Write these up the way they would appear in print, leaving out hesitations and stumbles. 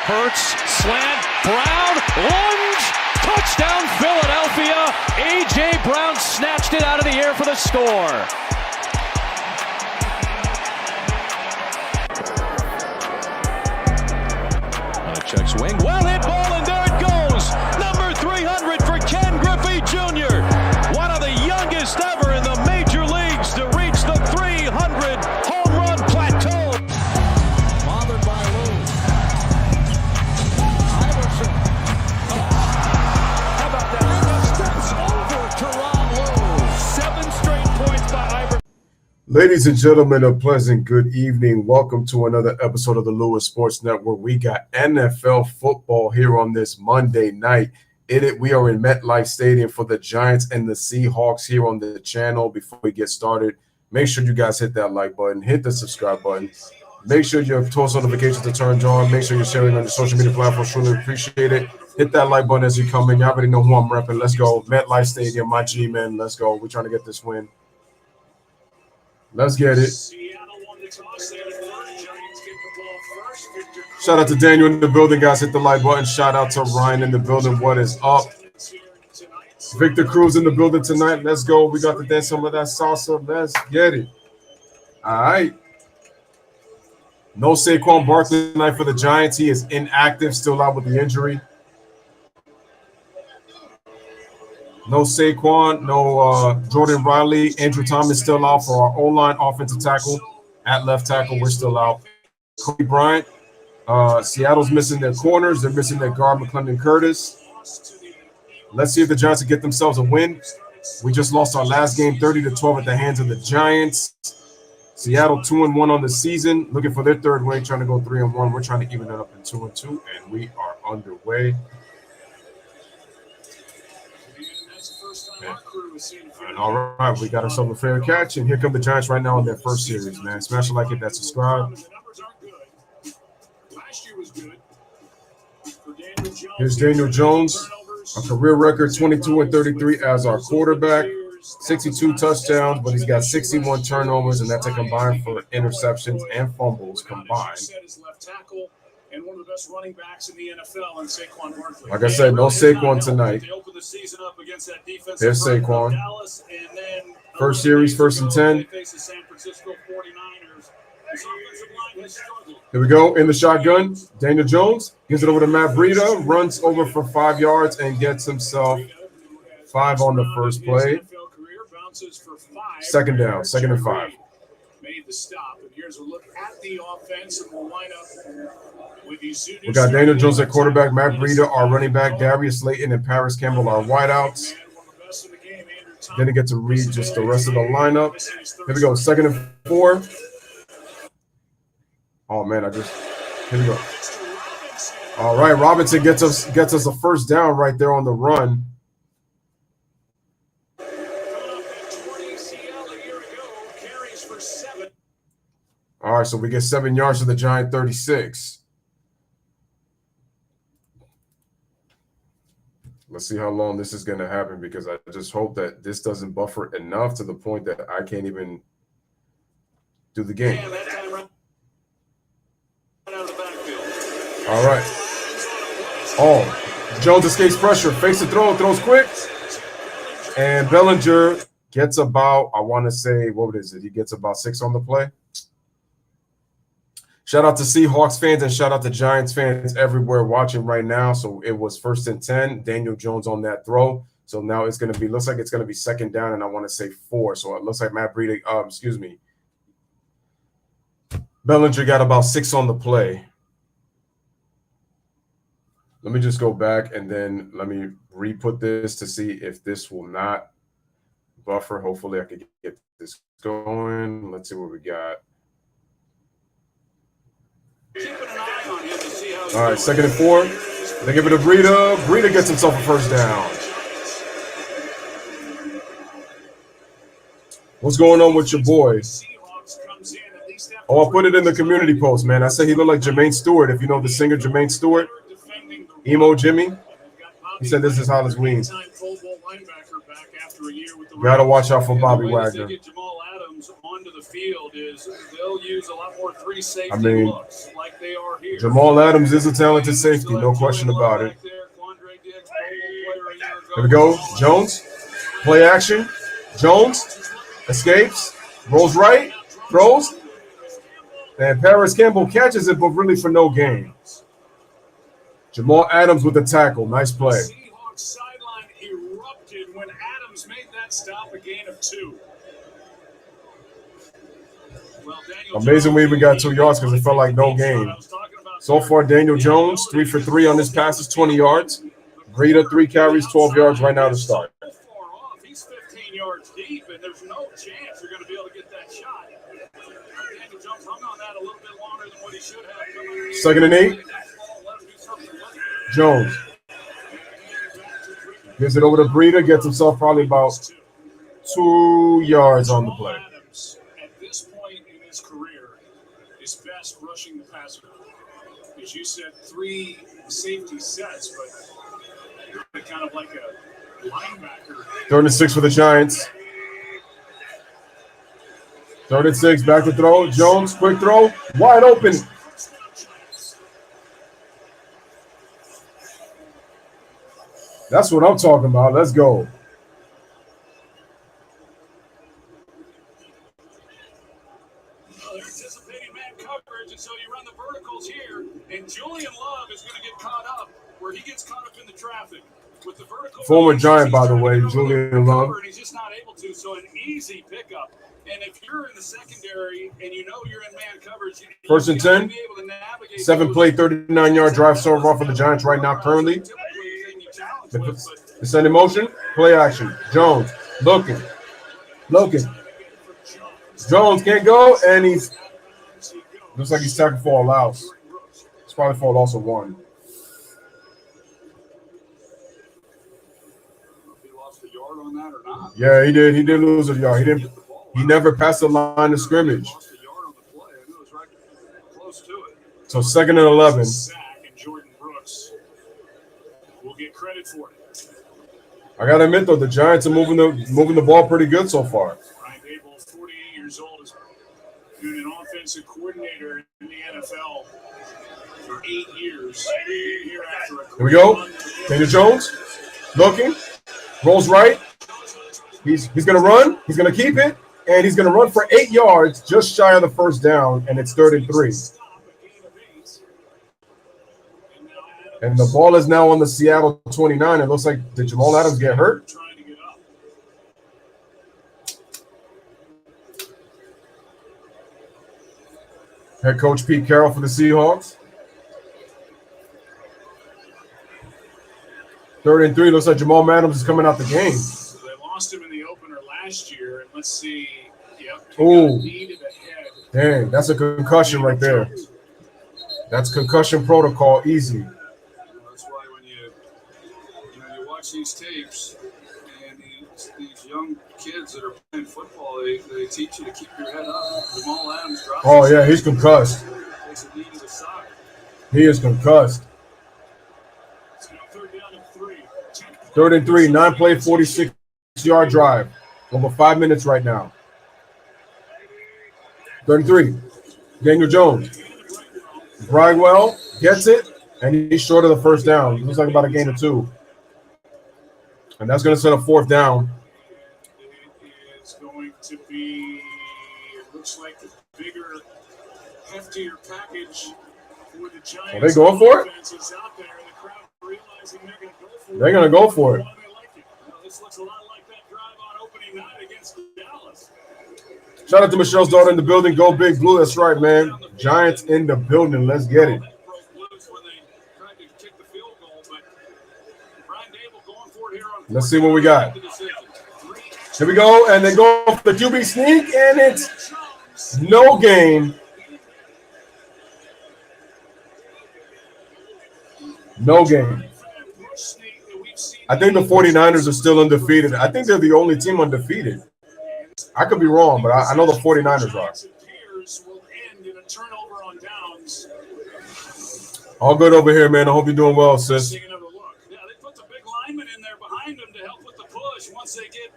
Hurts, slant, Brown, lunge, touchdown Philadelphia. A.J. Brown snatched it out of the air for the score. Checks wing, well hit ball, and there it goes. Number 300 for Ken Griffey Jr., one of the youngest ever in the major leagues to reach the 300 home run plateau. Bothered by Lou. Iverson. How about that? Steps over to Rob Lou. 7 straight points by Iverson. Ladies and gentlemen, a pleasant good evening. Welcome to another episode of the Louis Sports Network. We got NFL football here on this Monday night. We are in MetLife Stadium for the Giants and the Seahawks here on the channel. Before we get started, make sure you guys hit that like button, hit the subscribe button. Make sure your post notifications are turned on. Make sure you're sharing on your social media platforms. Truly appreciate it. Hit that like button as you come in. You already know who I'm repping. Let's go. MetLife Stadium, my G-men. Let's go. We're trying to get this win. Let's get it. Shout out to Daniel in the building, guys. Hit the like button. Shout out to Ryan in the building. What is up? Victor Cruz in the building tonight. Let's go. We got to dance some of that salsa. Let's get it. All right. No Saquon Barkley tonight for the Giants. He is inactive, still out with the injury. No Saquon, no Jordan Riley. Andrew Thomas still out for our O-line offensive tackle. At left tackle, we're still out. Kobe Bryant. Seattle's missing their corners. They're missing their guard, McClendon Curtis. Let's see if the Giants can get themselves a win. We just lost our last game 30-12 at the hands of the Giants. Seattle 2-1 on the season, looking for their third win, trying to go 3-1. We're trying to even it up in 2-2, and we are underway. And all right, we got ourselves a fair catch, and here come the Giants right now in their first series, man. Smash a like, hit that subscribe. Here's Daniel Jones, a career record 22-33 as our quarterback, 62 touchdowns, but he's got 61 turnovers, and that's a combined for interceptions and fumbles combined. And one of the best running backs in the NFL, and Saquon Barkley. Like I said, no Saquon tonight. There's Saquon. First series, 1st and 10. Here we go in the shotgun. Daniel Jones gives it over to Matt Breida, runs over for 5 yards and gets himself 5 on the first play. Second down, 2nd and 5. Made the stop, and here's a look at the offense, and we'll line up with we got Daniel Jones at quarterback, Matt Breida, our running back, Darius Slayton and Paris Campbell, our wideouts. Didn't get to read just the rest of the lineup. Here we go, 2nd and 4. Oh man, here we go. All right, Robinson gets us a first down right there on the run. All right, so we get 7 yards to the Giant 36. Let's see how long this is going to happen, because I just hope that this doesn't buffer enough to the point that I can't even do the game. All right. Oh, Jones escapes pressure, fakes the throw, throws quick. And Bellinger gets about, I want to say, what is it? He gets about 6 on the play. Shout out to Seahawks fans and shout out to Giants fans everywhere watching right now. So it was 1st and 10. Daniel Jones on that throw. So now it's going to be, looks like it's going to be 2nd down, and I want to say 4. So it looks like Matt Breida, Bellinger got about 6 on the play. Let me just go back and then let me re-put this to see if this will not buffer. Hopefully I can get this going. Let's see what we got. All right, 2nd and 4. They give it to Breida. Breida gets himself a first down. What's going on with your boy? Oh, I put it in the community post, man. I said he looked like Jermaine Stewart. If you know the singer Jermaine Stewart, Emo Jimmy. He said this is Halloween. Got to watch out for Bobby Wagner. comes onto the field is they'll use a lot more three safety looks like they are here. Jamal Adams is a talented safety, no question about it. Here we go. Jones, play action. Jones escapes, rolls right, throws, and Paris Campbell catches it, but really for no gain. Jamal Adams with the tackle. Nice play. Seahawks sideline erupted when Adams made that stop, a gain of 2. Well, amazing we even got 2 yards because it felt like no gain. So far, Daniel Jones, 3 for 3 on his passes, 20 yards. Breida, 3 carries, 12 yards right now to start. He's 15 yards deep, and there's no chance you're going to be able to get that shot. Daniel Jones hung on that a little bit longer than what he should have. 2nd and 8. Jones gives it over to Breida, gets himself probably about 2 yards on the play. Adams, at this point in his career, is best rushing the passer. As you said, 3 safety sets, but kind of like a linebacker. 3rd and 6 for the Giants. 3rd and 6, back to throw. Jones, quick throw, wide open. That's what I'm talking about. Let's go. Well, they're anticipating man coverage, and so you run the verticals here, and Julian Love is going to get caught up where he gets caught up in the traffic. With the vertical Former Giant, by the way, Julian Love. And he's just not able to, so an easy pickup. And if you're in the secondary and you know you're in man coverage, 1st and 10. 7-play, 39-yard drive so far for the Giants right now currently. It's in motion. Play action. Jones looking. Jones can't go, and he's looks like he's tackled for a loss. It's probably for a loss of 1. Yeah, he did. He did lose a yard. He never passed the line of scrimmage. So 2nd and 11. I gotta admit though, the Giants are moving the ball pretty good so far. Brian Dable, 48 years old, has been an offensive coordinator in the NFL for 8 years. Here we go. Daniel Jones looking, rolls right. He's gonna run. He's gonna keep it, and he's gonna run for 8 yards, just shy of the 1st down, and it's 3rd and 3. And the ball is now on the Seattle 29. It looks like, did Jamal Adams get hurt? Head coach Pete Carroll for the Seahawks. 3rd and 3. Looks like Jamal Adams is coming out the game. So they lost him in the opener last year. And let's see. Yep. Oh, dang. That's a concussion right there. That's concussion protocol. Easy. These tapes and these young kids that are playing football, they teach you to keep your head up. Jamal Adams drops. Oh yeah, he's concussed. Takes a knee to the side. He is concussed. It's now 3rd down and 3. 3rd and 3, 9-play, 46-yard drive. Over 5 minutes right now. 3rd and 3. Daniel Jones. Bridewell gets it, and he's short of the 1st down. Looks like about a gain of 2. And that's going to set a 4th down. It is going to be, it looks like a bigger, heftier package for the Giants. Are they going for it? Out there, and the crowd realizing they're going to go for it. This looks a lot like that drive on opening night against Dallas. Shout out to Michelle's daughter in the building. Go Big Blue. That's right, man. Giants in the building. Let's get it. Let's see what we got. Here we go, and they go for the QB sneak, and it's no gain. No gain. I think the 49ers are still undefeated. I think they're the only team undefeated. I could be wrong, but I know the 49ers are. All good over here, man. I hope you're doing well, sis. Once they get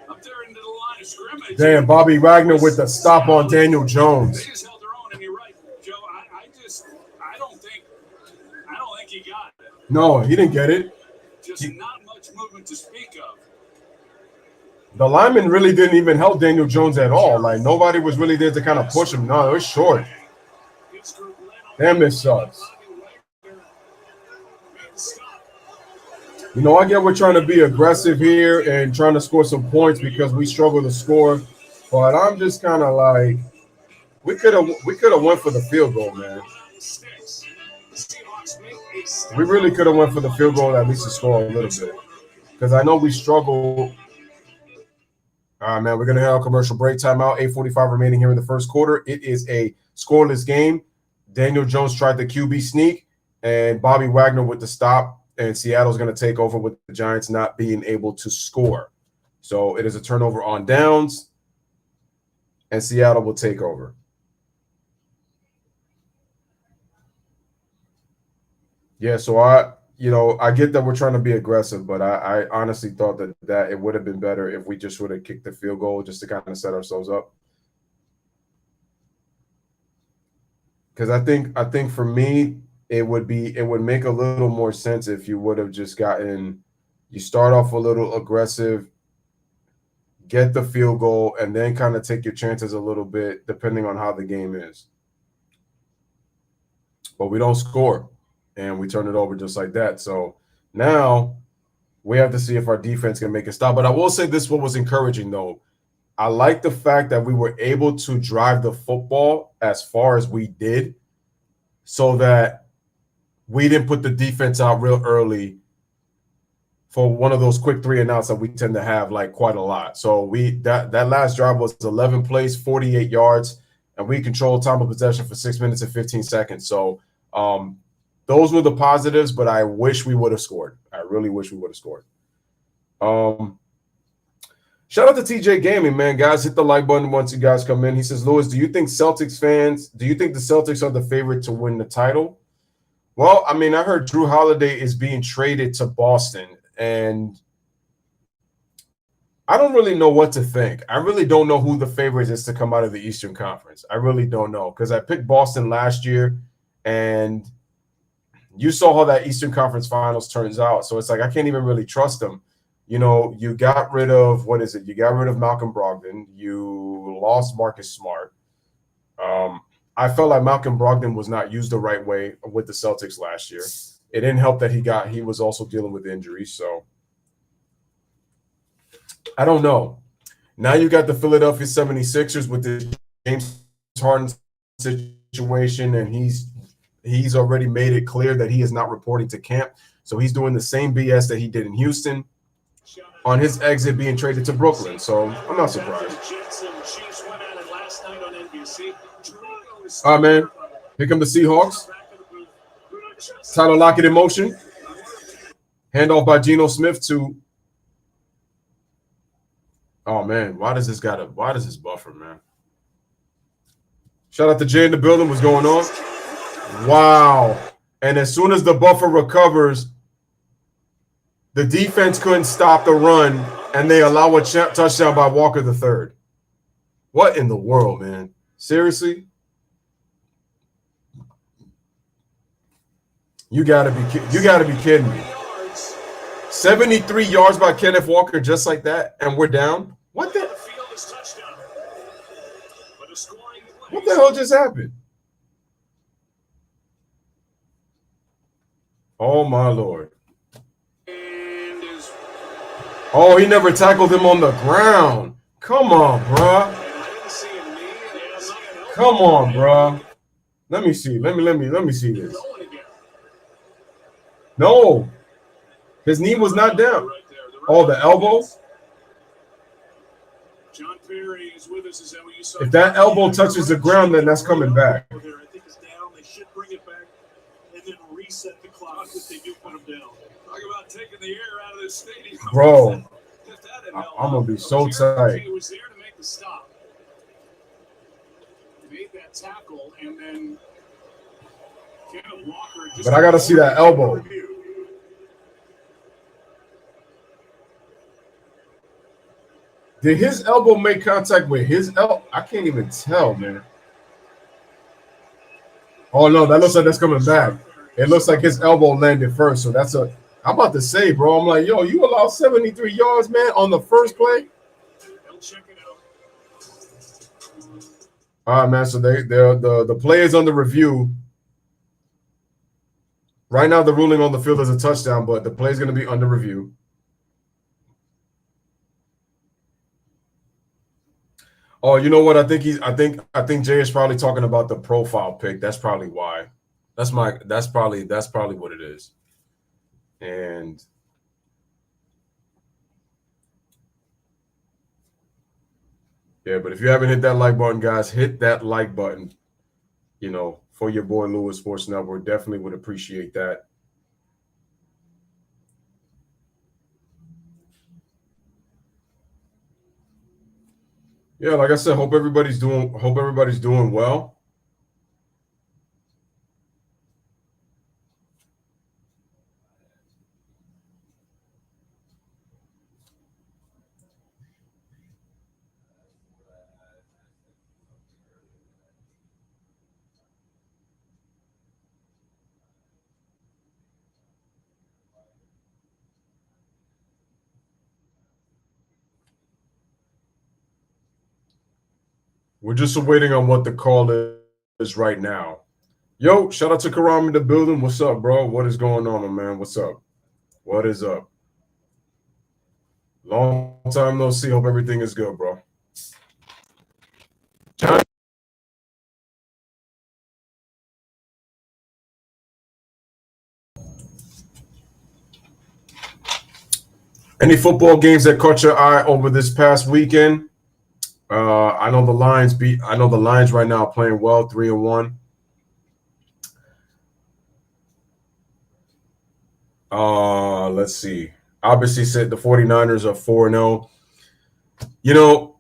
up there into the line of scrimmage. Damn, Bobby Wagner with the stop on Daniel Jones. They just held their own, and you're right, Joe. I don't think he got it. No, he didn't get it. Just not much movement to speak of. The lineman really didn't even help Daniel Jones at all. Like, nobody was really there to kind of push him. No, it was short. Damn, this sucks. You know, I get we're trying to be aggressive here and trying to score some points because we struggle to score. But I'm just kind of like, we could have went for the field goal, man. We really could have went for the field goal at least to score a little bit. Because I know we struggle. All right, man, we're going to have a commercial break timeout. 8:45 remaining here in the first quarter. It is a scoreless game. Daniel Jones tried the QB sneak, and Bobby Wagner with the stop, and Seattle's going to take over with the Giants not being able to score. So it is a turnover on downs, and Seattle will take over. Yeah, so I get that we're trying to be aggressive, but I honestly thought that it would have been better if we just would have kicked the field goal just to kind of set ourselves up. Because I think for me, it would make a little more sense if you would have just you start off a little aggressive, get the field goal, and then kind of take your chances a little bit depending on how the game is. But we don't score. And we turn it over just like that. So now we have to see if our defense can make a stop. But I will say this: what was encouraging, though. I like the fact that we were able to drive the football as far as we did so that we didn't put the defense out real early for one of those quick 3-and-outs that we tend to have like quite a lot. So that last drive was 11 plays, 48 yards, and we controlled time of possession for 6 minutes and 15 seconds. So those were the positives, but I wish we would have scored. I really wish we would have scored. Shout out to TJ Gaming, man. Guys, hit the like button once you guys come in. He says, Louis, do you think the Celtics are the favorite to win the title? Well, I mean, I heard Drew Holiday is being traded to Boston, and I don't really know what to think. I really don't know who the favorite is to come out of the Eastern Conference. I really don't know because I picked Boston last year, and you saw how that Eastern Conference Finals turns out. So it's like I can't even really trust them. You know, you got rid of You got rid of Malcolm Brogdon. You lost Marcus Smart. I felt like Malcolm Brogdon was not used the right way with the Celtics last year. It didn't help that he was also dealing with injuries. So I don't know. Now you got the Philadelphia 76ers with the James Harden situation, and he's already made it clear that he is not reporting to camp. So he's doing the same BS that he did in Houston on his exit being traded to Brooklyn. So I'm not surprised. All right, man. Here come the Seahawks. Tyler Lockett in motion. Handoff by Geno Smith to – oh, man. Why does this buffer, man? Shout out to Jay in the building. What's going on? Wow. And as soon as the buffer recovers, the defense couldn't stop the run, and they allow a touchdown by Walker III. What in the world, man? Seriously? You gotta be kidding me. 73 yards by Kenneth Walker just like that, and we're down? What the hell just happened? Oh, my Lord. Oh, he never tackled him on the ground. Come on, bruh. Come on, bruh. Let me see. Let me see this. No. His knee was not down. Oh, the elbow? If that elbow touches the ground, then that's coming back. Reset the clock if they do put him down. Talk about taking the air out of this stadium. Bro, I'm going to be so tight. He was there to make the stop. Made that tackle, and then Kenneth Walker just... But I got to see that elbow. Did his elbow make contact with his elbow? I can't even tell, man. Oh, no, that looks like that's coming back. It looks like his elbow landed first, so that's a – I'm about to say, bro, I'm like, yo, you allowed 73 yards, man, on the first play? All right, man, so the play is under review. Right now, the ruling on the field is a touchdown, but the play is going to be under review. Oh, you know what? I think Jay is probably talking about the profile pick. That's probably why. That's probably what it is. And yeah, but if you haven't hit that like button, guys, hit that like button. You know, for your boy Louis Sports Network, definitely would appreciate that. Yeah, like I said, hope everybody's doing well. We're just waiting on what the call is right now. Yo, shout out to Karam in the building. What's up, bro? What is going on, my man? What's up? What is up? Long time no see. Hope everything is good, bro. Any football games that caught your eye over this past weekend? I know the Lions right now are playing well, 3-1. Let's see. Obviously said the 49ers are 4-0. You know,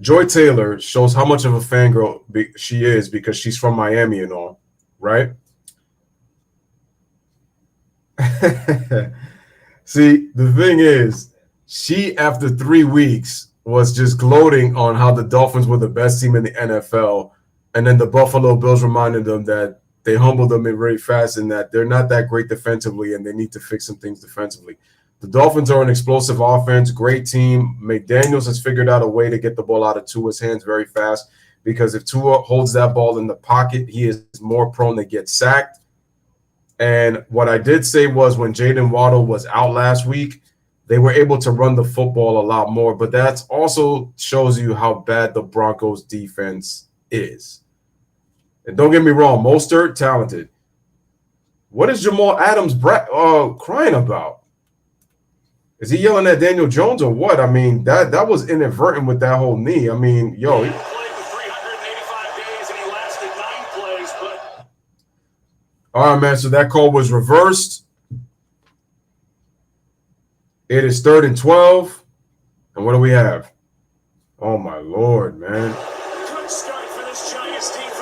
Joy Taylor shows how much of a fangirl she is because she's from Miami and all, right? See, the thing is, she, after 3 weeks, was just gloating on how the Dolphins were the best team in the NFL. And then the Buffalo Bills reminded them that they humbled them very fast and that they're not that great defensively and they need to fix some things defensively. The Dolphins are an explosive offense, great team. McDaniels has figured out a way to get the ball out of Tua's hands very fast because if Tua holds that ball in the pocket, he is more prone to get sacked. And what I did say was when Jaden Waddle was out last week, they were able to run the football a lot more. But that also shows you how bad the Broncos defense is. And don't get me wrong, Mostert, talented. What is Jamal Adams crying about? Is he yelling at Daniel Jones or what? I mean, that was inadvertent with that whole knee. I mean, yo. All right, man, so that call was reversed. It is 3rd and 12. And what do we have? Oh, my Lord, man.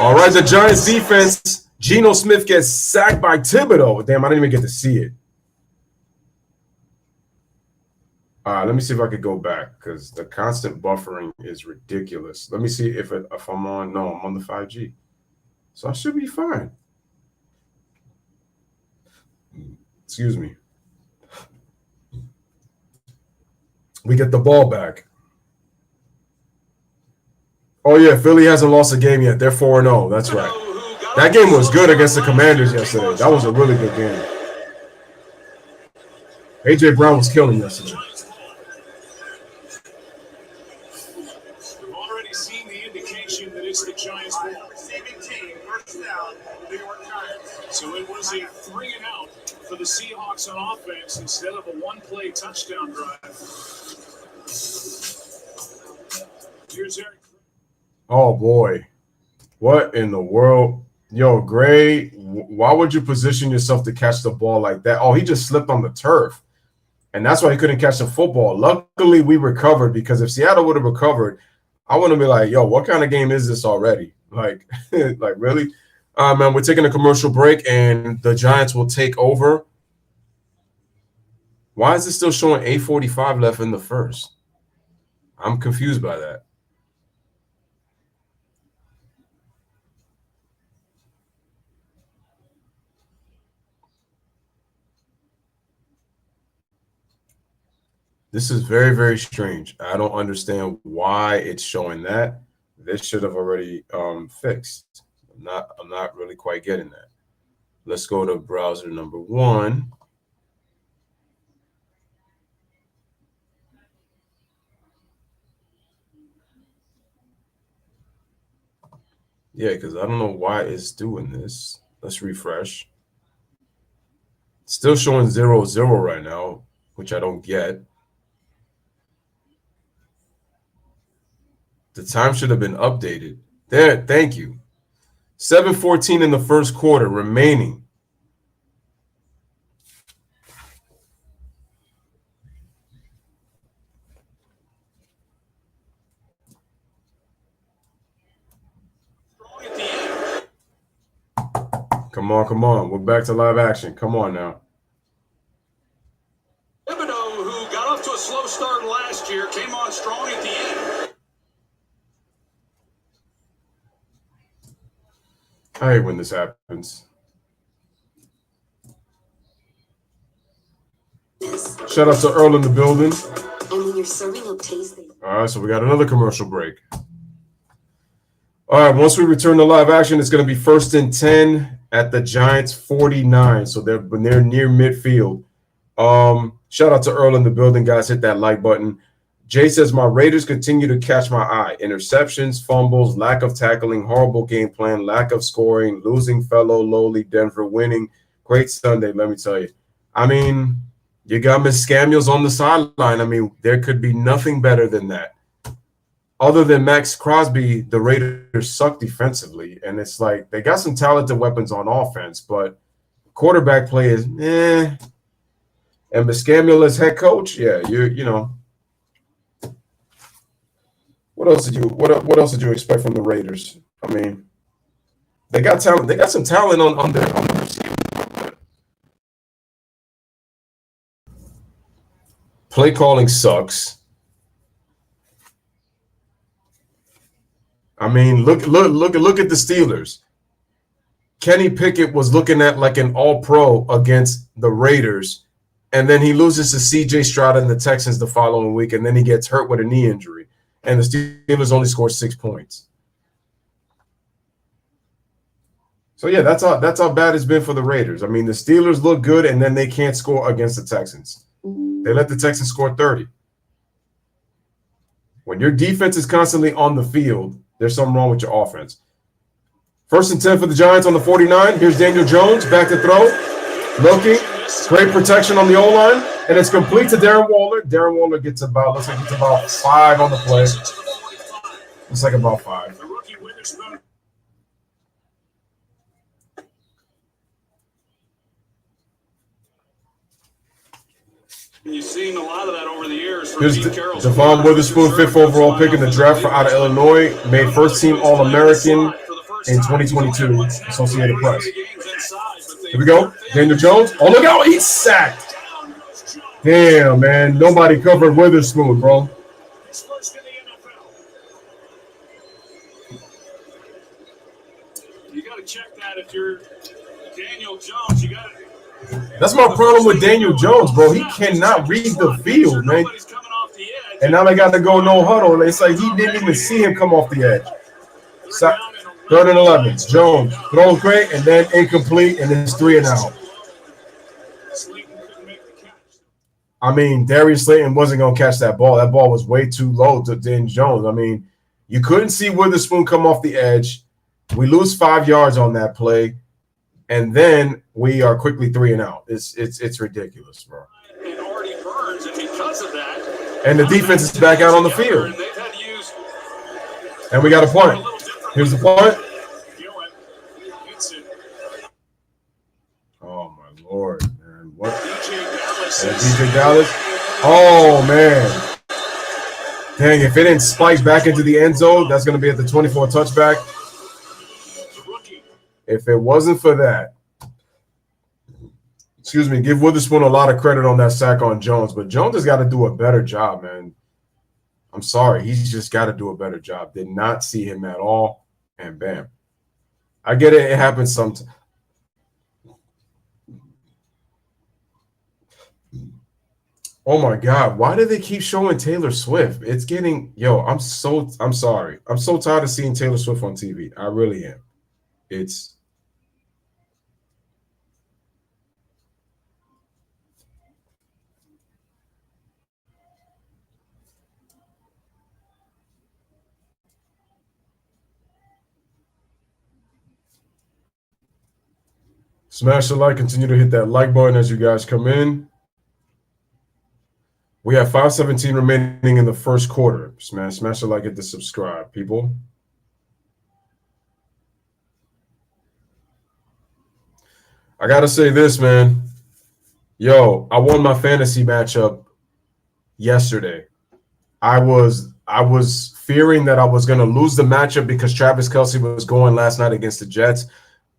All right, the Giants defense. Geno Smith gets sacked by Thibodeau. Damn, I didn't even get to see it. All right, let me see if I could go back because the constant buffering is ridiculous. Let me see if I'm on. No, I'm on the 5G. So I should be fine. Excuse me. We get the ball back. Oh, yeah, Philly hasn't lost a game yet. They're 4-0. That's right. That game was good against the Commanders yesterday. That was a really good game. A.J. Brown was killing yesterday. We've already seen the indication that it's the Giants' ball. Receiving team, first down, New York Giants. So it was a 3-and-out for the Seahawks on offense instead of a one-play touchdown drive. Here's Eric. Oh, boy. What in the world? Yo, Gray, why would you position yourself to catch the ball like that? Oh, he just slipped on the turf. And that's why he couldn't catch the football. Luckily, we recovered because if Seattle would have recovered, I wouldn't be like, yo, what kind of game is this already? Like, like really? Man, we're taking a commercial break, and the Giants will take over. Why is it still showing 8:45 left in the first? I'm confused by that. This is very, very strange. I don't understand why it's showing that. This should have already fixed. I'm not really quite getting that. Let's go to browser number 1. Yeah, because I don't know why it's doing this. Let's refresh. Still showing 0-0 right now, which I don't get. The time should have been updated. There, thank you. 7:14 in the first quarter remaining. Come on, come on. We're back to live action. Come on now. Thibodeau, who got off to a slow start last year, came on strong at the end. I hate when this happens. Shout out to Earl in the building. And when you're serving up tasty. All right, so we got another commercial break. All right, once we return to live action, it's going to be 1st and 10 at the Giants 49. So they're near midfield. Shout out to Earl in the building, guys. Hit that like button. Jay says, my Raiders continue to catch my eye. Interceptions, fumbles, lack of tackling, horrible game plan, lack of scoring, losing fellow lowly Denver, winning. Great Sunday, let me tell you. I mean, you got Miss Samuels on the sideline. I mean, there could be nothing better than that. Other than Max Crosby, the Raiders suck defensively. And it's like they got some talented weapons on offense, but quarterback play is eh. And Biscamule as head coach, yeah, you know. What else did you expect from the Raiders? I mean, they got talent. They got some talent on their receiver. Play calling sucks. I mean, look at the Steelers. Kenny Pickett was looking at like an all-pro against the Raiders, and then he loses to C.J. Stroud and the Texans the following week, and then he gets hurt with a knee injury, and the Steelers only scored 6 points. So yeah, that's how bad it's been for the Raiders. I mean, the Steelers look good, and then they can't score against the Texans. They let the Texans score 30. When your defense is constantly on the field, there's something wrong with your offense. 1st and 10 for the Giants on the 49. Here's Daniel Jones back to throw. Looking. Great protection on the O-line. And it's complete to Darren Waller. Darren Waller looks like he gets about 5 on the play. Looks like about 5. You've seen a lot of that over the years. Here's Devon Witherspoon, 5th overall pick in the draft for out of Illinois. Made first-team All-American in 2022, Associated Press. Here we go. Daniel Jones. Oh, look out. He's sacked. Damn, man. Nobody covered Witherspoon, bro. You got to check that if you're Daniel Jones. You got to. That's my problem with Daniel Jones, bro. He cannot read the field, man. And now they got to go no huddle. It's like he didn't even see him come off the edge. 3rd and 11. Jones throws great and then incomplete, and it's 3 and out. I mean, Darius Slayton wasn't going to catch that ball. That ball was way too low to Daniel Jones. I mean, you couldn't see Witherspoon come off the edge. We lose 5 yards on that play. And then we are quickly 3 and out. It's ridiculous, bro. And the defense is back out on the field. And we got a punt. Here's the punt. Oh my Lord, man! What? DJ Dallas. Oh man! Dang! If it didn't spike back into the end zone, that's going to be at the 24 touchback. If it wasn't for that, excuse me, give Witherspoon a lot of credit on that sack on Jones, but Jones has got to do a better job, man. I'm sorry. He's just got to do a better job. Did not see him at all. And bam. I get it. It happens sometimes. Oh my God. Why do they keep showing Taylor Swift? It's getting, I'm sorry. I'm so tired of seeing Taylor Swift on TV. I really am. It's smash the like, continue to hit that like button as you guys come in. We have 5:17 remaining in the first quarter. Smash the like, hit the subscribe, people. I gotta say this, man. I won my fantasy matchup yesterday. I was fearing that I was gonna lose the matchup because Travis Kelce was going last night against the Jets.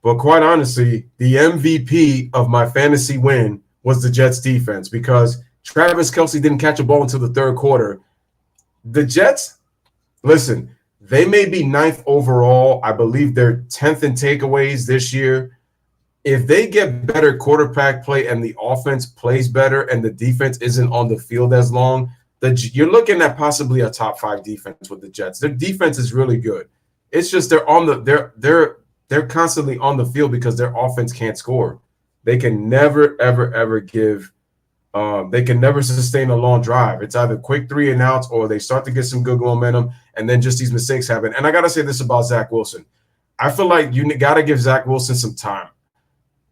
But quite honestly, the MVP of my fantasy win was the Jets defense because Travis Kelce didn't catch a ball until the third quarter. The Jets, listen, they may be 9th overall. I believe they're 10th in takeaways this year. If they get better quarterback play and the offense plays better and the defense isn't on the field as long, you're looking at possibly a top 5 defense with the Jets. Their defense is really good. It's just they're constantly on the field because their offense can't score. They can never, ever give. They can never sustain a long drive. It's either quick 3 and outs or they start to get some good momentum and then just these mistakes happen. And I got to say this about Zach Wilson. I feel like you got to give Zach Wilson some time.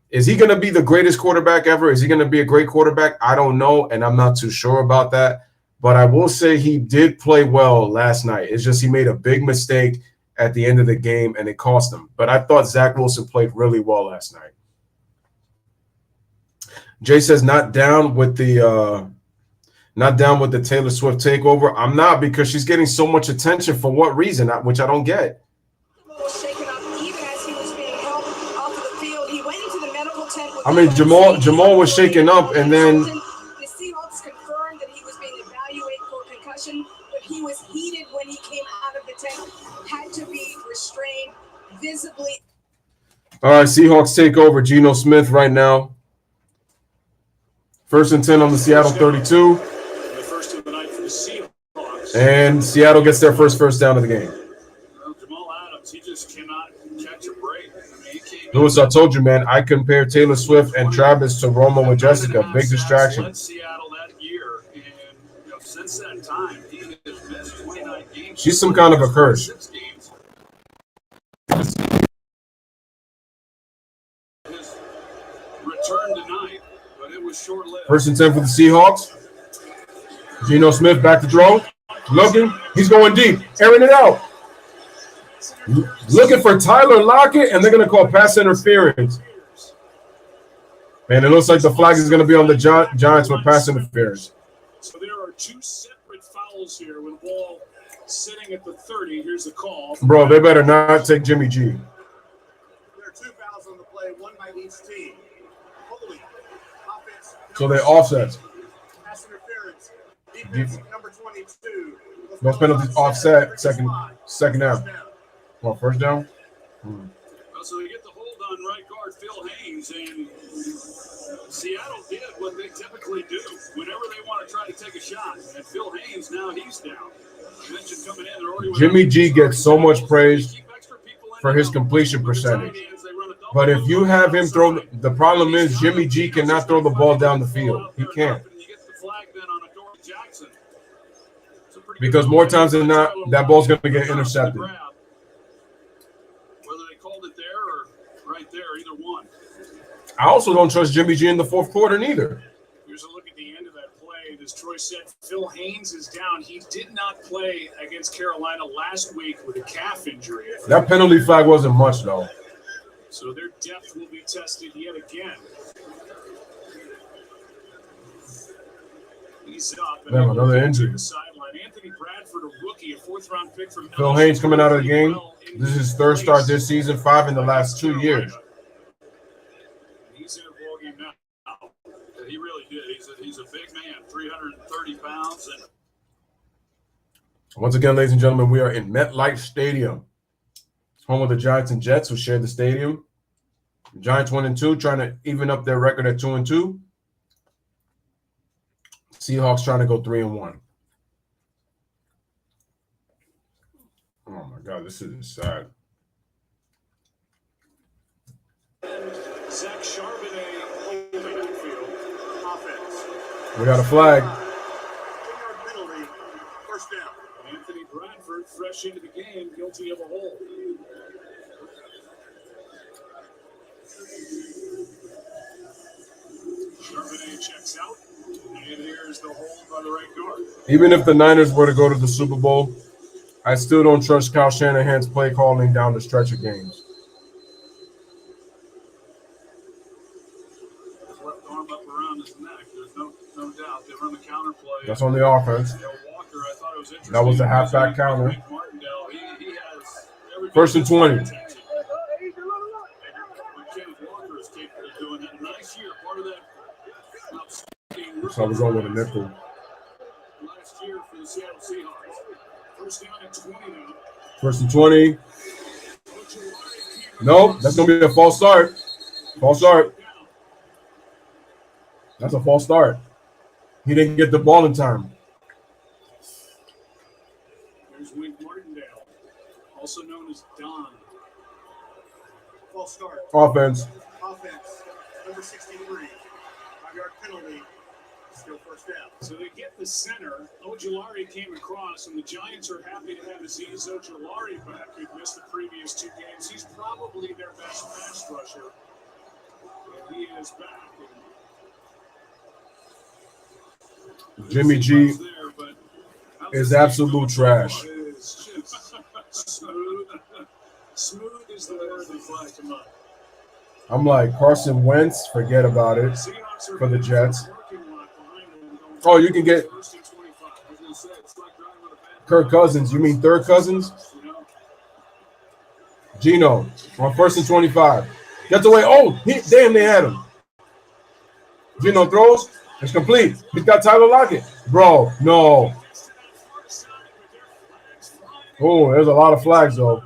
Is he going to be the greatest quarterback ever? Is he going to be a great quarterback? I don't know, and I'm not too sure about that. But I will say he did play well last night. It's just he made a big mistake at the end of the game, and it cost him. But I thought Zach Wilson played really well last night. Jay says not down with the Taylor Swift takeover. I'm not because she's getting so much attention. For what reason? Which I don't get. I mean, Jamal was shaken up, and then the Seahawks confirmed that he was being evaluated for concussion, but he was heated when he came out of the tent, had to be restrained visibly. All right, Seahawks take over. Geno Smith right now. 1st and 10 on the Seattle 32. The first of the night for the Seahawks. And Seattle gets their first down of the game. Well, Jamal Adams, he just cannot catch a break. Louis, I told you, man, I compare Taylor Swift and Travis to Roma with Jessica. Big distraction. Seattle that year, and since that time, he has missed 29 games. She's some kind of a curse. His return tonight, but it was short-lived. 1st and 10 for the Seahawks. Geno Smith back to throw. Looking. He's going deep. Airing it out. Looking for Tyler Lockett, and they're going to call pass interference. Man, it looks like the flag is going to be on the Giants for pass interference. So there are 2 separate fouls here with the ball sitting at the 30. Here's the call. Bro, they better not take Jimmy G. There are 2 fouls on the play, 1 by each team. Holding. Offense. So they offset. Pass interference. Defense number 22. No penalties, offset, second down. Well, first down? So they get the hold on right guard Phil Haynes, and Seattle did what they typically do whenever they want to try to take a shot. And Phil Haynes, now he's down. You mentioned coming in, they're already Jimmy G gets so much praise for his completion percentage. But if you have him throw, the problem is Jimmy G cannot throw the ball down the field. He can't. Because more times than not, that ball's going to get intercepted. Whether they called it there or right there, either one. I also don't trust Jimmy G in the 4th quarter neither. Here's a look at the end of that play. As Troy said, Phil Haynes is down. He did not play against Carolina last week with a calf injury. That penalty flag wasn't much, though. So their depth will be tested yet again. He's up. Damn, another injury. Anthony Bradford, a rookie, a 4th-round pick from Phil Haynes coming out of the game. This is his 3rd start this season, 5 in the last 2 years. He's in a ball game now. He really did. He's a big man, 330 pounds. And Once again, ladies and gentlemen, we are in MetLife Stadium, home of the Giants and Jets, who share the stadium. Giants 1-2, trying to even up their record at 2-2. Seahawks trying to go 3-1. Oh my God, this is sad. Zach Charbonnet holding the backfield. Offense. We got a flag. 10-yard penalty. First down. Anthony Bradford, fresh into the game, guilty of a hold. Charbonnet checks out, and here's the hold by the right guard. Even if the Niners were to go to the Super Bowl, I still don't trust Kyle Shanahan's play calling down the stretch of games. Left arm up around his neck. There's no doubt. They run the counter play. That's on the offense. Walker, I thought it was interesting. That was a halfback counter. Martindale, he has every 1st and 20. Kenneth Walker is capable of doing that. Nice year. Part of that outstanding So we're going with a nickel. last year for the Seattle Seahawks. First down at 20 now. 1st and 20. Nope, that's going to be a false start. False start. That's a false start. He didn't get the ball in time. There's Wink Martindale, also known as Don. False start. Offense. Offense. Number 63. 5-yard penalty. Still first down. So they get the center. Ojulari came across, and the Giants are happy to have Azeez Ojulari back, who'd missed the previous 2 games. He's probably their best pass rusher. And he is back. Jimmy G is absolute trash. Smooth is the word that flies to mind. I'm like, Carson Wentz, forget about it for the Jets. Oh, you can get Kirk Cousins. You mean third Cousins? Gino on 1st and 25. Gets away. Oh, damn, they had him. Gino throws. It's complete. He's got Tyler Lockett. Bro, no. Oh, there's a lot of flags, though.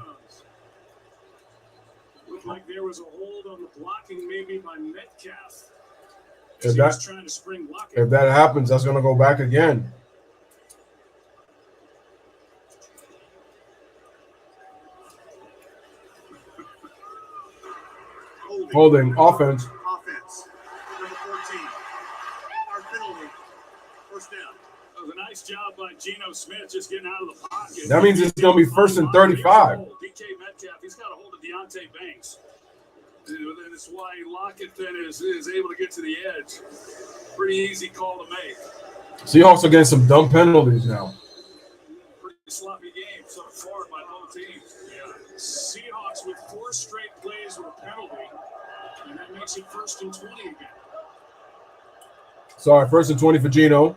Looked like there was a hold on the blocking, maybe by Metcalf. If He was trying to spring Lockett. If that happens, that's going to go back again. Holding offense. Offense. Number 14. Our penalty. First down. That was a nice job by Geno Smith just getting out of the pocket. That means it's going to be 1st and 35. DK Metcalf, he's got a hold of Deontay Banks. That's why Lockett then is able to get to the edge. Pretty easy call to make. Seahawks are getting some dumb penalties now. Pretty sloppy game so far by both teams. Yeah. Seahawks with 4 straight plays with a penalty, and that makes it 1st and 20 again. Sorry, 1st and 20 for Gino.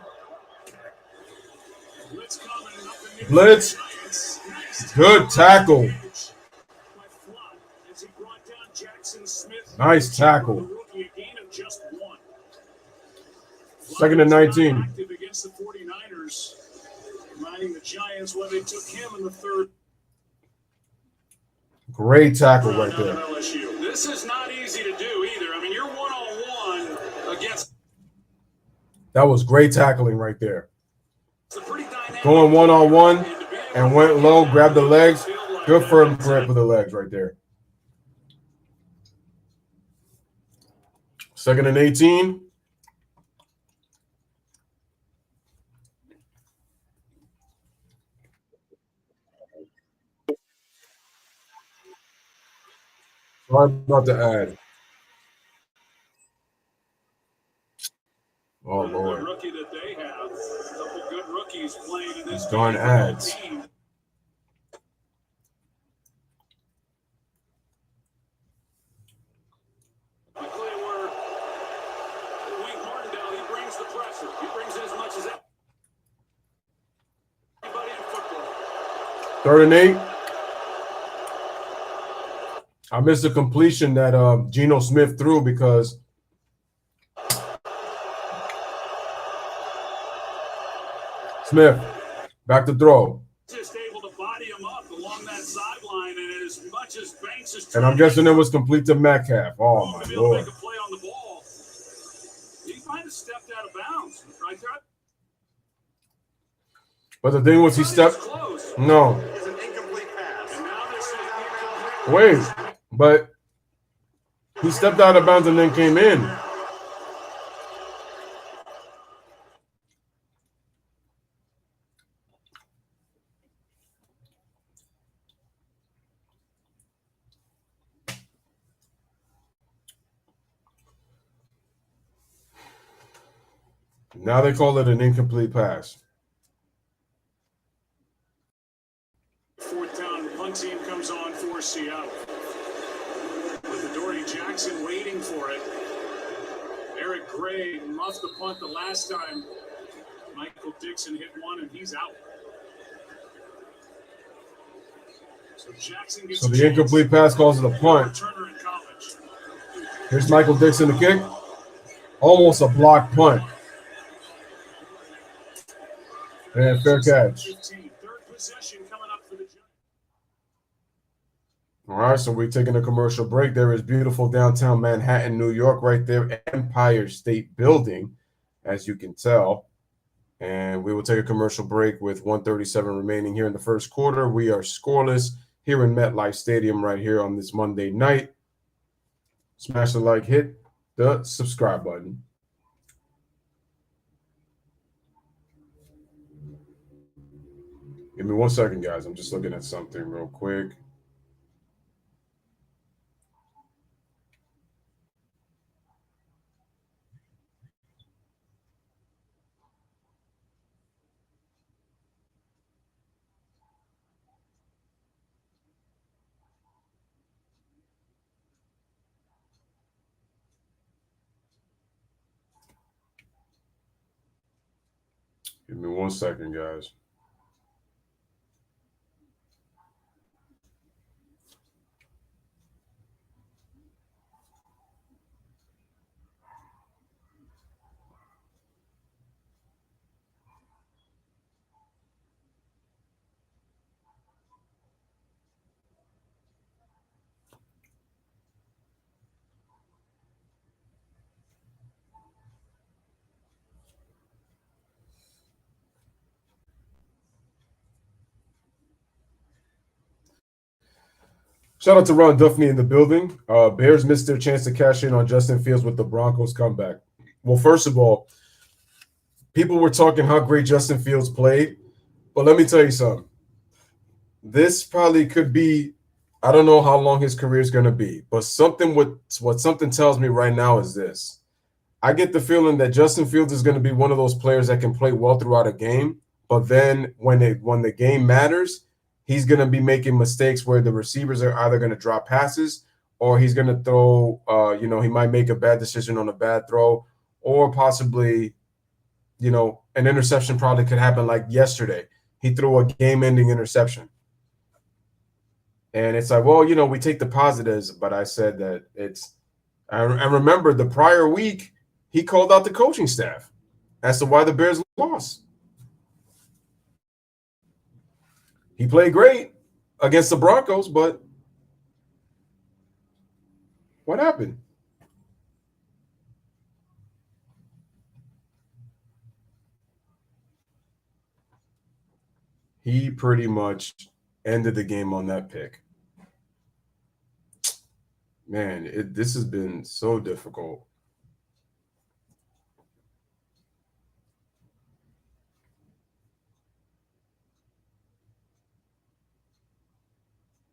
Blitz coming up the middle. Blitz. Good tackle. As he brought down Jackson Smith. Nice tackle. The rookie, a gain of just 1. 2nd and 19. Active against the 49ers, reminding the Giants when they took him in the 3rd. Great tackle right there. LSU. This is not easy to do either. I mean, you're one-on-one against. That was great tackling right there. It's a pretty dynamic Going one-on-one and went low, grabbed the legs. Good for him for the legs right there. 2nd and 18. So I'm about to add. Oh, the Lord. rookie that they have. A couple good rookies playing in this Darn game. ads. Quickly, where Wink Martindale, he brings the pressure. He brings as much as anybody in football. 3rd and 8. I missed the completion that Geno Smith threw because Smith back to throw. just able to body him up along that sideline, and as much as Banks is And I'm guessing it was complete to Metcalf. Oh, my to be able to Lord. make a play on the ball, he might have stepped out of bounds right there. But the thing was, he stepped. Close. No. It's an incomplete pass. And now this is Wait. But he stepped out of bounds and then came in. Now they call it an incomplete pass. fourth down punt team comes on for Seattle. With Adoree Jackson waiting for it. Eric Gray muffed the punt the last time. Michael Dixon hit one and he's out. So Jackson gets So the incomplete pass calls it a punt. Here's Michael Dixon to kick. Almost a blocked punt. And fair catch. All right, so we're taking a commercial break. There is beautiful downtown Manhattan, New York, right there, Empire State Building, as you can tell. And we will take a commercial break with 1:37 remaining here in the first quarter. We are scoreless here in MetLife Stadium right here on this Monday night. Smash the like, hit the subscribe button. Give me 1 second, guys. I'm just looking at something real quick. Give me 1 second, guys. Shout out to Ron Duffney in the building. Bears missed their chance to cash in on Justin Fields with the Broncos comeback. Well, first of all, people were talking how great Justin Fields played, but let me tell you something. This probably could be, I don't know how long his career is going to be, but what something tells me right now is this. I get the feeling that Justin Fields is going to be one of those players that can play well throughout a game, but then when the game matters, he's going to be making mistakes where the receivers are either going to drop passes or he's going to throw, he might make a bad decision on a bad throw, or possibly, an interception probably could happen like yesterday. He threw a game-ending interception. And it's like, well, we take the positives, but I said that I remember the prior week, he called out the coaching staff as to why the Bears lost. He played great against the Broncos, but what happened? He pretty much ended the game on that pick. Man, this has been so difficult.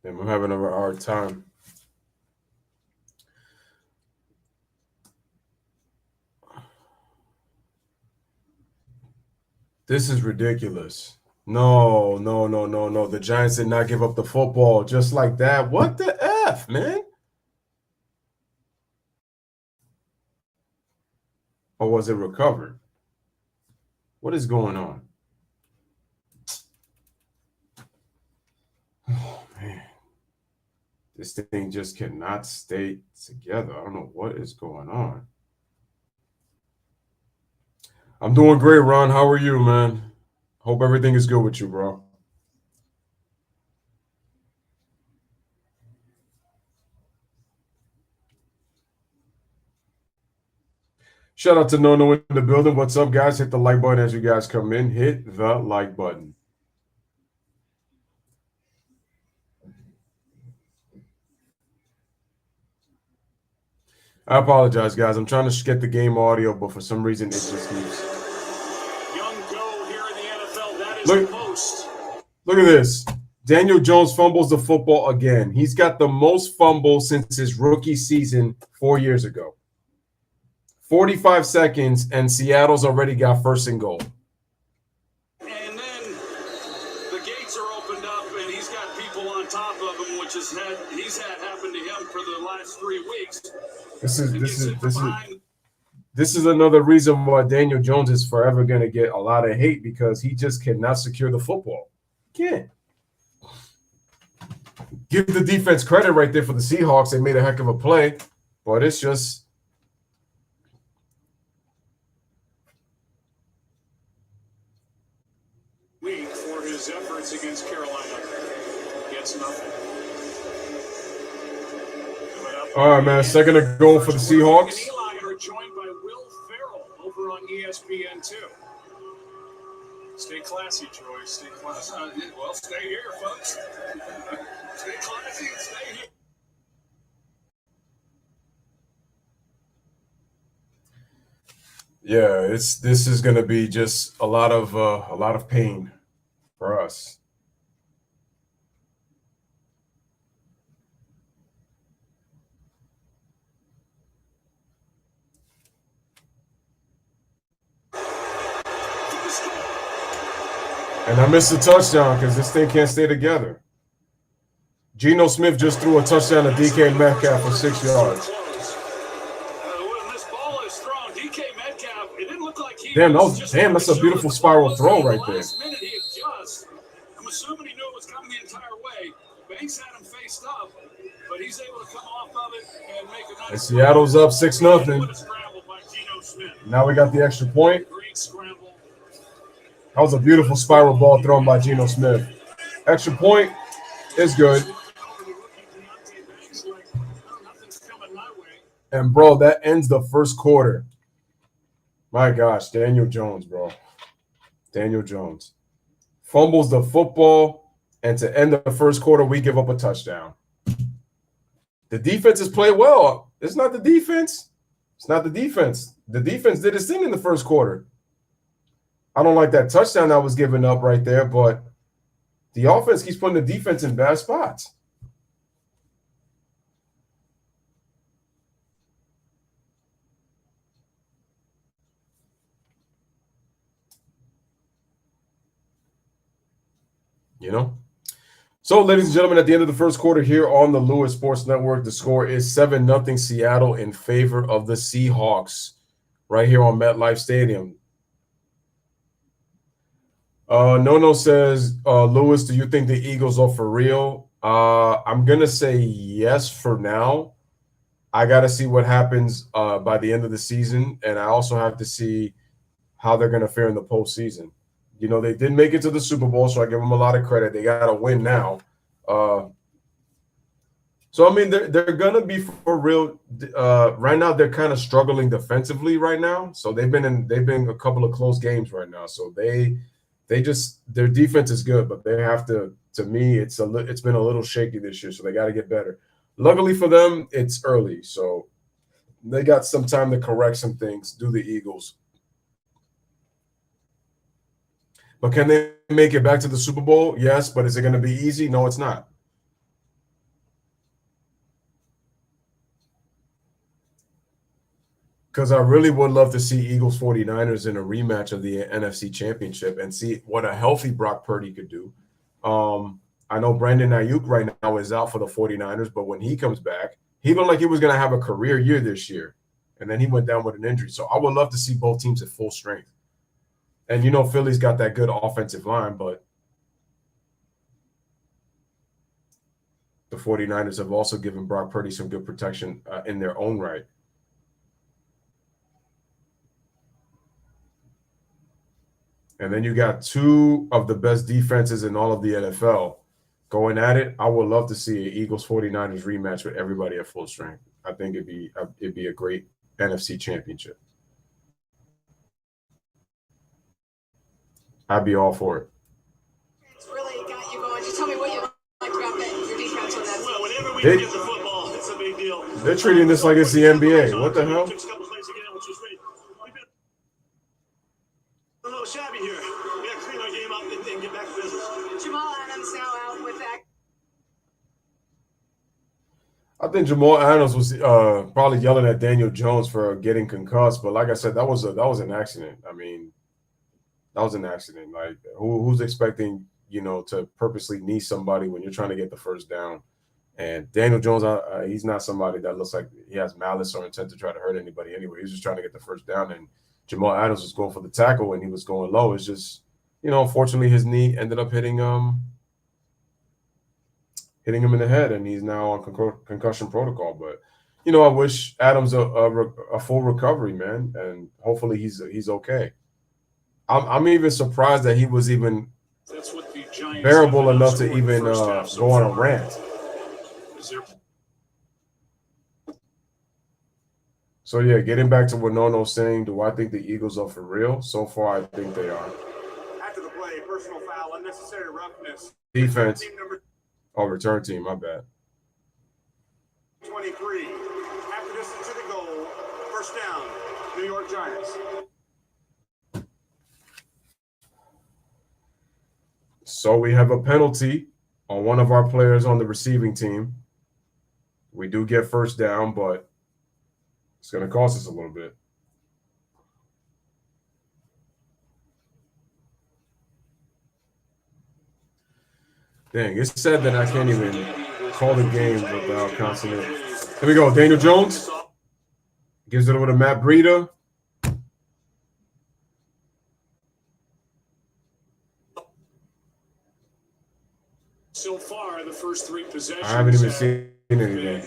And I'm having a hard time. This is ridiculous. No. The Giants did not give up the football just like that. What the F, man? Or was it recovered? What is going on? Oh, man. This thing just cannot stay together. I don't know what is going on. I'm doing great, Ron. How are you, man? Hope everything is good with you, bro. Shout out to Nono in the building. What's up, guys? Hit the like button as you guys come in. Hit the like button. I apologize, guys. I'm trying to get the game audio, but for some reason it just keeps. Young go here in the NFL. That is Look, the most. look at this. Daniel Jones fumbles the football again. He's got the most fumbles since his rookie season 4 years ago. 45 seconds, and Seattle's already got first and goal. And then the gates are opened up, and he's got people on top of him, which he's had happen to him for the last 3 weeks. This is another reason why Daniel Jones is forever going to get a lot of hate, because he just cannot secure the football. Can't. Give the defense credit right there for the Seahawks. They made a heck of a play, but it's just week for his efforts against Carolina. Gets nothing. all right, man. Second and goal for the Seahawks. And Eli are joined by Will Ferrell over on ESPN2. Stay classy, Troy. Stay classy. Well, stay here, folks. Stay classy and stay here. Yeah, this is going to be just a lot of pain for us. And I missed a touchdown because this thing can't stay together. Geno Smith just threw a touchdown to DK Metcalf for 6 yards. When this ball is thrown, DK Metcalf, it didn't look like he that's a beautiful spiral throw right there. Last minute he adjusts. I'm assuming he knew it was coming the entire way. Banks had him faced up, but he's able to come off of it and make a nice. And Seattle's up 6-0. Now we got the extra point. Great scramble. That was a beautiful spiral ball thrown by Geno Smith. Extra point is good. And, bro, that ends the first quarter. My gosh, Daniel Jones, bro. Daniel Jones. Fumbles the football, and to end the first quarter, we give up a touchdown. The defense has played well. It's not the defense. It's not the defense. The defense did its thing in the first quarter. I don't like that touchdown that was given up right there, but the offense keeps putting the defense in bad spots. You know? So, ladies and gentlemen, at the end of the first quarter here on the Louis Sports Network, the score is 7-0 Seattle in favor of the Seahawks right here on MetLife Stadium. Nono says, Louis, do you think the Eagles are for real? I'm going to say yes for now. I got to see what happens by the end of the season, and I also have to see how they're going to fare in the postseason. You know, they did make it to the Super Bowl, so I give them a lot of credit. They got to win now. So, I mean, they're going to be for real. Right now, they're kind of struggling defensively right now. So they've been a couple of close games right now. So their defense is good, but they have to me, it's been a little shaky this year, so they got to get better. Luckily for them, it's early, so they got some time to correct some things, do the Eagles. But can they make it back to the Super Bowl? Yes, but is it going to be easy? No, it's not. Because I really would love to see Eagles 49ers in a rematch of the NFC Championship and see what a healthy Brock Purdy could do. I know Brandon Ayuk right now is out for the 49ers, but when he comes back, he looked like he was going to have a career year this year. And then he went down with an injury. So I would love to see both teams at full strength. And, you know, Philly's got that good offensive line, but the 49ers have also given Brock Purdy some good protection in their own right. And then you got two of the best defenses in all of the NFL going at it. I would love to see an Eagles 49ers rematch with everybody at full strength. I think it'd be a great NFC championship. I'd be all for it. It's really got you going. Just tell me what you like about your defense on that. Well, whenever we They- get the football, it's a big deal. They're treating this like it's the NBA. What the hell? Took a couple plays again, which was great. We've been a little shabby here. We got to clean our game up and get back to business. Jamal Adams now out with that. I think Jamal Adams was probably yelling at Daniel Jones for getting concussed, but like I said, that was an accident. I mean, that was an accident. Like, who's expecting to purposely knee somebody when you're trying to get the first down? And Daniel Jones, he's not somebody that looks like he has malice or intent to try to hurt anybody anyway. He's just trying to get the first down, and Jamal Adams was going for the tackle and he was going low. It's just, unfortunately, his knee ended up hitting him in the head, and he's now on concussion protocol. But I wish Adams a full recovery, man, and hopefully he's okay. I'm even surprised that he was even bearable enough to even go on a rant. So yeah, getting back to what Nono's saying, do I think the Eagles are for real? So far, I think they are. After the play, personal foul, unnecessary roughness. Defense. Team number Oh, return team, my bad. 23. After distance to the goal, first down, New York Giants. So we have a penalty on one of our players on the receiving team. We do get first down, but it's going to cost us a little bit. Dang, it's sad that I can't even call the game without consonant. Here we go. Daniel Jones gives it over to Matt Breida. So far, the first three possessions. I haven't even seen anything.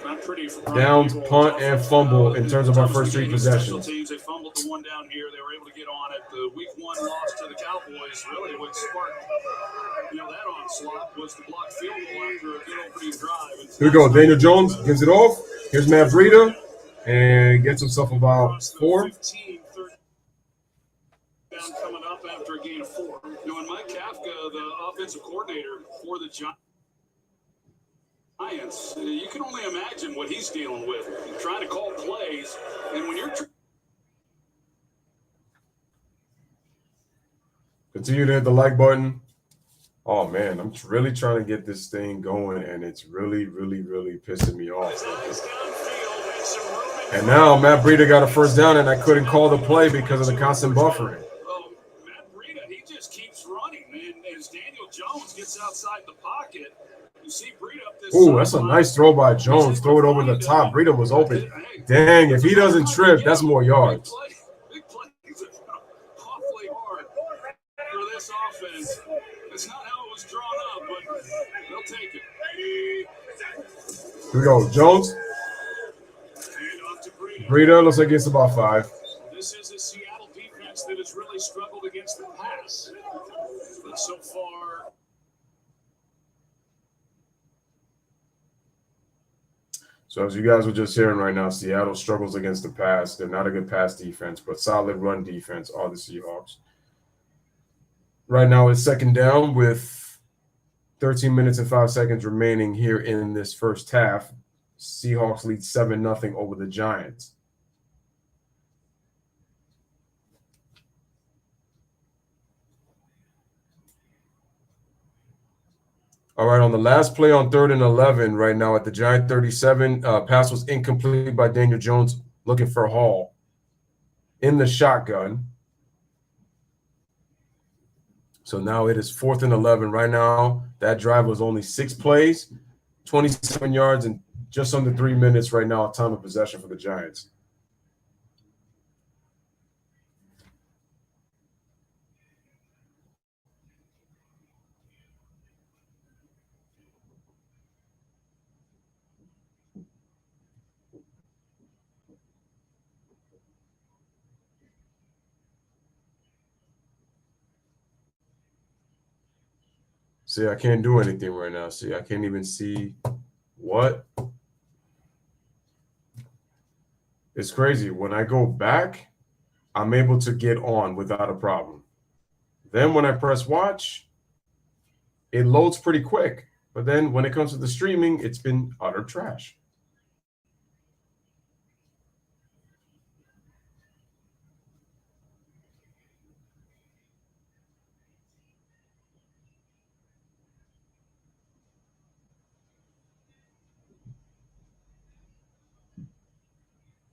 Not pretty. Downs, punt, and fumble in terms of our first three possessions. Teams, they fumbled the one down here. They were able to get on it. The week one loss to the Cowboys really what sparked that onslaught was the blocked field goal after a good opening drive. Here we go. Daniel Jones gives it off. Here's Matt Breida and gets himself about 4. 15, down coming up after a gain of 4. And Mike Kafka, the offensive coordinator for the Giants, you can only imagine what he's dealing with. Trying to call plays, and when you're continue to hit the like button. Oh man, I'm really trying to get this thing going, and it's really, really, really pissing me off. And now Matt Breida got a first down, and I couldn't call the play because of the constant buffering. Matt Breida, he just keeps running, and as Daniel Jones gets outside the pocket, you see Breida up this. Ooh, that's a nice throw by Jones. Throw it over the top. Breida was open. Dang, if he doesn't trip, that's more yards. Big plays are awfully hard for this offense. It's not how it was drawn up, but they'll take it. Here we go. Jones. Breida looks like it's about 5. This is a Seattle defense that has really struggled against the pass. But so far. So as you guys were just hearing right now, Seattle struggles against the pass. They're not a good pass defense, but solid run defense are the Seahawks. Right now it's second down with 13 minutes and 5 seconds remaining here in this first half. Seahawks lead 7-0 over the Giants. All right, on the last play on 3rd and 11 right now at the Giant 37, pass was incomplete by Daniel Jones looking for Hall in the shotgun. So now it is 4th and 11. Right now, that drive was only 6 plays, 27 yards, and just under 3 minutes right now, time of possession for the Giants. See, I can't do anything right now. See, I can't even see what. It's crazy. When I go back, I'm able to get on without a problem. Then when I press watch, it loads pretty quick. But then when it comes to the streaming, it's been utter trash.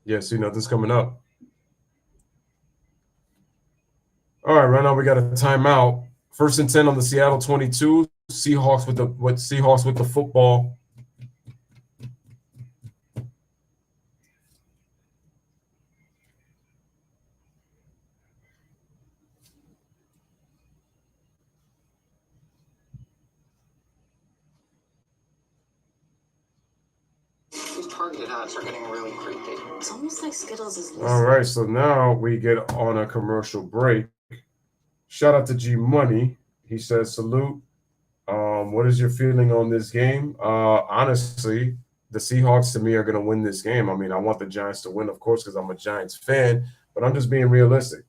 Yeah, see, nothing's coming up. All right, right now we got a timeout. 1st and 10 on the Seattle 22. Seahawks with the football. These targeted ads are getting really creepy. It's almost like Skittles is All right, so now we get on a commercial break. Shout out to G Money. He says, salute. What is your feeling on this game? Honestly, the Seahawks to me are going to win this game. I mean, I want the Giants to win, of course, because I'm a Giants fan, but I'm just being realistic.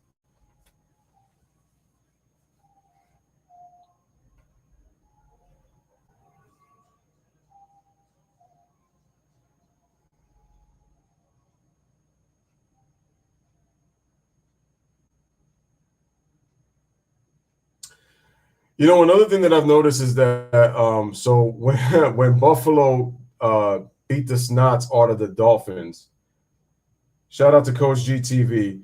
You know, another thing that I've noticed is that so when Buffalo beat the snots out of the Dolphins, shout out to Coach GTV.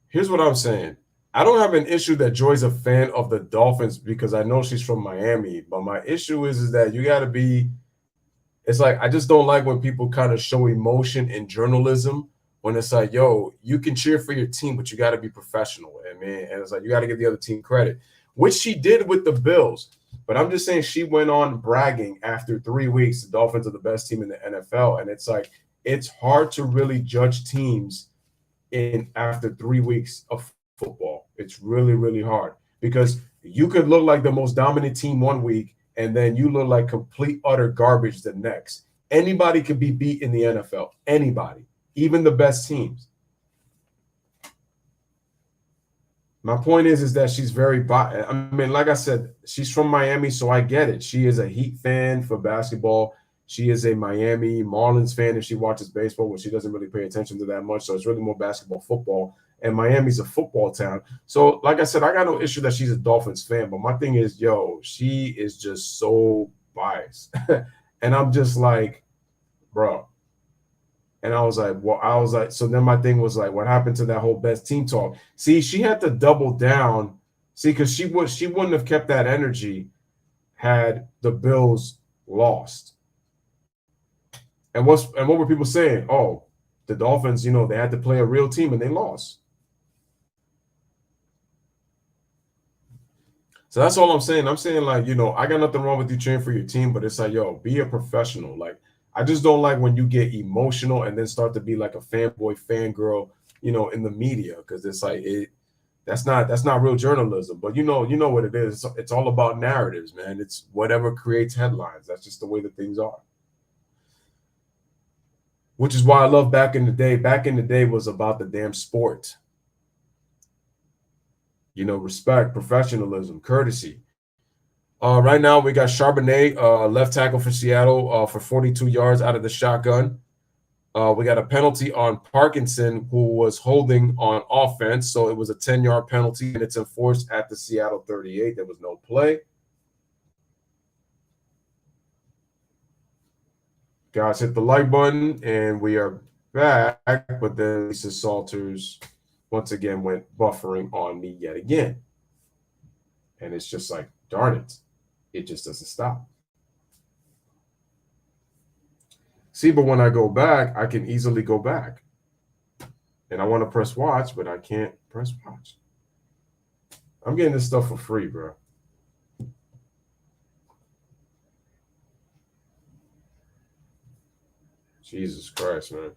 Here's what I'm saying. I don't have an issue that Joy's a fan of the Dolphins because I know she's from Miami, but my issue is that you got to be – it's like I just don't like when people kind of show emotion in journalism when it's like, yo, you can cheer for your team, but you got to be professional. And it's like you got to give the other team credit, which she did with the Bills. But I'm just saying she went on bragging after 3 weeks, the Dolphins are the best team in the NFL. And it's like it's hard to really judge teams after 3 weeks of football. It's really, really hard because you could look like the most dominant team 1 week and then you look like complete, utter garbage the next. Anybody could be beat in the NFL. Anybody, even the best teams. My point is that she's very biased. I mean, like I said, she's from Miami, so I get it. She is a Heat fan for basketball. She is a Miami Marlins fan if she watches baseball, which she doesn't really pay attention to that much. So it's really more basketball, football. And Miami's a football town. So, like I said, I got no issue that she's a Dolphins fan. But my thing is, yo, she is just so biased. And I'm just like, bro. And I was like, so then my thing was like, what happened to that whole best team talk? See, she had to double down. See, because she wouldn't have kept that energy had the Bills lost. And what were people saying? Oh, the Dolphins, you know, they had to play a real team and they lost. So that's all I'm saying. I'm saying, like, you know, I got nothing wrong with you cheering for your team, but it's like, yo, be a professional. Like, I just don't like when you get emotional and then start to be like a fanboy, fangirl, you know, in the media, because it's like that's not real journalism. But you know what it is. It's all about narratives, man. It's whatever creates headlines. That's just the way that things are. Which is why I love back in the day. Back in the day was about the damn sport. You know, respect, professionalism, courtesy. Right now, we got Charbonnet, left tackle for Seattle, for 42 yards out of the shotgun. We got a penalty on Parkinson, who was holding on offense. So it was a 10-yard penalty, and it's enforced at the Seattle 38. There was no play. Guys, hit the like button, and we are back. But then Lisa Salters once again went buffering on me yet again. And it's just like, darn it. It just doesn't stop. See, but when I go back, I can easily go back. And I want to press watch, but I can't press watch. I'm getting this stuff for free, bro. Jesus Christ, man.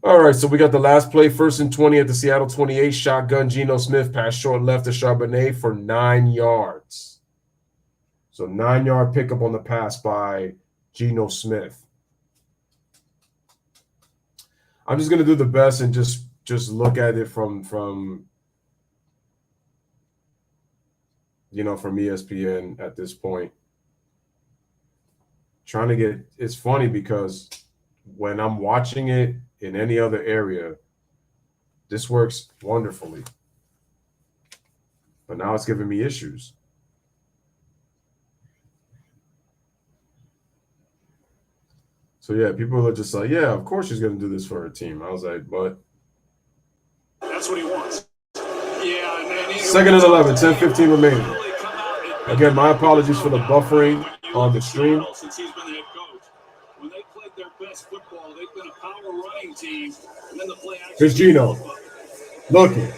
All right, so we got the last play, 1st and 20 at the Seattle 28. Shotgun, Geno Smith, pass short left to Charbonnet for 9 yards. So 9-yard pickup on the pass by Geno Smith. I'm just gonna do the best and just look at it from from ESPN at this point. Trying to get it's funny because when I'm watching it in any other area, this works wonderfully. But now it's giving me issues. So yeah, people are just like, yeah, of course she's gonna do this for her team. I was like, but That's what he wants. Yeah, and second and 11, 10-15 remaining. Again, my apologies for the buffering on the stream. Since he's been the head coach, when they played their best football, they've been a power running team, and then the play action. Here's Geno. Looking.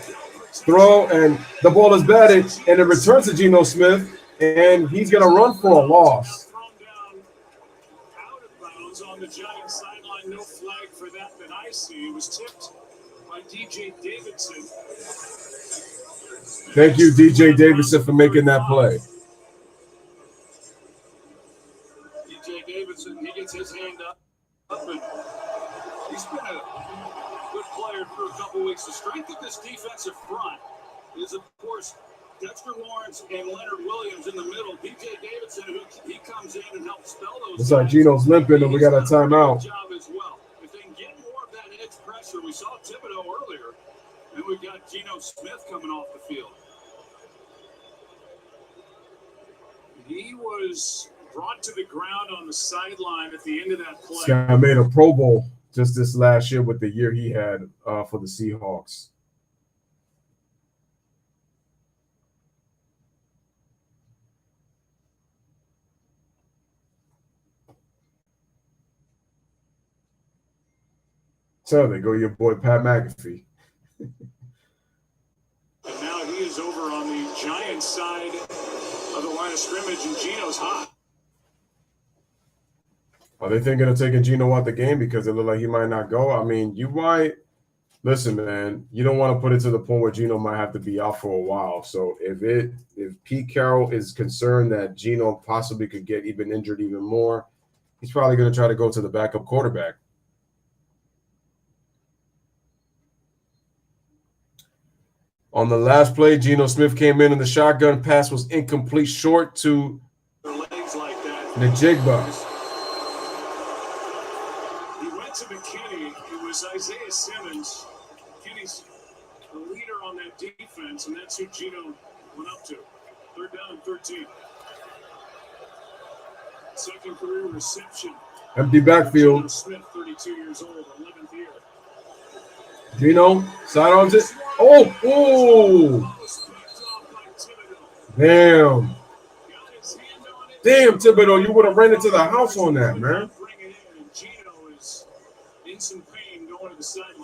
Throw, and the ball is batted, and it returns to Geno Smith, and he's going to run for a loss. Out of bounds on the Giants sideline. No flag for that I see. It was tipped by DJ Davidson. Thank you, DJ Davidson, for making that play. DJ Davidson, he gets his hand up, and he's been a good player for a couple weeks. The strength of this defensive front is, of course, Dexter Lawrence and Leonard Williams in the middle. DJ Davidson, he comes in and helps spell those. Looks like Geno's limping, and we got a timeout. Job as well. If they can get more of that edge pressure, we saw Thibodeau earlier, and we've got Geno Smith coming off the field. He was brought to the ground on the sideline at the end of that play. This guy made a Pro Bowl just this last year with the year he had for the Seahawks. So they go your boy Pat McAfee. And now he is over on the Giants side of the line of scrimmage, and Geno's hot. Are they thinking of taking Geno out the game because it looked like he might not go? I mean, you might. Listen, man, you don't want to put it to the point where Geno might have to be out for a while. So if Pete Carroll is concerned that Geno possibly could get even injured even more, he's probably going to try to go to the backup quarterback. On the last play, Geno Smith came in and the shotgun pass was incomplete, short to Njigba. He went to McKinney. It was Isaiah Simmons. McKinney's the leader on that defense, and that's who Geno went up to. 3rd down and 13. Second career reception. Empty backfield. Geno Smith, 32 years old, 11th year. Geno sidearms it. Oh! Damn. Damn, Thibodeau, you would have ran into the house on that, man. Geno is in some pain going to the sideline.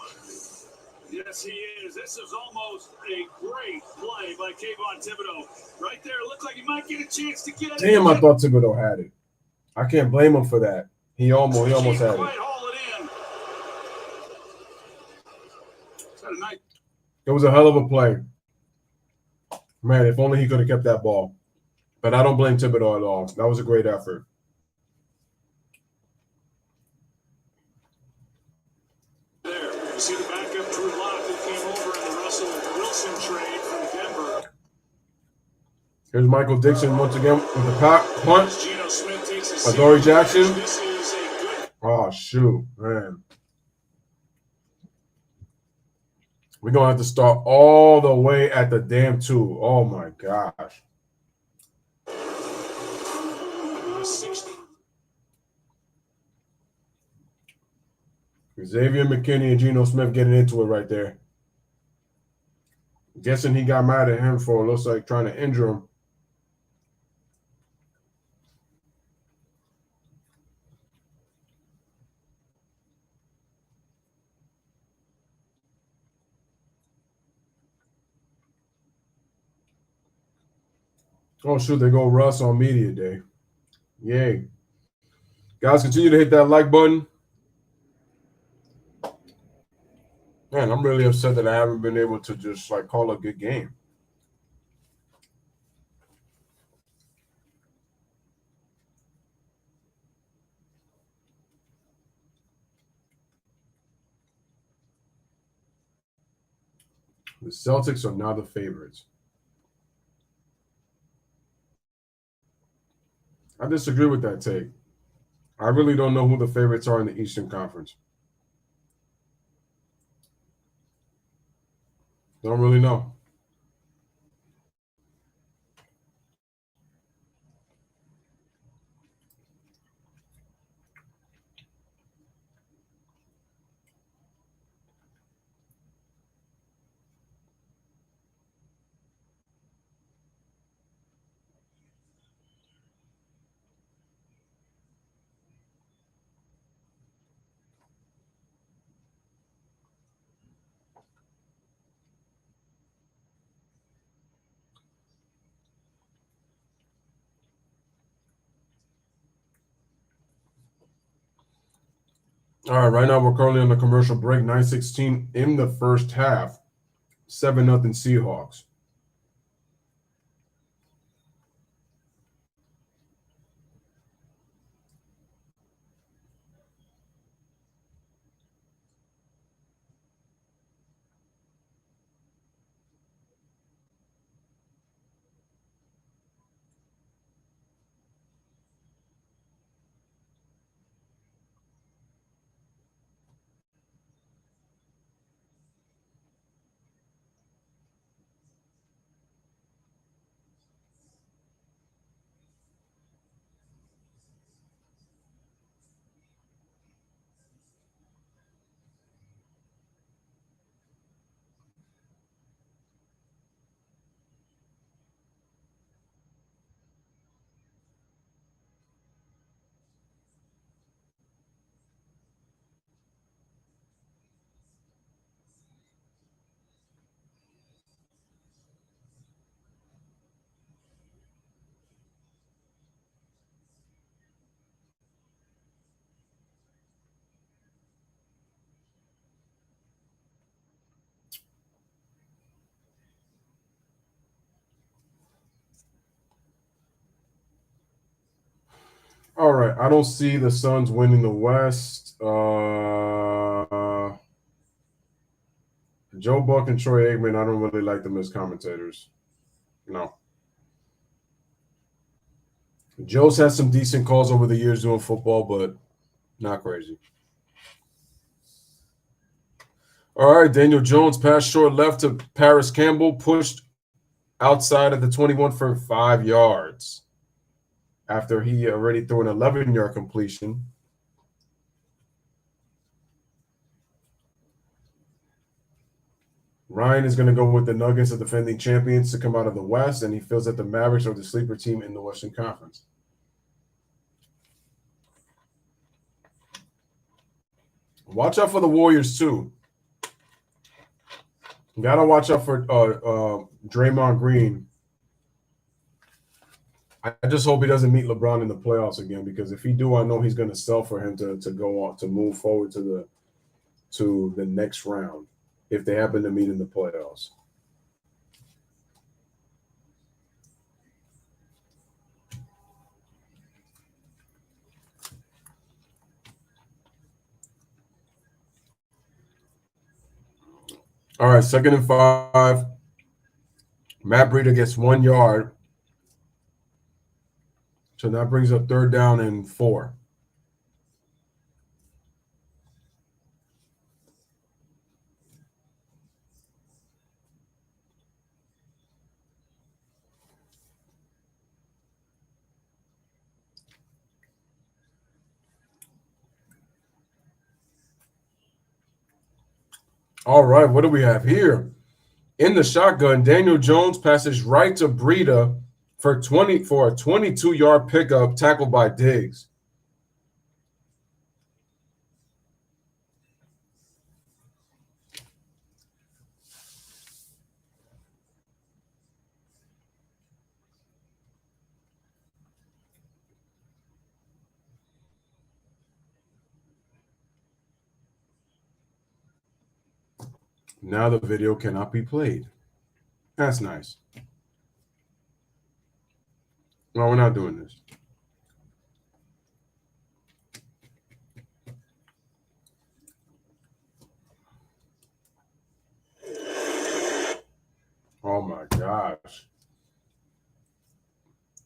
Yes, he is. This is almost a great play by Kayvon Thibodeau. Right there, it looked like he might get a chance to get it. Damn, I thought Thibodeau had it. I can't blame him for that. He almost had it. It was a hell of a play. Man, if only he could have kept that ball. But I don't blame Thibodeau at all. That was a great effort. There, you see the backup Drew Lock who came over in the Russell Wilson trade from Denver. Here's Michael Dixon once again with the punt. Geno Smith takes a Adoree Jackson. This is a good. Oh, shoot, man. We're going to have to start all the way at the damn 2. Oh, my gosh. Xavier McKinney and Geno Smith getting into it right there. Guessing he got mad at him for, looks like, trying to injure him. Oh, shoot, they go Russ on media day. Yay. Guys, continue to hit that like button. Man, I'm really upset that I haven't been able to just, like, call a good game. The Celtics are now the favorites. I disagree with that take. I really don't know who the favorites are in the Eastern Conference. Don't really know. All right now we're currently on the commercial break. 9:16 in the first half. 7-0 Seahawks. All right, I don't see the Suns winning the West. Joe Buck and Troy Aikman, I don't really like them as commentators. No. Joe's had some decent calls over the years doing football, but not crazy. All right, Daniel Jones passed short left to Paris Campbell, pushed outside of the 21 for 5 yards after he already threw an 11-yard completion. Ryan is going to go with the Nuggets, the defending champions, to come out of the West, and he feels that the Mavericks are the sleeper team in the Western Conference. Watch out for the Warriors, too. You got to watch out for Draymond Green. I just hope he doesn't meet LeBron in the playoffs again, because if he do, I know he's going to sell for him to go on to move forward to the next round if they happen to meet in the playoffs. All right, 2nd and 5. Matt Breida gets 1 yard. So that brings up 3rd down and 4. All right, what do we have here? In the shotgun, Daniel Jones passes right to Breida for a 22-yard pickup, tackled by Diggs. Now the video cannot be played. That's nice. No, we're not doing this.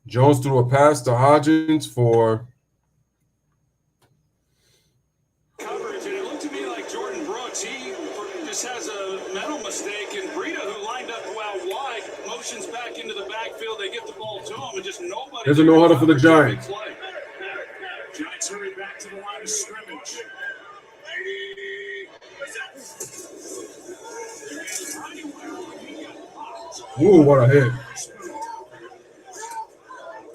Jones threw a pass to Hodgins for coverage, and it looked to me like Jordan Brooks. He just has a mental mistake, and Breida, who lined up out wide, motions back into the backfield. They get the ball to him, and just nobody. There's a no huddle for the Giants. Giants hurry back to the line of scrimmage. Ooh, what a hit.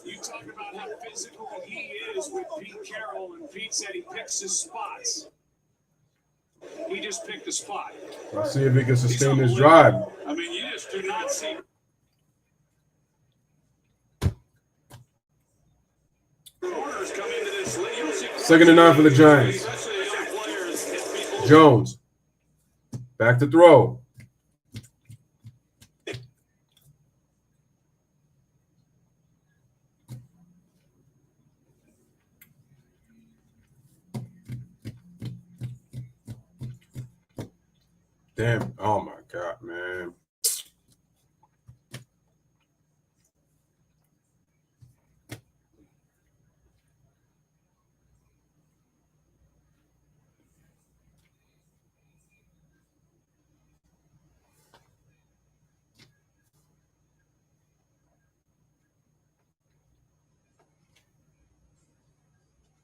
You talk about how physical he is with Pete Carroll, and Pete said he picks his spots. He just picked a spot. Let's see if he can sustain this drive. I mean, you just do not see. Second and 9 for the Giants. Jones. Back to throw. Damn. Oh, my God, man.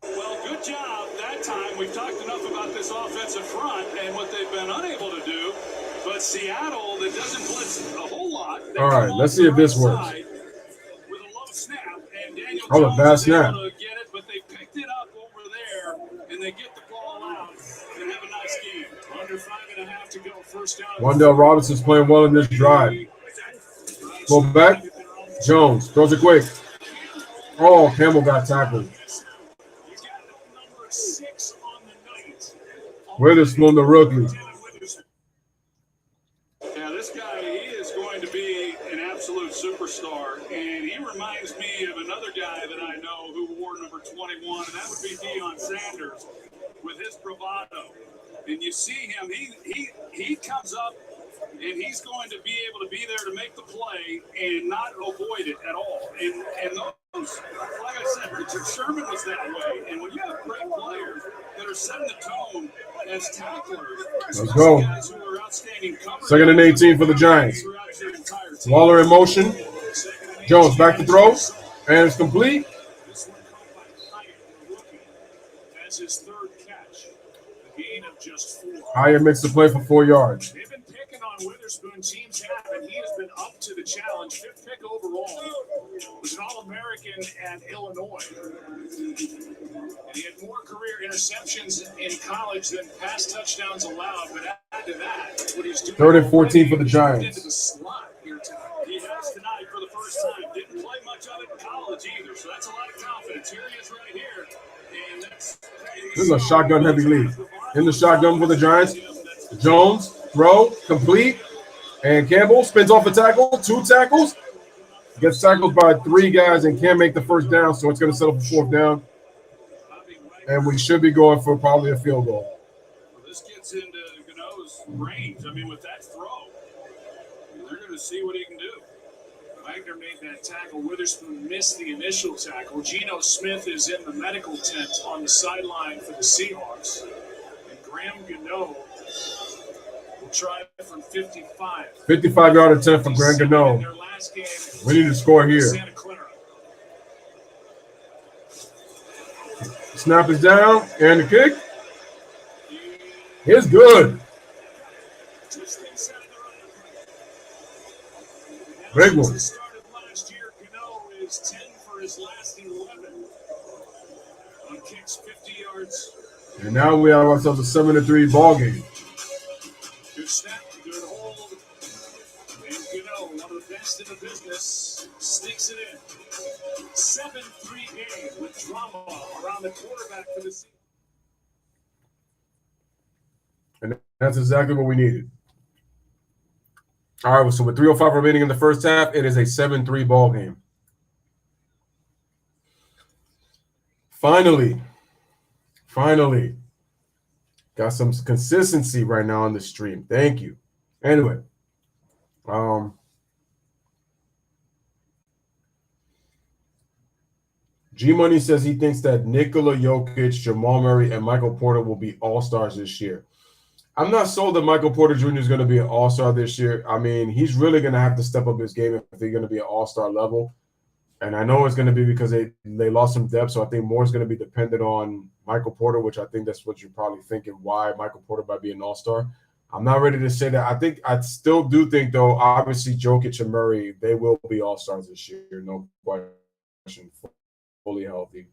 Well, good job that time. We've talked enough about this offensive front and what they've been unable to do. But Seattle, that doesn't blitz a whole lot. All right, let's see if this works. With a low snap, and Daniel Oh, a Jones bad is snap. able to get it, but they picked it up over there, and they get the ball out and have a nice game. Under 5.5 to go, first down. Wandale Robinson's playing well in this drive. Go back. Jones throws it quick. Oh, Campbell got tackled. Witherspoon, the rookie. Yeah, this guy, he is going to be an absolute superstar, and he reminds me of another guy that I know who wore number 21, and that would be Deion Sanders with his bravado. And you see him, he comes up, and he's going to be able to be there to make the play and not avoid it at all. And those, like I said, Richard Sherman was that way. And when you have great players that are setting the tone as tacklers, let's go. guys who are outstanding coverage, Second and 18 for the Giants. Waller in motion. Jones back to throw. And it's complete. This one caught by Hyatt, the rookie. That's his third catch. A gain of just 4. Hyatt makes the play for 4 yards. They've been picking on Witherspoon, teams have, and he has been up to the challenge. 5th pick overall. Was an All-American at Illinois. And he had more career interceptions in college than pass touchdowns allowed. But add to that, what he's doing. 3rd and 14 for the into Giants. the slot here tonight. He has tonight for the first time. Didn't play much of it in college either, so that's a lot of confidence. Here he is right here. And that's This is a shotgun heavy lead. In the shotgun for the Giants. Jones, throw, complete. And Campbell spins off a tackle, 2 tackles. Gets tackled by 3 guys and can't make the first down, so it's going to settle for 4th down. And we should be going for probably a field goal. Well, this gets into Gano's range. I mean, with that throw, they're going to see what he can do. Wagner made that tackle. Witherspoon missed the initial tackle. Geno Smith is in the medical tent on the sideline for the Seahawks. And Graham Gano will try from 55. 55-yard attempt for Graham Gano. We need to score here. Santa Clara. Snap is down, and the kick is good. Big one. Started last year. Gano is 10 for his last 11 on kicks, 50 yards. And now we have ourselves a 7-3 ball game. Good snap, good hold. And Gano, one of the best in the business, sticks it in. 7-3 game with drama around the quarterback for the season. And that's exactly what we needed. All right, so with 3:05 remaining in the first half, it is a 7-3 ball game. Finally, got some consistency right now on the stream. Thank you. Anyway, G-Money says he thinks that Nikola Jokic, Jamal Murray, and Michael Porter will be all-stars this year. I'm not sold that Michael Porter Jr. is going to be an all-star this year. I mean, he's really going to have to step up his game if they're going to be an all-star level. And I know it's going to be because they lost some depth, so I think more is going to be dependent on Michael Porter, which I think that's what you're probably thinking, why Michael Porter might be an all-star. I'm not ready to say that. I still do think, though, obviously Jokic and Murray, they will be all-stars this year, no question, fully healthy.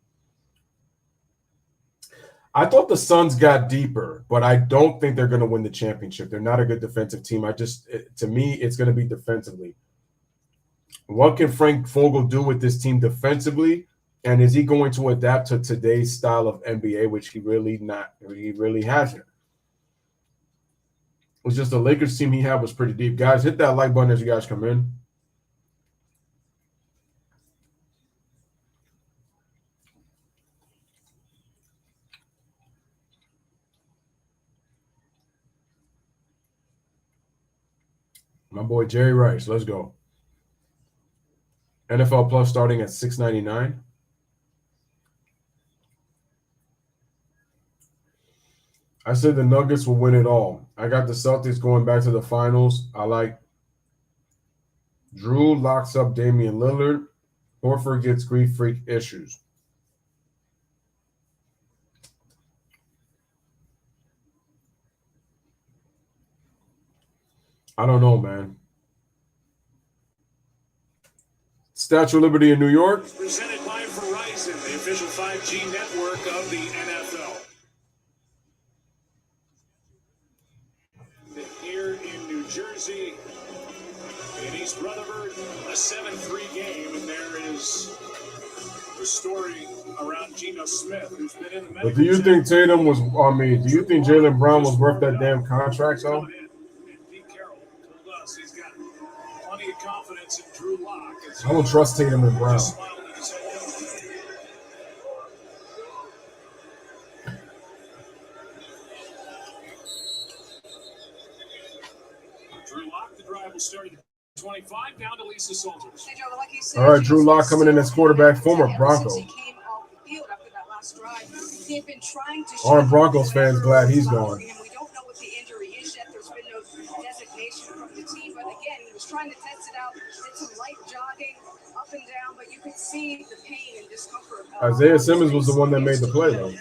I thought the Suns got deeper, but I don't think they're going to win the championship. They're not a good defensive team. To me, it's going to be defensively. What can Frank Vogel do with this team defensively? And is he going to adapt to today's style of NBA, which he really hasn't? It was just the Lakers team he had was pretty deep. Guys, hit that like button as you guys come in. My boy Jerry Rice, let's go. NFL Plus starting at $6.99. I said the Nuggets will win it all. I got the Celtics going back to the finals. I like Drew locks up Damian Lillard. Horford gets grief freak issues. I don't know, man. Statue of Liberty in New York. Presented by Verizon, the official 5G network of the NFL. Here in New Jersey, in East Rutherford, a 7-3 game, and there is the story around Geno Smith, who's been in the medical. But do you think Tatum was? Do you think Jaylen Brown was worth that damn contract, though? He's got plenty of confidence in Drew Lock. I don't trust Tatum and Brown. Drew Lock, the drive will start at 25, down to Lisa Soldiers. All right, Drew Lock coming in as quarterback, former Bronco. Aren't Broncos fans glad he's gone? We don't know what the injury is yet. There's been no designation from the team, but again, he was trying to test it out. Did some light jogging up and down, but you could see the pain and discomfort. Isaiah Simmons was the one that made the play, though.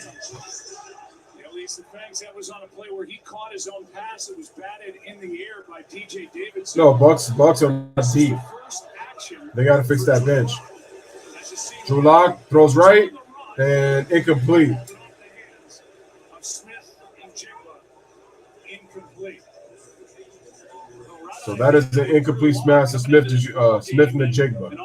Lisa Banks, that was on a play where he caught his own pass. It was batted in the air by DJ Davidson. No, Bucks are not deep. They got to fix that bench. Drew Lock throws right and incomplete. So that is the incomplete smash to Smith and the Jigba.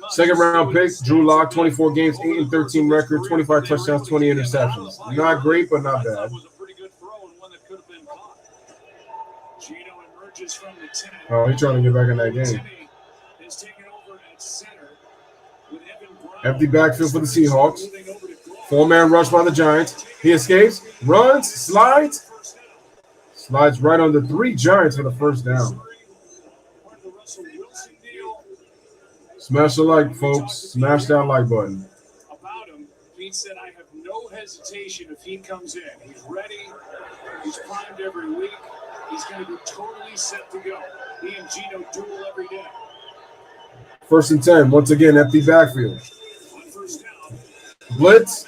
Second round pick, Drew Lock, 24 games, 8-13 record, 25 touchdowns, 20 interceptions. Not great, but not bad. Oh, he's trying to get back in that game. Empty backfield for the Seahawks. Four-man rush by the Giants. He escapes, runs, slides. Slides right on the 3 Giants for the first down. Smash the like, folks. Smash that like button. About him, Pete said, I have no hesitation if he comes in. He's ready. He's primed every week. He's going to be totally set to go. He and Geno duel every day. 1st and 10. Once again, empty backfield. Blitz.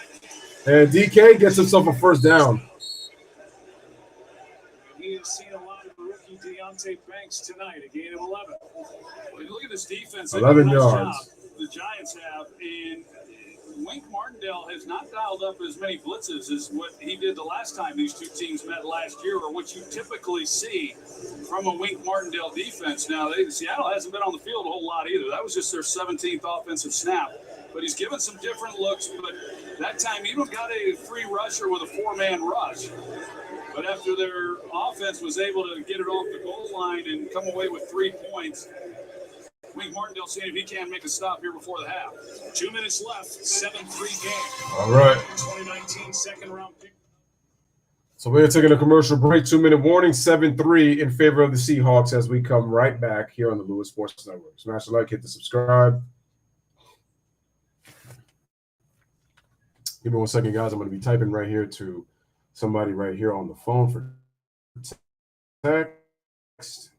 And DK gets himself a first down. He has seen a lot of rookie Deontay Banks tonight, a gain of 11. Look at this defense. 11 yards. The Giants have, and Wink Martindale has not dialed up as many blitzes as what he did the last time these two teams met last year, or what you typically see from a Wink Martindale defense. Now, Seattle hasn't been on the field a whole lot either. That was just their 17th offensive snap. But he's given some different looks, but that time he even got a free rusher with a 4-man rush. But after their offense was able to get it off the goal line and come away with 3 points, Wink Martindale saying if he can't make a stop here before the half. 2 minutes left, 7-3 game. All right. 2019 second-round pick. So we're taking a commercial break. 2-minute warning, 7-3 in favor of the Seahawks as we come right back here on the Louis Sports Network. Smash the like, hit the subscribe. Give me 1 second, guys. I'm going to be typing right here to somebody right here on the phone for text.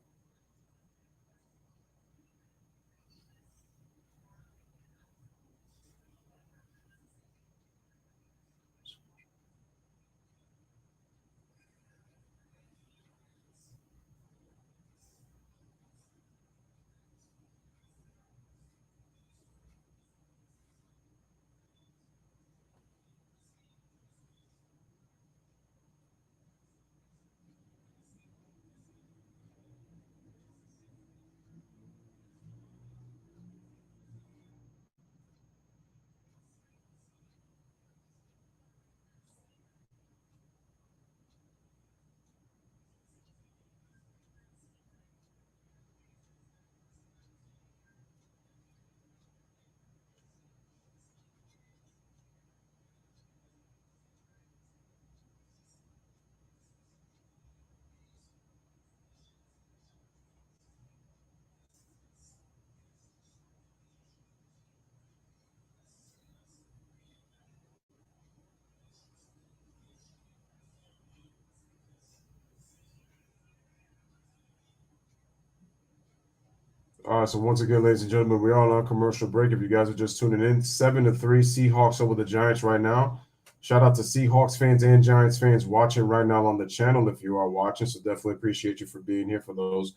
All right, so once again, ladies and gentlemen, we are on commercial break. If you guys are just tuning in, 7-3 Seahawks over the Giants right now. Shout out to Seahawks fans and Giants fans watching right now on the channel if you are watching. So definitely appreciate you for being here for those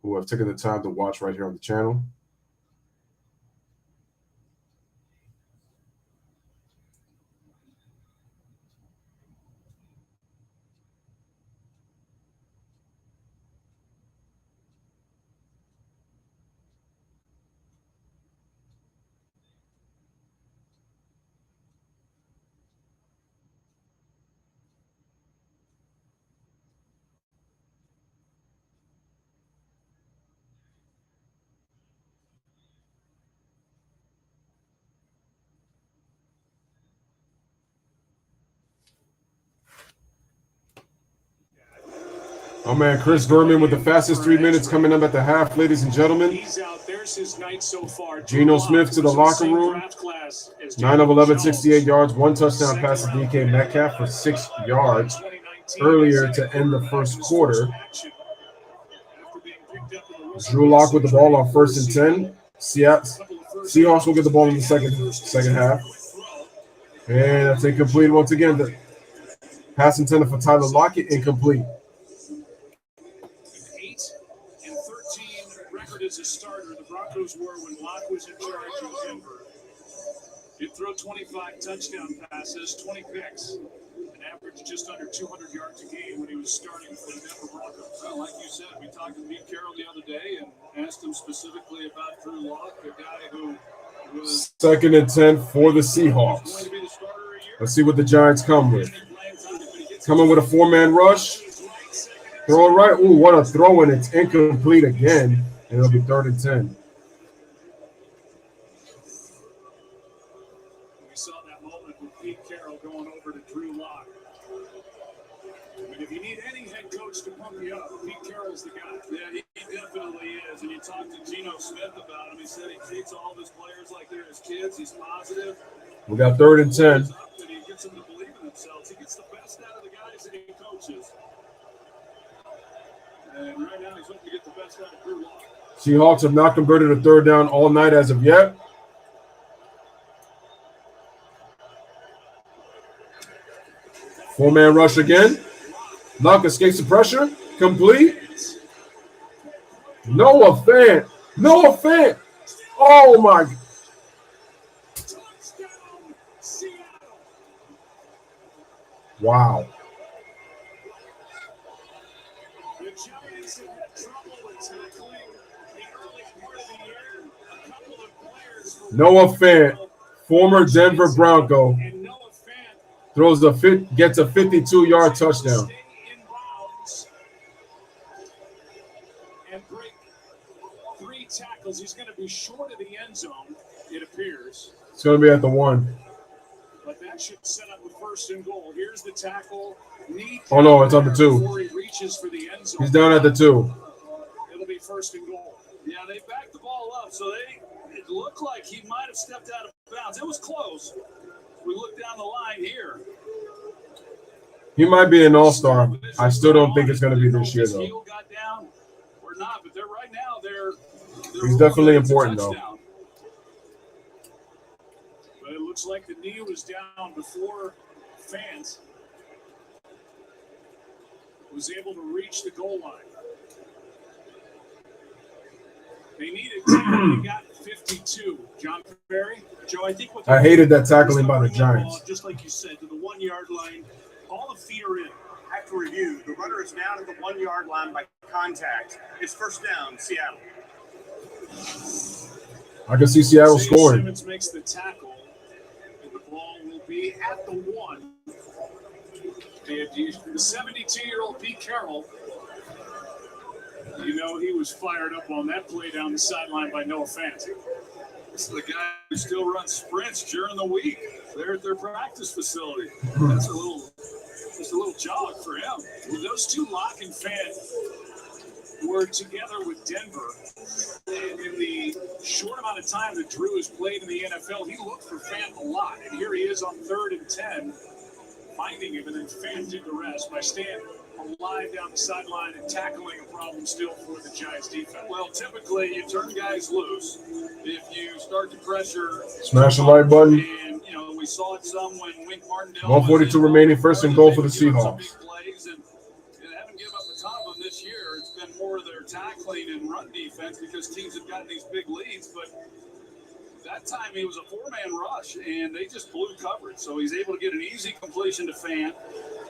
who have taken the time to watch right here on the channel. Oh, man, Chris Berman with the fastest 3 minutes coming up at the half, ladies and gentlemen. He's out. There's his night so far. Geno Smith to the locker room. 9 of 11, 68 yards, 1 touchdown pass to DK Metcalf for 6 yards earlier to end the first quarter. Drew Lock with the ball on 1st and 10. Seahawks will get the ball in the second half. And that's incomplete once again. The pass intended for Tyler Lockett, incomplete. 8-13 record as a starter. The Broncos were when Locke was in charge in Denver. He'd throw 25 touchdown passes, 20 picks, and averaged just under 200 yards a game when he was starting for the Denver Broncos. Well, like you said, we talked to Pete Carroll the other day and asked him specifically about Drew Lock, a guy who was 2nd and 10 for the Seahawks. Let's see what the Giants come with. Coming with a 4-man rush. Throw it right. Ooh, what a throw, and it's incomplete again. And it'll be 3rd and 10. We saw that moment with Pete Carroll going over to Drew Lock. I mean, if you need any head coach to pump you up, Pete Carroll's the guy. Yeah, he definitely is. And you talked to Geno Smith about him. He said he treats all of his players like they're his kids. He's positive. We got 3rd and 10. And he gets them to believe in themselves. He gets the best out of the guys that he coaches. And right now he's hoping to get the best out of Drew Lock. Seahawks have not converted a 3rd down all night as of yet. Four-man rush again. Lock escapes the pressure. Complete. Noah Fant. Noah Fant. Oh, my. Wow. The Giants have had trouble with tackling the early part of the year. A couple of players. Noah Fant, former Denver Bronco, And Noah Fant gets a 52-yard touchdown. stay in bounds and break 3 tackles. He's going to be short of the end zone, it appears. It's going to be at the 1. But that should set up a 1st and goal. Here's the tackle. Oh, no, it's on the 2. Before he reaches for the end zone. He's down at the 2. It'll be 1st and goal. Yeah, they backed the ball up, so it looked like he might have stepped out of bounds. It was close, we look down the line here. He might be an all-star. I still don't think it's going to be this year, though. Heel got down or not, but they're right now. They're He's definitely important, though. But it looks like the knee was down before Fant was able to reach the goal line. They needed 10. They got 52. John Ferry. Joe, I think what I hated that tackling by the Giants. Just like you said, to the 1 yard line, all the feet are in. I have to review. The runner is down at the 1 yard line by contact. It's first down, Seattle. I can see Seattle scoring. Simmons makes the tackle, and the ball will be at the 1. And the 72-year-old Pete Carroll, you know he was fired up on that play down the sideline by Noah Fant. This is the guy who still runs sprints during the week. They're at their practice facility. That's just a little jog for him. Those two, Locke and Fant, were together with Denver. And in the short amount of time that Drew has played in the NFL, he looked for Fant a lot. And here he is on 3rd and 10, finding him, and then Fant did the rest by staying alive down the sideline and tackling a problem still for the Giants defense. Well, typically you turn guys loose if you start to pressure. Smash the like button. And, you know, we saw it some when Wink Martindale. 142 remaining, first and goal for the Seahawks. Plays and haven't given up a ton of them this year. It's been more of their tackling and run defense because teams have gotten these big leads, but that time he was a 4-man rush, and they just blew coverage. So he's able to get an easy completion to Fant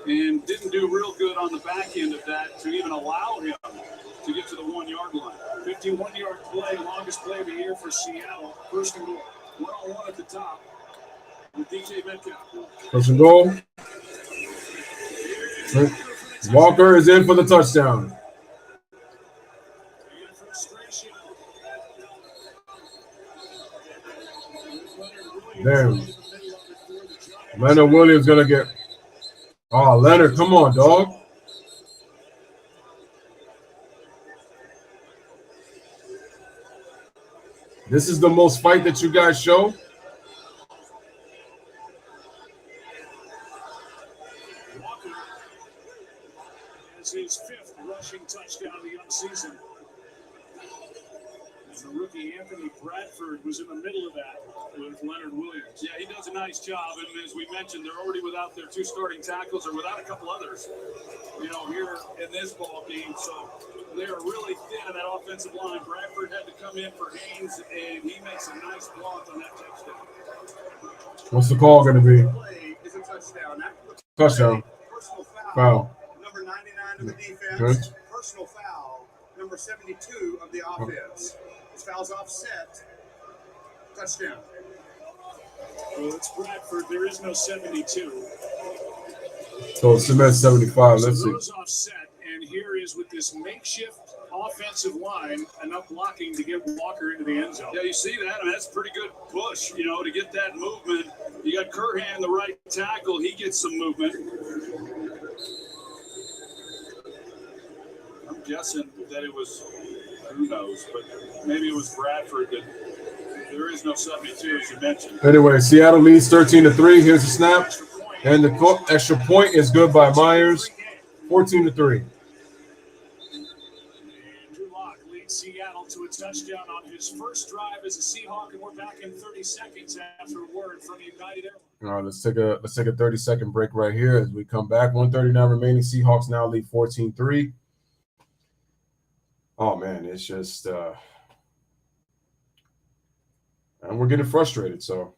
and didn't do real good on the back end of that to even allow him to get to the 1 yard line. 51-yard play, longest play of the year for Seattle. First and goal, 1-on-1 at the top with DJ Metcalf. First and goal. Walker is in for the touchdown. Damn. Leonard Williams going to get. Oh, Leonard, come on, dog. This is the most fight that you guys show? Walker has his 5th rushing touchdown of the young season. And the rookie Anthony Bradford was in the middle of that with Leonard Williams. Yeah, he does a nice job. And as we mentioned, they're already without their 2 starting tackles or without a couple others, you know, here in this ball game. So they are really thin in that offensive line. Bradford had to come in for Haynes, and he makes a nice block on that touchdown. What's the call going to be? Play is a touchdown. Touchdown. Personal Foul. Number 99 of the defense. Good. Personal foul. Number 72 of the offense. His foul's offset. Touchdown. Well, it's Bradford. There is no 72. So Cement's 75. Let's So see. those offset, and here is with this makeshift offensive line, enough blocking to get Walker into the end zone. Yeah, you see that? I mean, that's a pretty good push, you know, to get that movement. You got Curhan, the right tackle. He gets some movement. I'm guessing that it was, who knows, but maybe it was Bradford. That there is no 72, as you mentioned. Anyway, Seattle leads 13-3. Here's the snap. And the extra point is good by Myers. 14-3. Drew Lock leads Seattle to a touchdown on his first drive as a Seahawk, and we're back in 30 seconds after a word from United Airlines. All right, let's take a 30-second break right here as we come back. 139 remaining. Seahawks now lead 14-3. Oh man, it's just and we're getting frustrated, so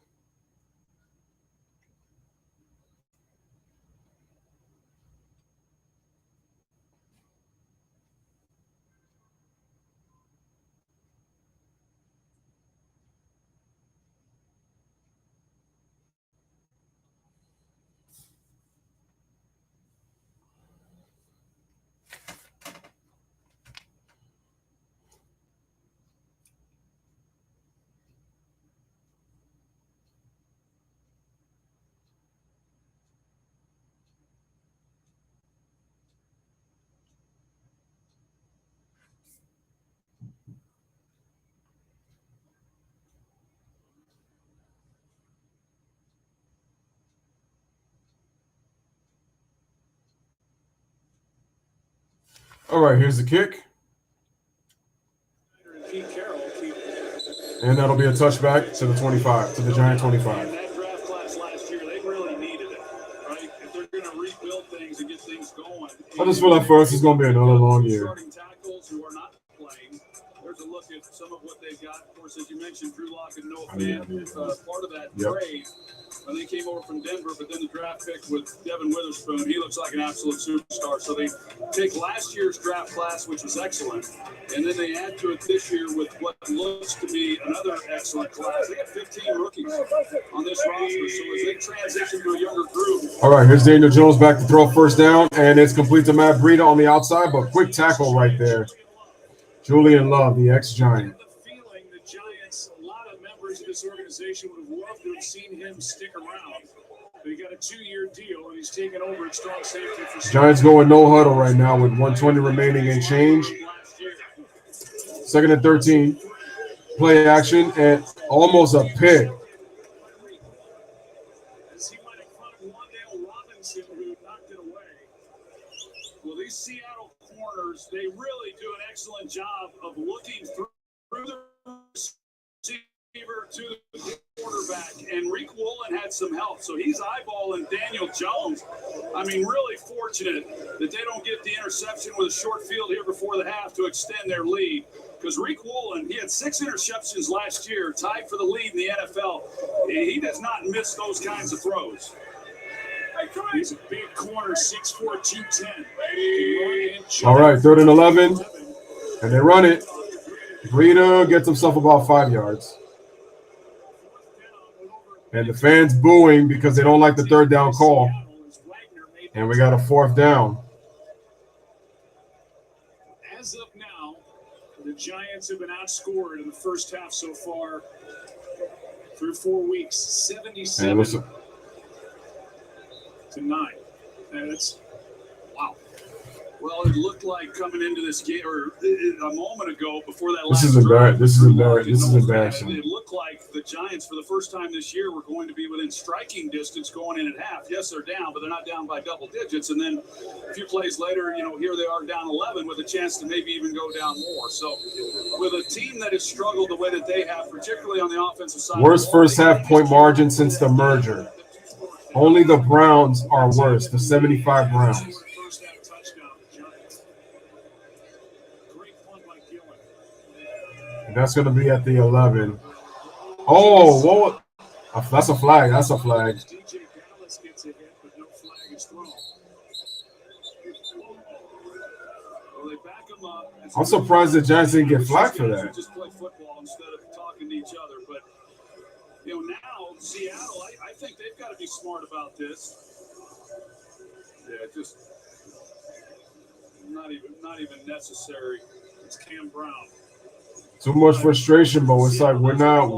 All right, here's the kick. And that'll be a touchback to the 25, to the Giant 25. And that draft class last year, they really needed it, right? If they're going to rebuild things and get things going. I just feel like for us, it's going to be another long year. Starting tackles who are not playing. There's a look at some of what they've got. Of course, as you mentioned, Drew Lock and Noah Fant, part of that trade. When they came over from Denver, but then the draft pick with Devin Witherspoon, he looks like an absolute superstar. So they take last year's draft class, which was excellent, and then they add to it this year with what looks to be another excellent class. They got 15 rookies on this roster, so as they transition to a younger group. All right, here's Daniel Jones back to throw first down, and it's complete to Matt Breida on the outside, but quick tackle right there. Julian Love, the ex-Giant. This organization would have loved to have seen him stick around. But he got a 2-year deal, and he's taken over at strong safety for Giants going no huddle right now with 120 remaining and change. 2nd and 13. Play action and almost a pick. As he might have caught Wandale Robinson, who knocked it away. Well, these Seattle corners, they really do an excellent job of looking through the to the quarterback, and Reek Woolen had some help, so he's eyeballing Daniel Jones. I mean, really fortunate that they don't get the interception with a short field here before the half to extend their lead, because Reek Woolen, he had 6 interceptions last year, tied for the lead in the NFL. He does not miss those kinds of throws. He's a big corner, 6'4", 210. All right, 3rd and 11, and they run it. Breida gets himself about 5 yards. And the fans booing because they don't like the 3rd down call. And we got a 4th down. As of now, the Giants have been outscored in the first half so far through 4 weeks, 77 to 9. And it's wow. Well, it looked like coming into this game, or a moment ago before that This last is embarrassing. This is embarrassing. It looked like the Giants, for the first time this year, were going to be within striking distance going in at half. Yes, they're down, but they're not down by double digits. And then a few plays later, here they are down 11 with a chance to maybe even go down more. So with a team that has struggled the way that they have, particularly on the offensive side. Worst first half point margin since the merger. Only the Browns are worse, the 75 Browns. And that's going to be at the 11. Oh, what? That's a flag. That's a flag. I'm surprised the Giants didn't get flagged for that. Just play football instead of talking to each other. But now Seattle, I think they've got to be smart about this. Yeah, just not even necessary. It's Cam Brown. Too much frustration, but it's like we're not.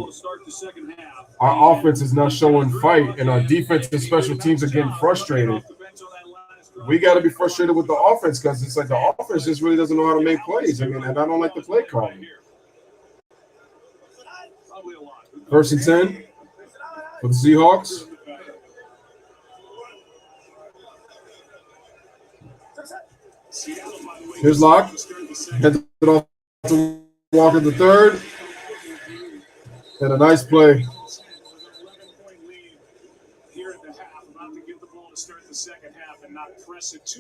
Our offense is not showing fight, and our defense and special teams are getting frustrated. We got to be frustrated with the offense because it's like the offense just really doesn't know how to make plays. I mean, and I don't like the play calling. 1st and 10 for the Seahawks. Here's Locke. Heads it off to Walker the 3rd. And a nice play.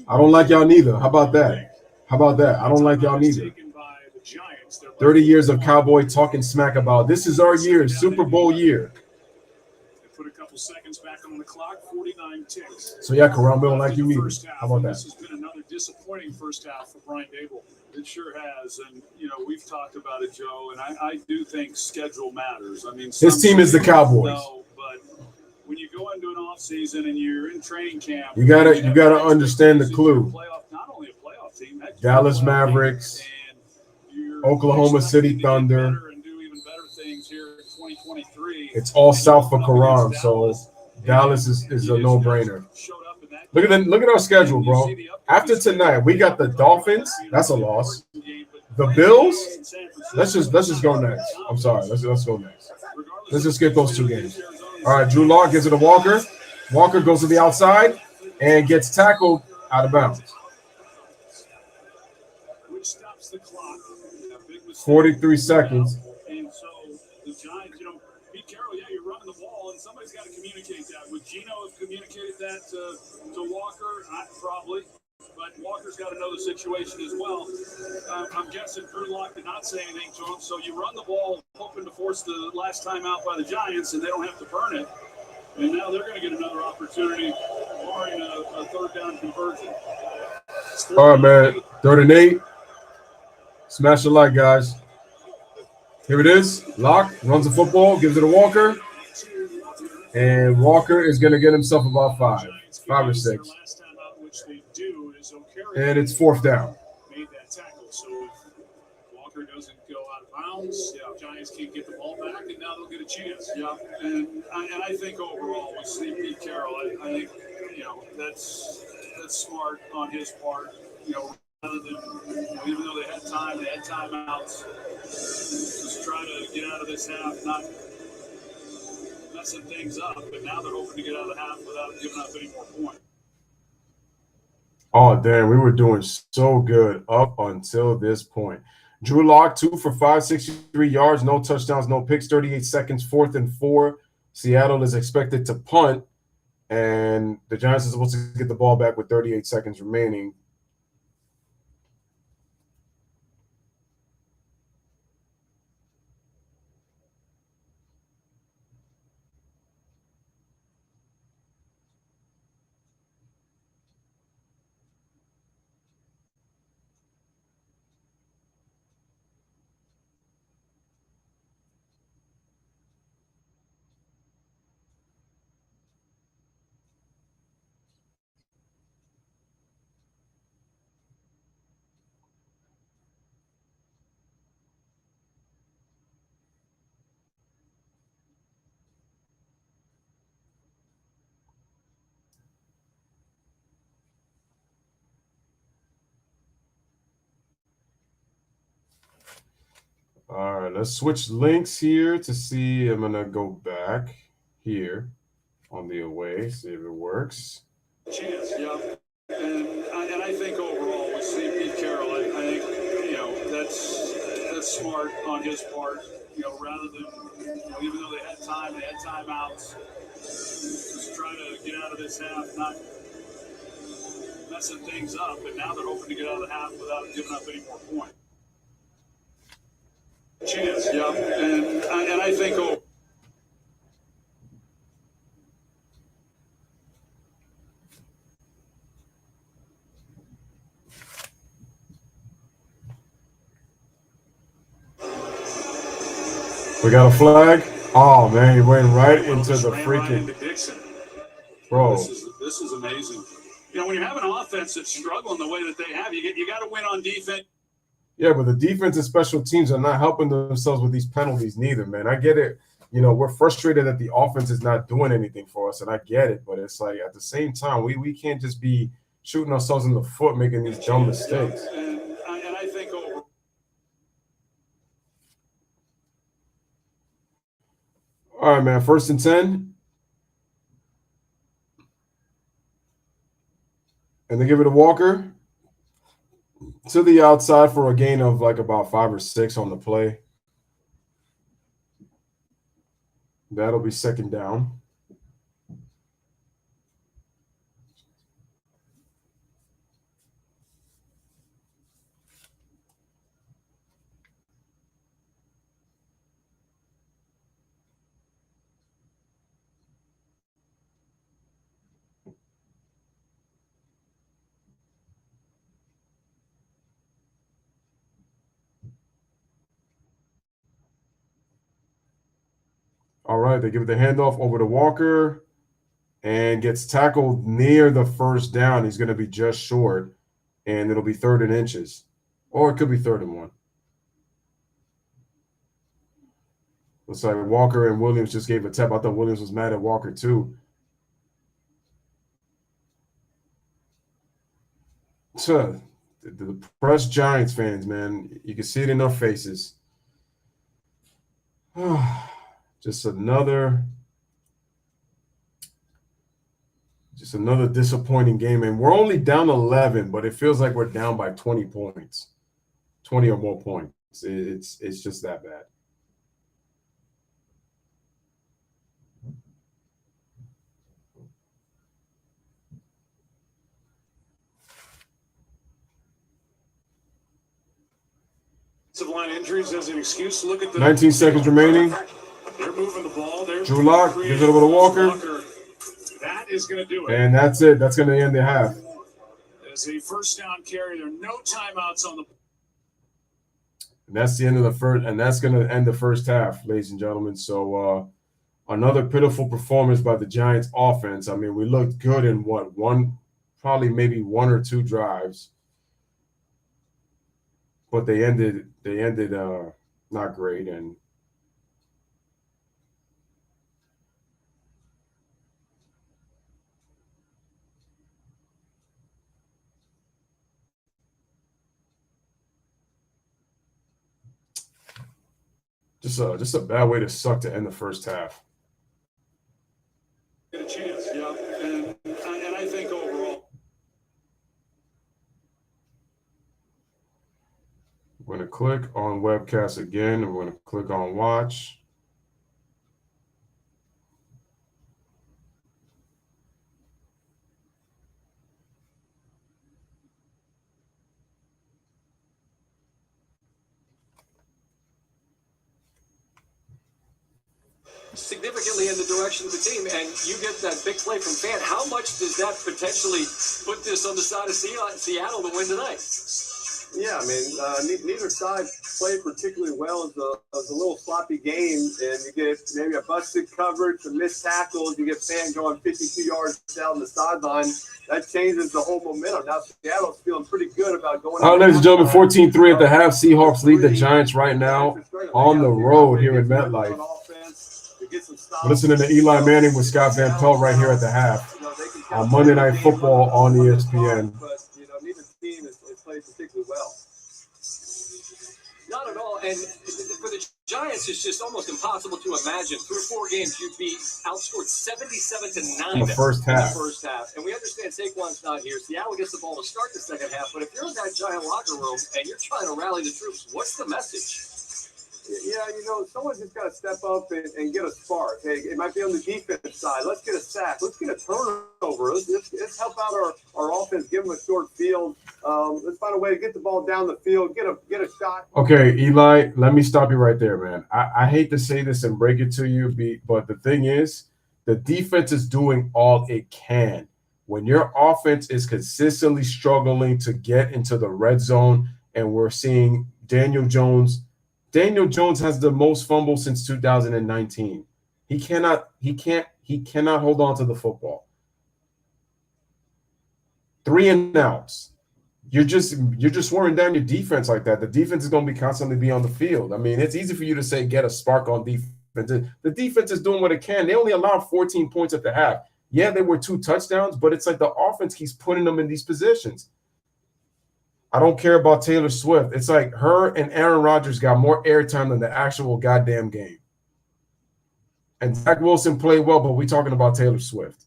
I don't like y'all neither. How about that? I don't like y'all neither. 30 years of Cowboy talking smack about this is our year, Super Bowl year. Put a couple seconds back on the clock, 49 ticks. So yeah, Corral, we don't like you either. How about that? This has been another disappointing first half for Brian Dable. It sure has, and we've talked about it, Joe. And I do think schedule matters. I mean, his team is the Cowboys. No, but when you go into an off season and you're in training camp, you gotta understand the clue. Not only a playoff team, Dallas Mavericks, Oklahoma City Thunder. And do even better things here in 2023. It's all south for Quran, so Dallas is a no-brainer. Look at our schedule, bro. After tonight, we got the Dolphins. That's a loss. The Bills. Let's just go next. I'm sorry. Let's go next. Let's just get those 2 games. All right, Drew Lock gives it to Walker. Walker goes to the outside and gets tackled out of bounds. 43 seconds. And so the Giants, Pete Carroll, yeah, you're running the ball, and somebody's got to communicate that. Would Geno have communicated that to Walker? Probably. But Walker's got to know the situation as well. I'm guessing Drew Lock did not say anything to him. So you run the ball, hoping to force the last time out by the Giants, and they don't have to burn it. And now they're going to get another opportunity, barring a third down conversion. All right, man. 3rd and 8. Smash the like, guys. Here it is. Lock runs the football, gives it to Walker. And Walker is going to get himself about 5 or 6. And it's 4th down. Made that tackle. So if Walker doesn't go out of bounds, Giants can't get the ball back, and now they'll get a chance. Yeah, and I think overall with Steve Pete Carroll, I think that's smart on his part. Rather than even though they had timeouts. Just try to get out of this half, not messing things up. But now they're hoping to get out of the half without giving up any more points. Oh, damn, we were doing so good up until this point. Drew Lock, 2 for 5, 63 yards, no touchdowns, no picks, 38 seconds, 4th and 4. Seattle is expected to punt, and the Giants are supposed to get the ball back with 38 seconds remaining. All right, let's switch links here to see. I'm going to go back here on the away, see if it works. Chance, yeah. And I think overall with Steve Pete Carroll, I think, that's smart on his part. Rather than, even though they had timeouts. Just try to get out of this half, not messing things up. But now they're hoping to get out of the half without giving up any more points. Chance, yeah, and I think we got a flag. Oh man, he went right into the freaking bro. This is amazing. When you have an offense that's struggling the way that they have, you got to win on defense. Yeah, but the defense and special teams are not helping themselves with these penalties neither, man. I get it. We're frustrated that the offense is not doing anything for us, and I get it. But it's like at the same time, we can't just be shooting ourselves in the foot, making these dumb mistakes. And I think All right, man. 1st and 10. And they give it to Walker to the outside for a gain of like about 5 or 6 on the play. That'll be 2nd down. All right, they give the handoff over to Walker and gets tackled near the 1st down. He's going to be just short, and it'll be 3rd and inches. Or it could be 3rd and 1. Looks like Walker and Williams just gave a tap. I thought Williams was mad at Walker too. The depressed Giants fans, man. You can see it in their faces. Just another disappointing game. And we're only down 11, but it feels like we're down by 20 points, 20 or more points. It's just that bad. Line injuries as an excuse. Look at the 19 seconds remaining. They're moving the ball. Drew Lock gives it over to Walker. That is going to do it. And that's it. That's going to end the half. As a first down carry, there are no timeouts on the. And that's the end of the first, and that's going to end the first half, ladies and gentlemen. So another pitiful performance by the Giants offense. I mean, we looked good in probably maybe one or two drives, but they ended not great. And just a bad way to suck to end the first half. Get a chance, yeah, and I think overall. We're going to click on webcast again, and we're going to click on watch. Significantly in the direction of the team, and you get that big play from Fan. How much does that potentially put this on the side of Seattle to win tonight? Yeah, I mean, neither side played particularly well. It was a little sloppy game, and you get maybe a busted coverage, some missed tackles. You get Fan going 52 yards down the sideline. That changes the whole momentum. Now Seattle's feeling pretty good about going. Ladies and gentlemen, 14-3 at the half. Seahawks lead the Giants right now on the road here in MetLife. We're listening to Eli Manning with Scott Van Pelt right here at the half on Monday Night Football on ESPN. But neither team has played particularly well. Not at all. And for the Giants, it's just almost impossible to imagine. Through 4 games, you'd be outscored 77-9 in the first half. And we understand Saquon's not here. Seattle gets the ball to start the second half. But if you're in that Giant locker room and you're trying to rally the troops, what's the message? Yeah, someone's just got to step up and get a spark. Hey, it might be on the defense side. Let's get a sack. Let's get a turnover. Let's help out our offense. Give them a short field. Let's find a way to get the ball down the field. Get a shot. Okay, Eli, let me stop you right there, man. I hate to say this and break it to you, but the thing is, the defense is doing all it can. When your offense is consistently struggling to get into the red zone, and we're seeing Daniel Jones has the most fumbles since 2019. He cannot hold on to the football. 3 and outs. You're just wearing down your defense like that. The defense is going to be constantly on the field. I mean, it's easy for you to say get a spark on defense. The defense is doing what it can. They only allowed 14 points at the half. Yeah, there were 2 touchdowns, but it's like the offense keeps putting them in these positions. I don't care about Taylor Swift. It's like her and Aaron Rodgers got more airtime than the actual goddamn game. And Zach Wilson played well, but we're talking about Taylor Swift.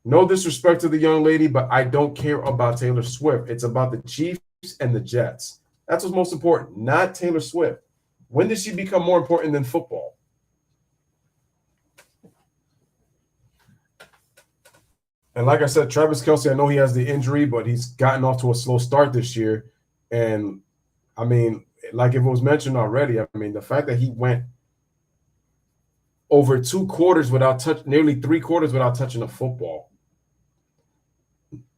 No disrespect to the young lady, but I don't care about Taylor Swift. It's about the Chiefs and the Jets. That's what's most important, not Taylor Swift. When did she become more important than football? And like I said, Travis Kelce, I know he has the injury, but he's gotten off to a slow start this year. And, I mean, like it was mentioned already, I mean, the fact that he went over 2 quarters without nearly 3 quarters without touching a football,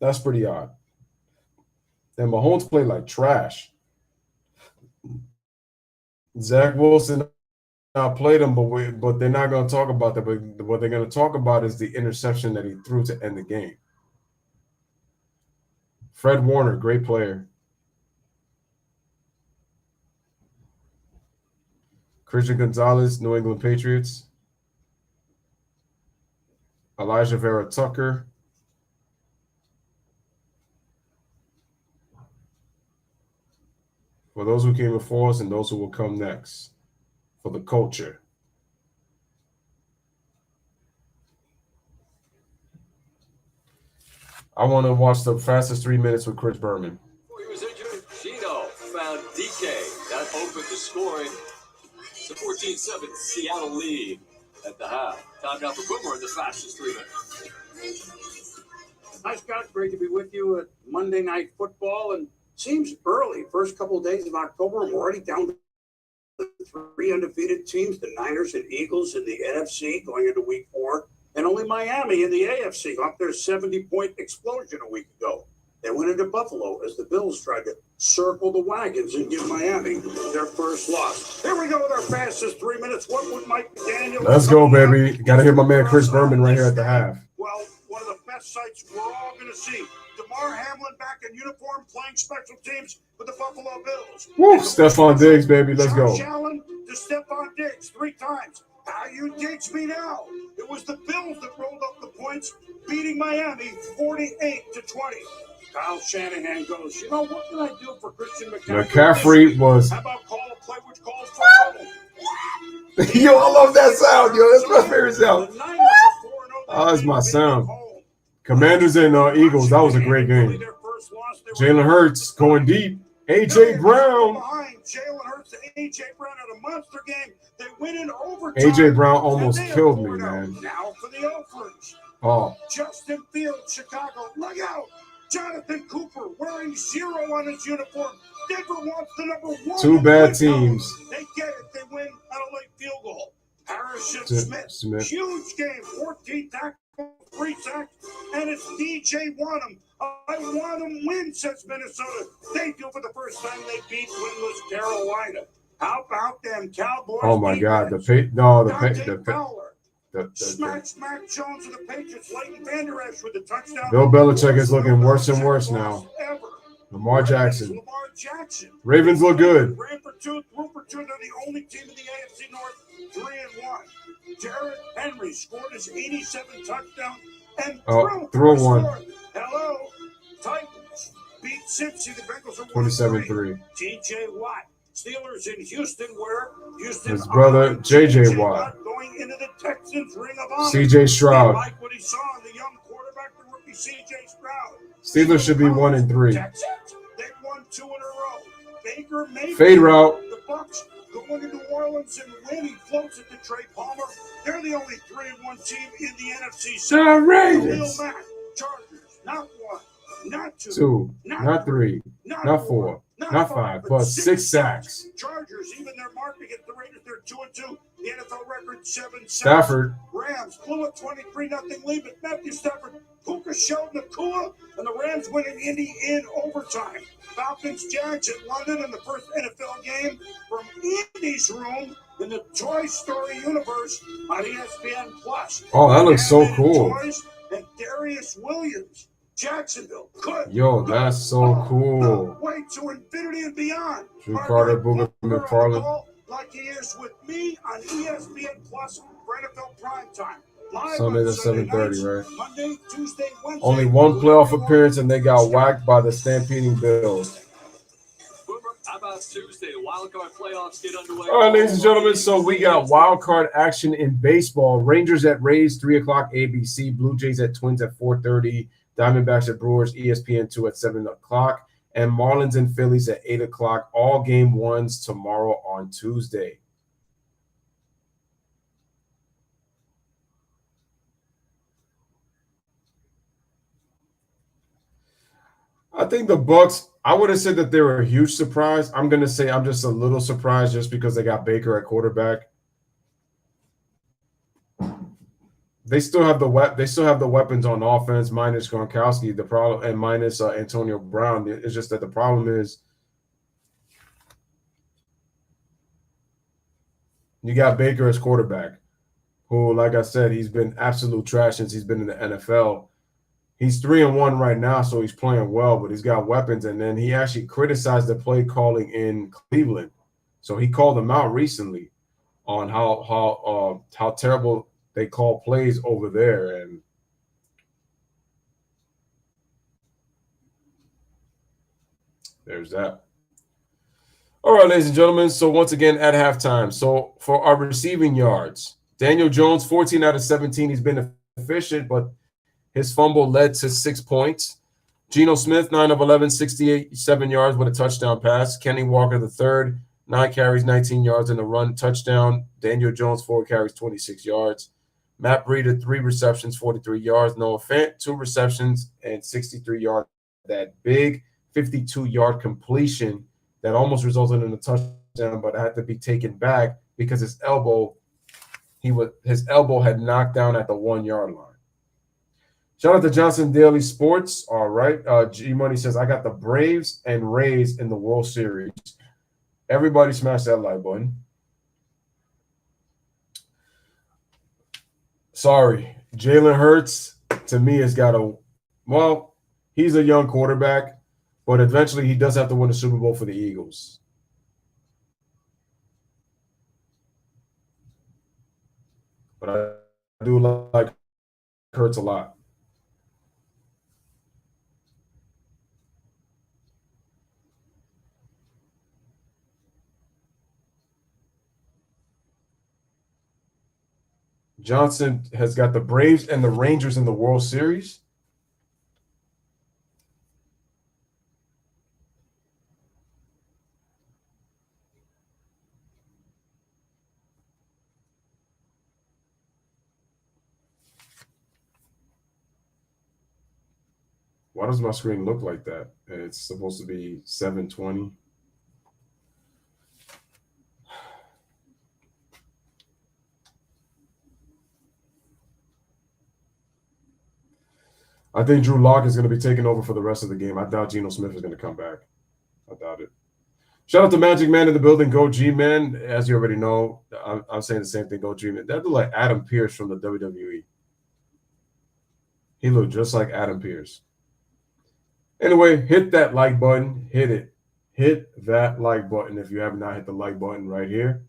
that's pretty odd. And Mahomes played like trash. Zach Wilson played him, but they're not going to talk about that. But what they're going to talk about is the interception that he threw to end the game. Fred Warner, great player. Christian Gonzalez, New England Patriots. Elijah Vera Tucker. For those who came before us and those who will come next. For the culture. I want to watch the fastest 3 minutes with Chris Berman. He was injured. Gino open the scoring. The 14-7 Seattle lead at the half. Time now for Boomer in the fastest 3 minutes. Hi, Scott. Great to be with you at Monday Night Football. And seems early. First couple of days of October, we're already down to 3 undefeated teams, the Niners and Eagles in the NFC going into week 4, and only Miami in the AFC off their 70-point explosion a week ago. They went into Buffalo as the Bills tried to circle the wagons and give Miami their first loss. Here we go with our fastest 3 minutes. What would Mike Daniel? Let's go, baby. Got to hear my man Chris Berman right here at the half. Well, one of the best sights we're all going to see. DeMar Hamlin back in uniform playing special teams with the Buffalo Bills. Woo, Stephon Diggs, baby. Let's go. Josh Allen to Stephon Diggs 3 times. How you ditch me now? It was the Bills that rolled up the points, beating Miami 48-20. Kyle Shanahan goes, you know, what can I do for Christian McCaffrey? McCaffrey was. How about call a play which calls for trouble? Yo, I love that sound, yo. That's my favorite sound. Oh, that's my sound. Commanders and Eagles, that was a great game. Jalen Hurts going deep. A.J. Brown. Jalen Hurts and A.J. Brown had a monster game. They win in overtime. A.J. Brown almost killed me, man. Now for the Oaklands. Oh. Justin Fields, Chicago. Look out. Jonathan Cooper wearing 0 on his uniform. Denver wants the number 1. 2 bad teams. They get it. They win on a late field goal. Harrison Smith. Huge game. 14 tackles, 3 sacks, and it's DJ Wanham. I want them win, says Minnesota. They do for the first time they beat winless Carolina. How about them Cowboys? Oh my God, Smack Jones of the Patriots, Leighton Vander Esch with the touchdown. Bill Belichick is looking worse and worse now. Lamar Jackson. Ravens look good. Ran for 2, threw for 2. They're the only team in the AFC North 3-1. Derrick Henry scored his 87th touchdown and threw 1. Hello, Titans beat Cincy. The Bengals are 27-3. TJ Watt. Steelers in Houston, where Houston his brother JJ Watt going into the Texans Ring of Honor. CJ Stroud. They like what he saw in the young quarterback, the rookie CJ Stroud. Steelers should be 1-3. Texans, they won 2 in a row. Baker Mayfield. Fade route. The Bucks going to New Orleans and win. He floats it to Trey Palmer. They're the only 3-1 team in the NFC South. Ravens. Chargers, not 1, not 2, not 3, not 4, not 5, but 6 sacks. Chargers, even their mark against the Raiders, they're 2-2. The NFL record 7 sacks. Stafford. Rams blew a 23-0 lead, but Matthew Stafford, Puka Sheldon, Nakua, and the Rams win in Indy in overtime. Falcons, Jags in London in the first NFL game from Indy's room in the Toy Story universe on ESPN Plus. Oh, that looks so cool. Toys and Darius Williams, Jacksonville. Good. Yo, that's so cool. Way to infinity and beyond. Drew Carter, Booger McFarland. Like he is with me on ESPN Plus for NFL Primetime. Sunday at 7:30, right? Monday, Tuesday, Wednesday. Only 1 playoff appearance, and they got whacked by the stampeding Bills. How about Tuesday? Wild card playoffs get underway. All right, ladies and gentlemen, so we got wild card action in baseball. Rangers at Rays, 3 o'clock ABC. Blue Jays at Twins at 4:30. Diamondbacks at Brewers, ESPN2 at 7 o'clock. And Marlins and Phillies at 8 o'clock. All game 1s tomorrow on Tuesday. I think the Bucks, I would have said that they were a huge surprise. I'm going to say I'm just a little surprised just because they got Baker at quarterback. They still have the weapons on offense minus Gronkowski. The problem and minus Antonio Brown. It's just that the problem is you got Baker as quarterback, who, like I said, he's been absolute trash since he's been in the NFL. He's 3-1 right now, so he's playing well, but he's got weapons. And then he actually criticized the play calling in Cleveland, so he called them out recently on how terrible they call plays over there. And there's that. All right, ladies and gentlemen. So once again at halftime. So for our receiving yards, Daniel Jones, 14 out of 17. He's been efficient, but his fumble led to 6 points. Geno Smith, 9 of 11, 67 yards with a touchdown pass. Kenny Walker III, 9 carries, 19 yards in the run, touchdown. Daniel Jones, 4 carries, 26 yards. Matt Breida, 3 receptions, 43 yards. Noah Fant, 2 receptions and 63 yards. That big 52-yard completion that almost resulted in a touchdown, but had to be taken back because his elbow had knocked down at the 1-yard line. Shout out to Johnson Daily Sports. All right. G Money says, I got the Braves and Rays in the World Series. Everybody smash that like button. Sorry. Jalen Hurts, to me, has got he's a young quarterback, but eventually he does have to win the Super Bowl for the Eagles. But I do like Hurts a lot. Johnson has got the Braves and the Rangers in the World Series. Why does my screen look like that? It's supposed to be 720. I think Drew Lock is going to be taking over for the rest of the game. I doubt Geno Smith is going to come back. I doubt it. Shout out to Magic Man in the building. Go G-Man. As you already know, I'm saying the same thing. Go G-Man. That looked like Adam Pearce from the WWE. He looked just like Adam Pearce. Anyway, hit that like button. Hit it. Hit that like button if you have not hit the like button right here.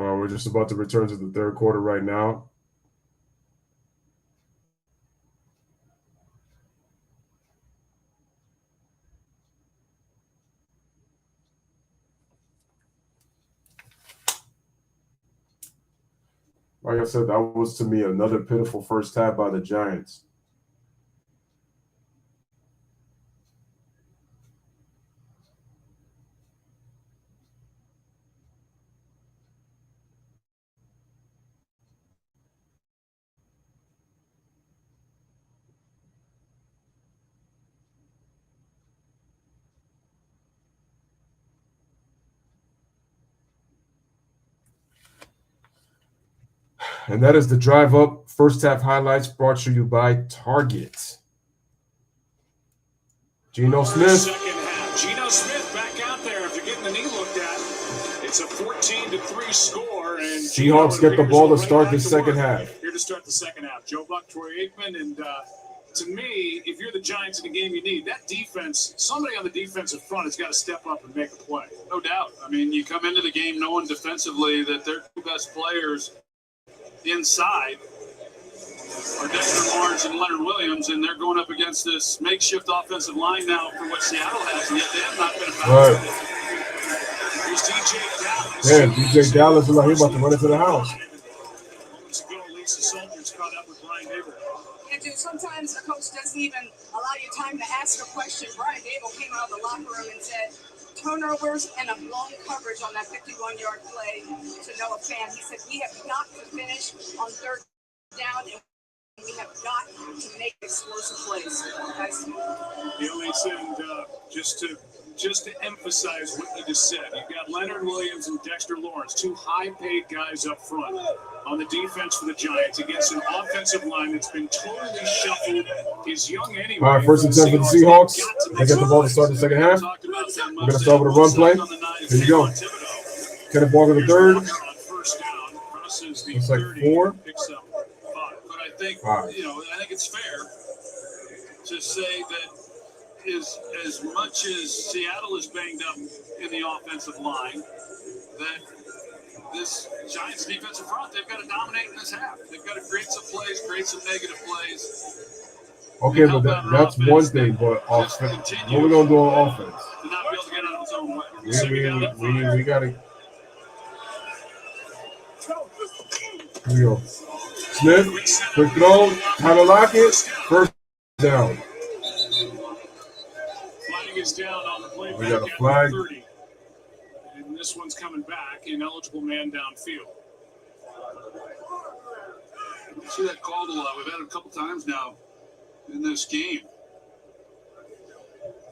We're just about to return to the third quarter right now. Like I said, that was to me another pitiful first half by the Giants. And that is the Drive Up first half highlights brought to you by Target. Geno Smith. Second half. Geno Smith back out there after getting the knee looked at. It's a 14-3 score. And Seahawks get the ball to start the second half. Here to start the second half. Joe Buck, Troy Aikman, and to me, if you're the Giants in the game you need, that defense, somebody on the defensive front has got to step up and make a play. No doubt. I mean, you come into the game knowing defensively that their two best players inside are Dexter Lawrence and Leonard Williams, and they're going up against this makeshift offensive line now for what Seattle has, and yet they have not been about it. Here's DJ Dallas. Yeah, DJ Dallas is like he's about to run into the house. Moments ago, Lisa Salters caught up with Brian Dable. Yeah, dude, sometimes the coach doesn't even allow you time to ask a question. Brian Dable came out of the locker room and said, turnovers and a blown coverage on that 51-yard play to Noah Fant. He said, we have got to finish on third down, and we have got to make explosive plays. Guys. And just to emphasize what you just said, you've got Leonard Williams and Dexter Lawrence, two high-paid guys up front on the defense for the Giants against an offensive line that's been totally shuffled. Is young anyway. All right, first and 10 for the Seahawks. They get the ball to start the second half. We're going to start with a run play. Here you go. Kenneth Walker the third. Looks like 4. But I think, I think it's fair to say that as much as Seattle is banged up in the offensive line, that this Giants defensive front, they've got to dominate in this half. They've got to create some plays, create some negative plays. Okay, but that's one thing. But offense, what are we gonna do on offense? To not be able to get out of his own way. We gotta. Here we go. Smith, quick throw, Tyler Lockett, first down. Flag is down on the play. We got a flag. 30. And this one's coming back, ineligible man downfield. See that called a lot. We've had it a couple times now in this game.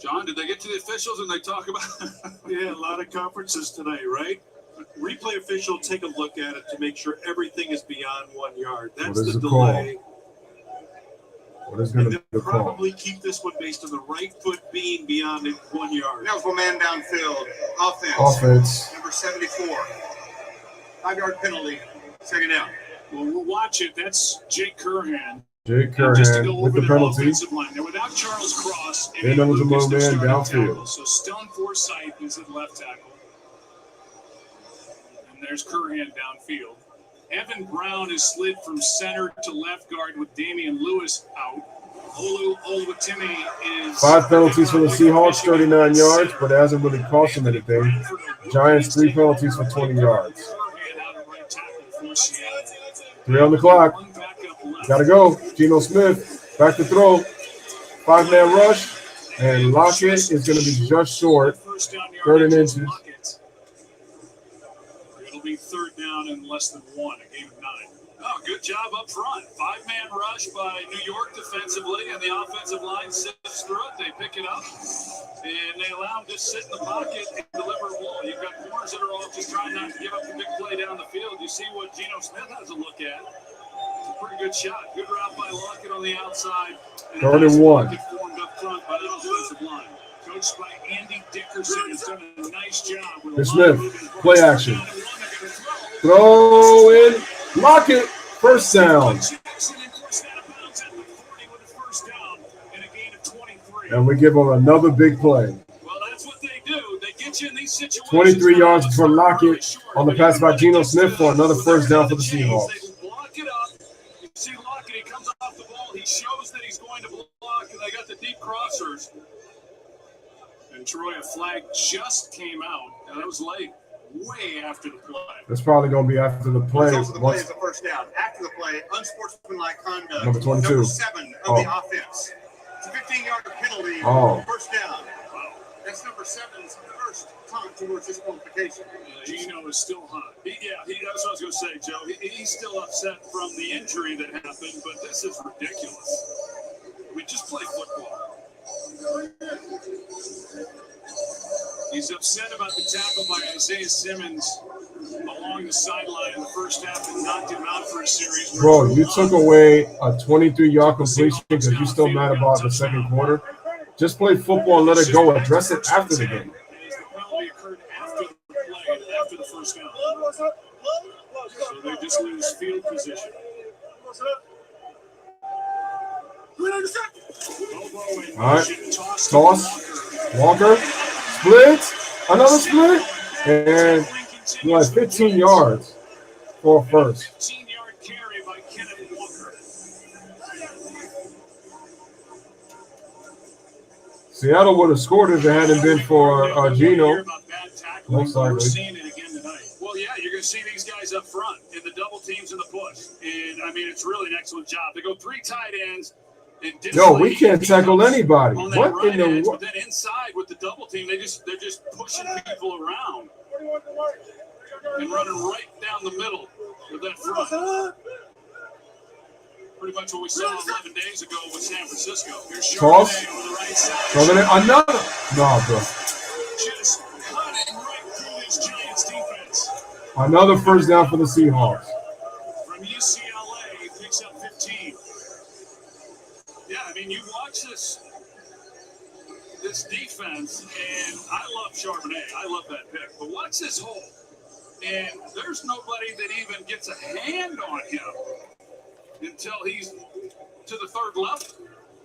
John, did they get to the officials and they talk about Yeah, a lot of conferences today, right? Replay official take a look at it to make sure everything is beyond 1 yard. That's the delay. What is going to be the call? Probably keep this one based on the right foot being beyond 1 yard. Ineligible man downfield. Offense. Number 74. 5-yard penalty. Second down. Well, we'll watch it. That's Jake Curhan. Jake Curhan with the penalty. Now, without Charles Cross, Ineligible man downfield. So Stone Forsythe is at left tackle. And there's Curhan downfield. Evan Brown is slid from center to left guard with Damian Lewis out. Olu Oluwatimi is 5 penalties for the Seahawks, 39 yards, but it hasn't really cost them anything. Giants 3 penalties for 20 yards. 3 on the clock. Gotta go. Geno Smith back to throw. 5-man rush, and Lockett is going to be just short. 30 inches. It'll be third down in less than 1, a game of 9. Oh, good job up front. 5-man rush by New York defensively, and the offensive line sifts through it. They pick it up, and they allow him to sit in the pocket and deliver a ball. You've got corners that are all just trying not to give up the big play down the field. You see what Geno Smith has a look at. It's a pretty good shot. Good route by Lockett on the outside. And 31. Formed up front by the offensive line. Coached by Andy Dickerson has done a nice job. Here's Smith, play action. Throw in, Lockett, first down. And we give them another big play. Well, that's what they do. They get you in these situations. 23 yards for Lockett on the pass by Geno Smith for another first down for the Seahawks. They block it up. You see Lockett, he comes off the ball. He shows that he's going to block, and they got the deep crossers. And Troy, a flag just came out. That was late, way after the play. That's probably going to be after the play. After the play is a first down. After the play, unsportsmanlike conduct. Number 22. Number 7 of the offense. It's a 15-yard penalty. First down. Wow. That's number 7's first time towards disqualification. Geno is still hot. That's what I was going to say, Joe. He's still upset from the injury that happened, but this is ridiculous. We just play football. He's upset about the tackle by Isaiah Simmons along the sideline in the first half and knocked him out for a series. Bro, you took away a 23-yard completion because you're still mad about the second quarter. Just play football and let it go. Address it after the game. The penalty occurred after the play and after the first down. So they just lose field position. All right, toss, Walker, split, another split, and 15 yards for a first. 15-yard carry by Kenneth Walker. Seattle would have scored if it hadn't been for Geno. Most likely. Well, yeah, you're going to see these guys up front in the double teams and the push. And, I mean, it's really an excellent job. They go 3 tight ends. Yo, we can't tackle anybody. What in the world? But then inside with the double team, they're just pushing people around and running right down the middle of that front. Pretty much what we saw 11 days ago with San Francisco. Here's toss. Chardonnay on the right side. Another. No, bro. Just cutting right through this Giants defense. Another first down for the Seahawks. From UCLA, picks up 15. Yeah, I mean, you watch this defense, and I love Charbonnet. I love that pick. But watch this hole. And there's nobody that even gets a hand on him until he's to the third level.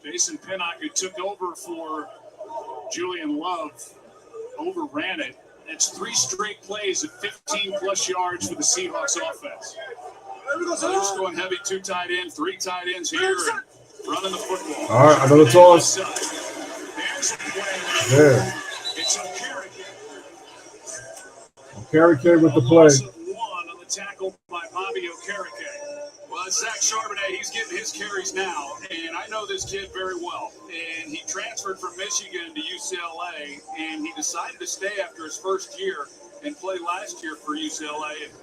Jason Pinnock, who took over for Julian Love, overran it It's 3 straight plays of 15-plus yards for the Seahawks offense. So they're just going heavy 2 tight ends, 3 tight ends here, and running the football. All right, another toss. There's the play. There. It's Okereke with the play. Loss of 1 on the tackle by Bobby Okereke. Well, it's Zach Charbonnet. He's getting his carries now, and I know this kid very well. And he transferred from Michigan to UCLA, and he decided to stay after his first year and play last year for UCLA. And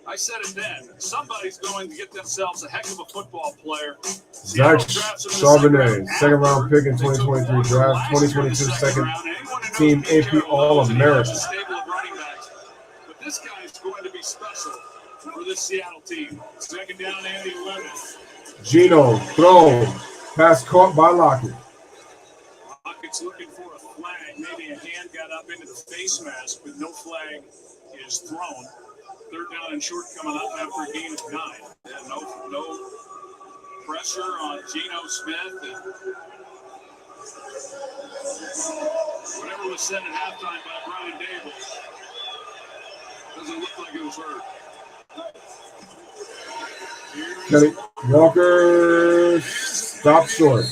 I said it then, somebody's going to get themselves a heck of a football player. Zach Charbonnet, second-round pick in 2023 draft, 2022 second team AP All-American. But this guy is going to be special for this Seattle team. Second down and 11. Geno thrown, pass caught by Lockett. Lockett's looking for a flag. Maybe a hand got up into the face mask, but no flag is thrown. Third down and short coming up after a gain of 9. And no pressure on Geno Smith. And whatever was said at halftime by Brian Dable doesn't look like it was heard. Kenny Walker stop short.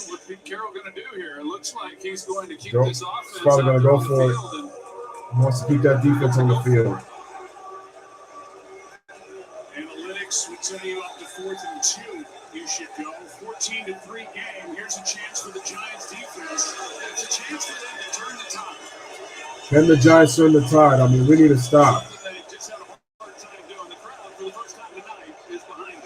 What's Pete Carroll going to do here? It looks like he's going to keep this offense. He's probably going to go for it. He wants to keep that defense on the field. Analytics would tell you up to 4th and 2. You should go 14-3 game. Here's a chance for the Giants defense. It's a chance for them to turn the tide. Can the Giants turn the tide? I mean, we need to stop. They just had a hard time doing. The crowd for the first time tonight is behind it.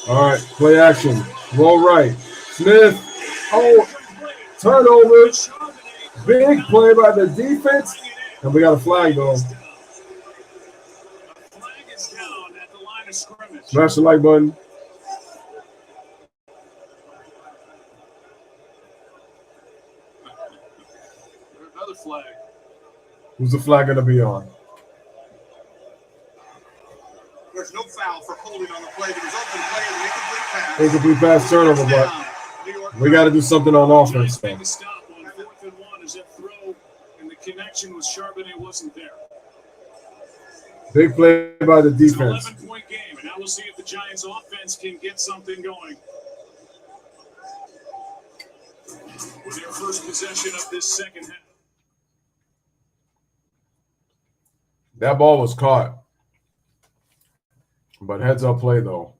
All right, play action. Roll right. Smith. Oh, turnover. Big play by the defense. And we got a flag, though. Smash the like button. Another flag. Who's the flag going to be on? There's no foul for holding on the play. The resulting play is an incomplete pass. Incomplete pass turnover, but we got to do something on offense. Make a stop on 4th and 1 as that throw and the connection with Charbonnet wasn't there. Big play by the defense. It's an 11-point game, and now we'll see if the Giants' offense can get something going. With their first possession of this second half. That ball was caught. But heads-up play, though.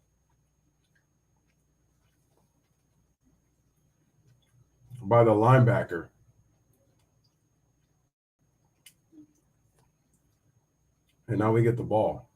By the linebacker. And now we get the ball.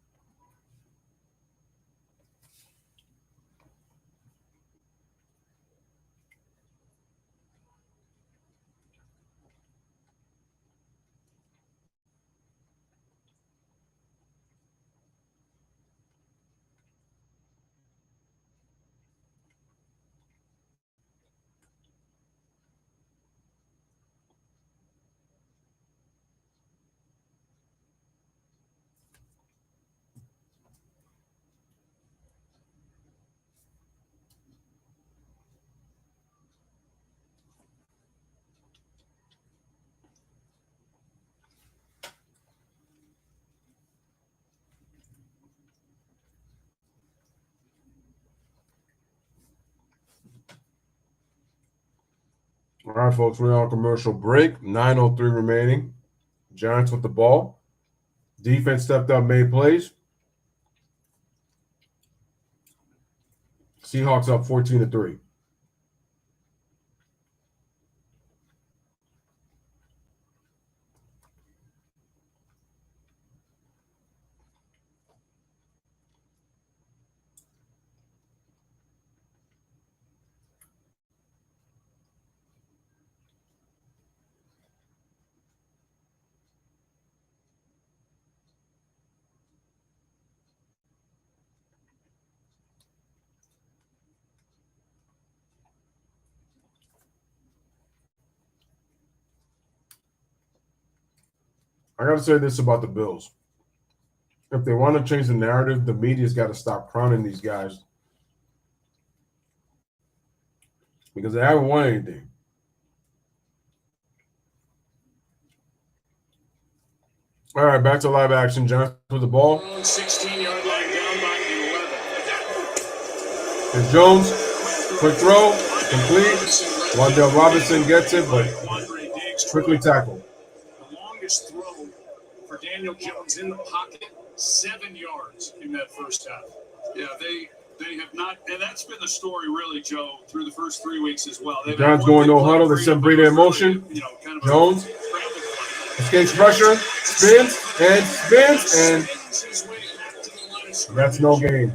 All right, folks, we're on commercial break. 9:03 remaining. Giants with the ball. Defense stepped up, made plays. Seahawks up 14-3. I got to say this about the Bills. if they want to change the narrative, the media's got to stop crowning these guys because they haven't won anything. All right, back to live action. Giants with the ball. 16-yard line, down by 11. It's Jones. Quick throw. Complete. Wandale Robinson gets it, but quickly tackled. The longest throw for Daniel Jones in the pocket, 7 yards in that first half. Yeah, they have not, and that's been the story really, Joe, through the first 3 weeks as well. The Giants going no huddle. They send Breida in motion. Jones escapes pressure, spins, and that's no gain.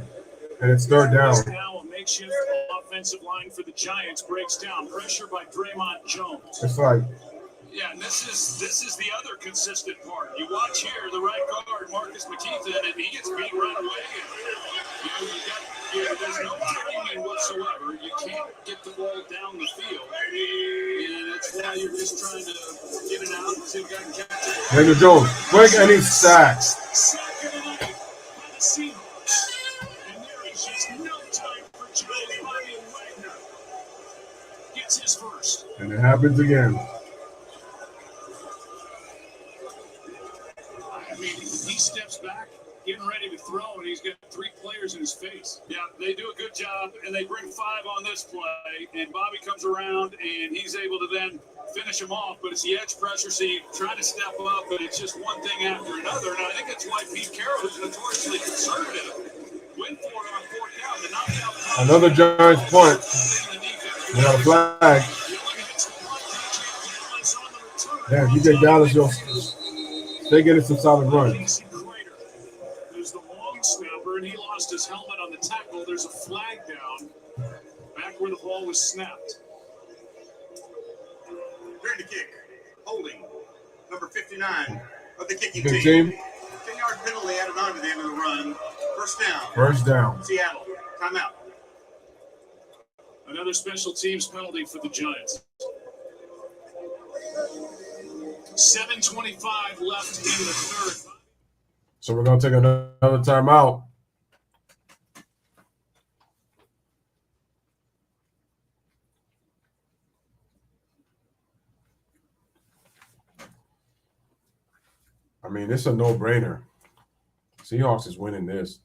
And it's third down. Now a makeshift offensive line for the Giants breaks down. Pressure by Draymond Jones. It's like, yeah, and this is the other consistent part. You watch here, the right guard, Marcus McKeithen, and he gets beat right away. There's no timing whatsoever. You can't get the ball down the field. And that's why you're just trying to get it out and see if you can catch it. Daniel Jones, quick, and he's sacked. Sack of the night by the Seahawks. And there is just no time for Jones. Bobby Wagner gets his first. And it happens again. I mean, he steps back, getting ready to throw, and he's got 3 players in his face. Yeah, they do a good job, and they bring 5 on this play, and Bobby comes around, and he's able to then finish him off, but it's the edge pressure, so you try to step up, but it's just one thing after another, and I think that's why Pete Carroll, who's notoriously conservative, went for it on 4th down to knock out. Another Giants punt. Without a flag. Yeah, you get Dallas, they get some solid run. There's the long snapper, and he lost his helmet on the tackle. There's a flag down back where the ball was snapped. Ready to kick. Holding. Number 59 of the kicking Good team. team. 10-yard penalty added on to the end of the run. First down. First down. Seattle. Timeout. Another special teams penalty for the Giants. 7:25 left in the third. So we're going to take another timeout. I mean, it's a no-brainer. Seahawks is winning this.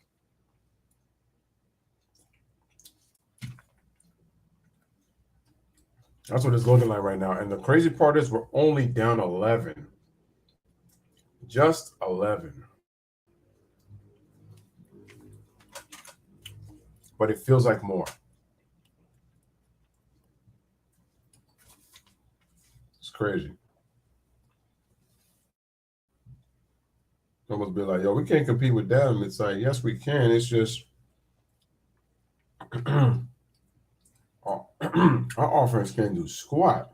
That's what it's looking like right now. And the crazy part is we're only down 11. Just 11. But it feels like more. It's crazy. Almost be like, yo, we can't compete with them. It's like, yes, we can. It's just our offense can't do squat.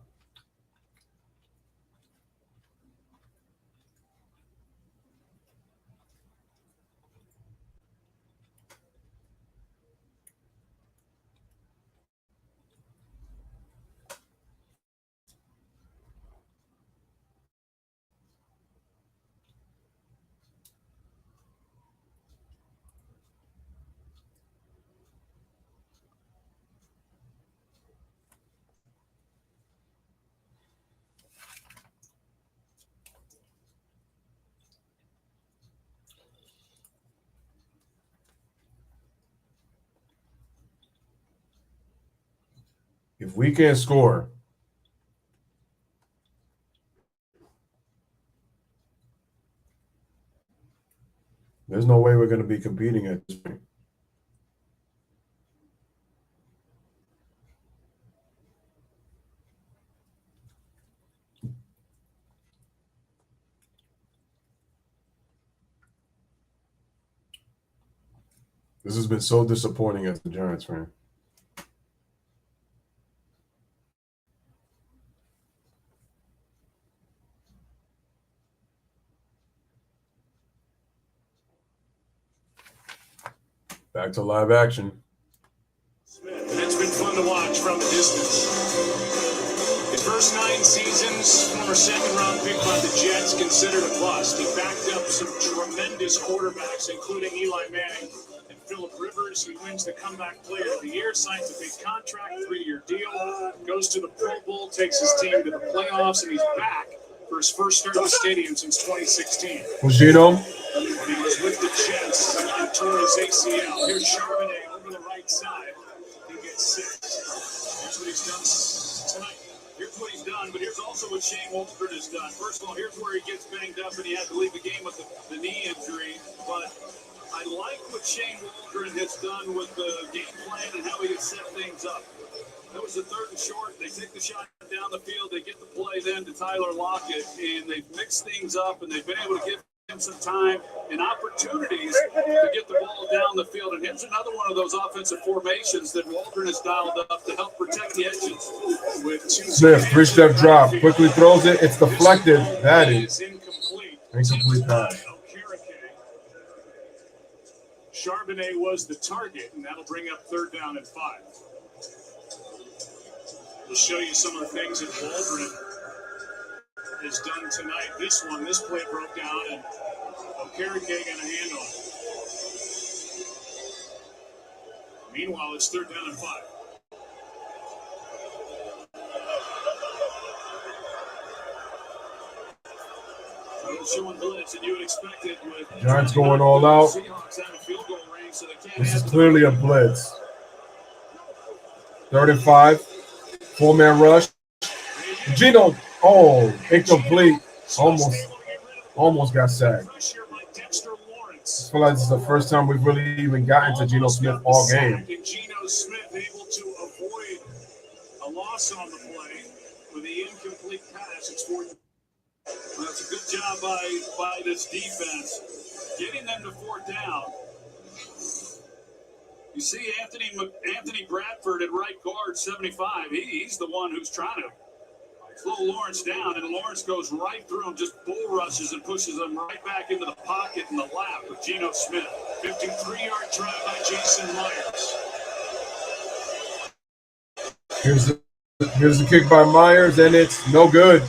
If we can't score, there's no way we're going to be competing at this point. This has been so disappointing as a Giants fan. Back to live action. Smith, and it's been fun to watch from the distance. His first first 9 seasons, former second-round pick by the Jets, considered a bust. He backed up some tremendous quarterbacks, including Eli Manning and Phillip Rivers. He wins the Comeback Player of the Year, signs a big contract, 3-year deal, goes to the Pro Bowl, takes his team to the playoffs, and he's back for his first start in the stadium since 2016. Gino? When he was with the Jets and tore his ACL. Here's Charbonnet over the right side. He gets 6. Here's what he's done tonight. Here's what he's done, but here's also what Shane Waldron has done. First of all, here's where he gets banged up and he had to leave the game with the knee injury. But I like what Shane Waldron has done with the game plan and how he has set things up. That was the 3rd and short. They take the shot down the field. They get the play then to Tyler Lockett, and they've mixed things up, and they've been able to give him some time and opportunities to get the ball down the field. And here's another one of those offensive formations that Waldron has dialed up to help protect the edges. With 2 Smith, 3-step drop, quickly throws it. It's deflected. That is incomplete pass. Charbonnet was the target, and that'll bring up 3rd down and 5. We'll show you some of the things that Waldron has done tonight. This play broke down, and Okereke got a hand on it. Meanwhile, it's 3rd down and 5. Showing blitz, and you would expect it with Giants going all out. Seahawks out of field goal range, so they can't. This is clearly a blitz. 3rd and 5. 4-man rush. Gino, incomplete. Almost got sacked. I feel like this is the first time we've really even gotten to Geno Smith all game. Geno Smith able to avoid a loss on the play with the incomplete pass. It's 4th. That's a good job by this defense, getting them to 4th down. You see Anthony Bradford at right guard, 75. He's the one who's trying to slow Lawrence down, and Lawrence goes right through him, just bull rushes and pushes him right back into the pocket in the lap of Geno Smith. 53-yard try by Jason Myers. Here's the kick by Myers, and it's no good.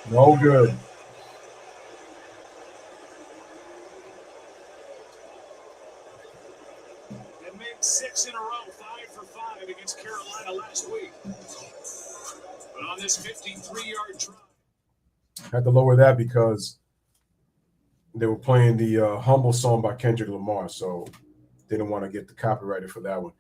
No good. They made 6 in a row, 5 for 5 against Carolina last week. But on this 53-yard drive. Had to lower that because they were playing the Humble song by Kendrick Lamar, so didn't want to get the copyrighted for that one.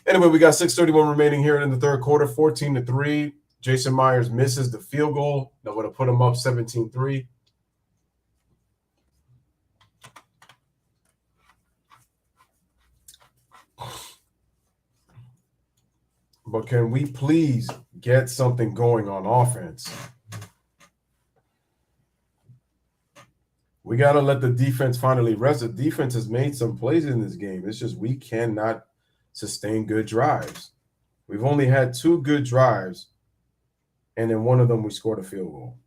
Anyway, we got 6:31 remaining here in the 3rd quarter, 14-3. Jason Myers misses the field goal that would have put him up 17-3. But can we please get something going on offense? We got to let the defense finally rest. The defense has made some plays in this game. It's just we cannot sustain good drives. We've only had 2 good drives, and in one of them we scored a field goal.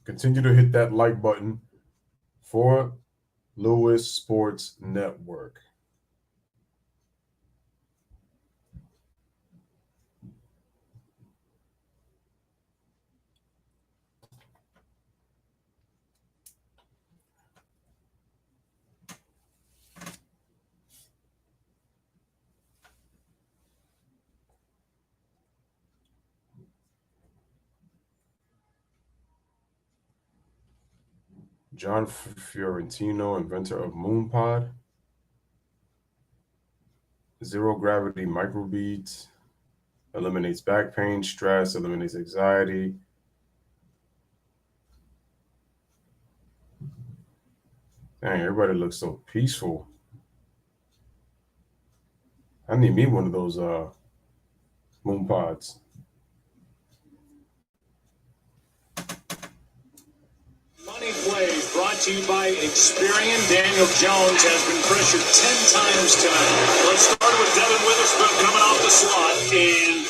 Continue to hit that like button for Louis Sports Network. John Fiorentino, inventor of MoonPod. Zero gravity microbeads. Eliminates back pain, stress, eliminates anxiety. Dang, everybody looks so peaceful. I need me one of those MoonPods. brought to you by Experian. Daniel Jones has been pressured 10 times tonight. Let's start with Devin Witherspoon coming off the slot, and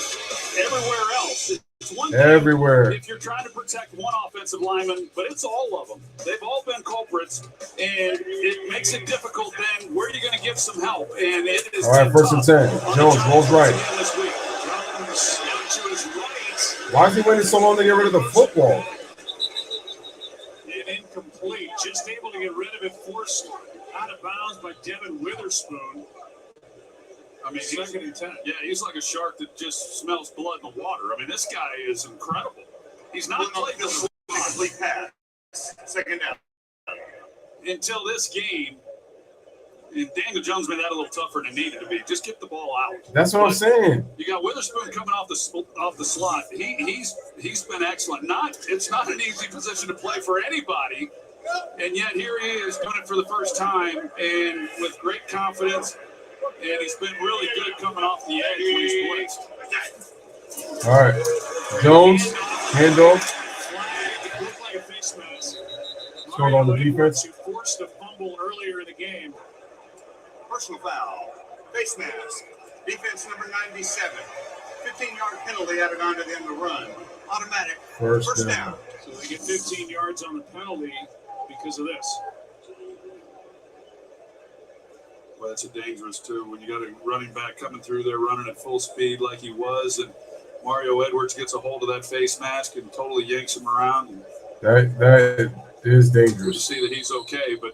everywhere else. It's one thing everywhere. if you're trying to protect one offensive lineman, but it's all of them. They've all been culprits, and it makes it difficult then. Where are you going to give some help? And it is all right, first and 10. Jones rolls right. Jones out to his right. Why is he waiting so long to get rid of the football? Incomplete. Just able to get rid of it, forced out of bounds by Devin Witherspoon. I mean, second and 10. Yeah, he's like a shark that just smells blood in the water. I mean, this guy is incredible. He's not played this Complete pass. Second down. until this game. And Daniel Jones made that a little tougher than it needed to be. Just get the ball out. That's what I'm saying. You got Witherspoon coming off the slot. He's been excellent. It's not an easy position to play for anybody, and yet here he is doing it for the first time and with great confidence. And he's been really good coming off the edge when he's blitzed. All right, Jones handoff. Flag looked like a face mask. What's going on the defense? Who forced a fumble earlier in the game. Personal foul. Face mask. Defense number 97. 15-yard penalty added on to the end of the run. Automatic. First down. So they get 15 yards on the penalty because of this. Well, that's a dangerous, too, when you got a running back coming through there running at full speed like he was, and Mario Edwards gets a hold of that face mask and totally yanks him around. And That is good to dangerous. see that he's okay, but,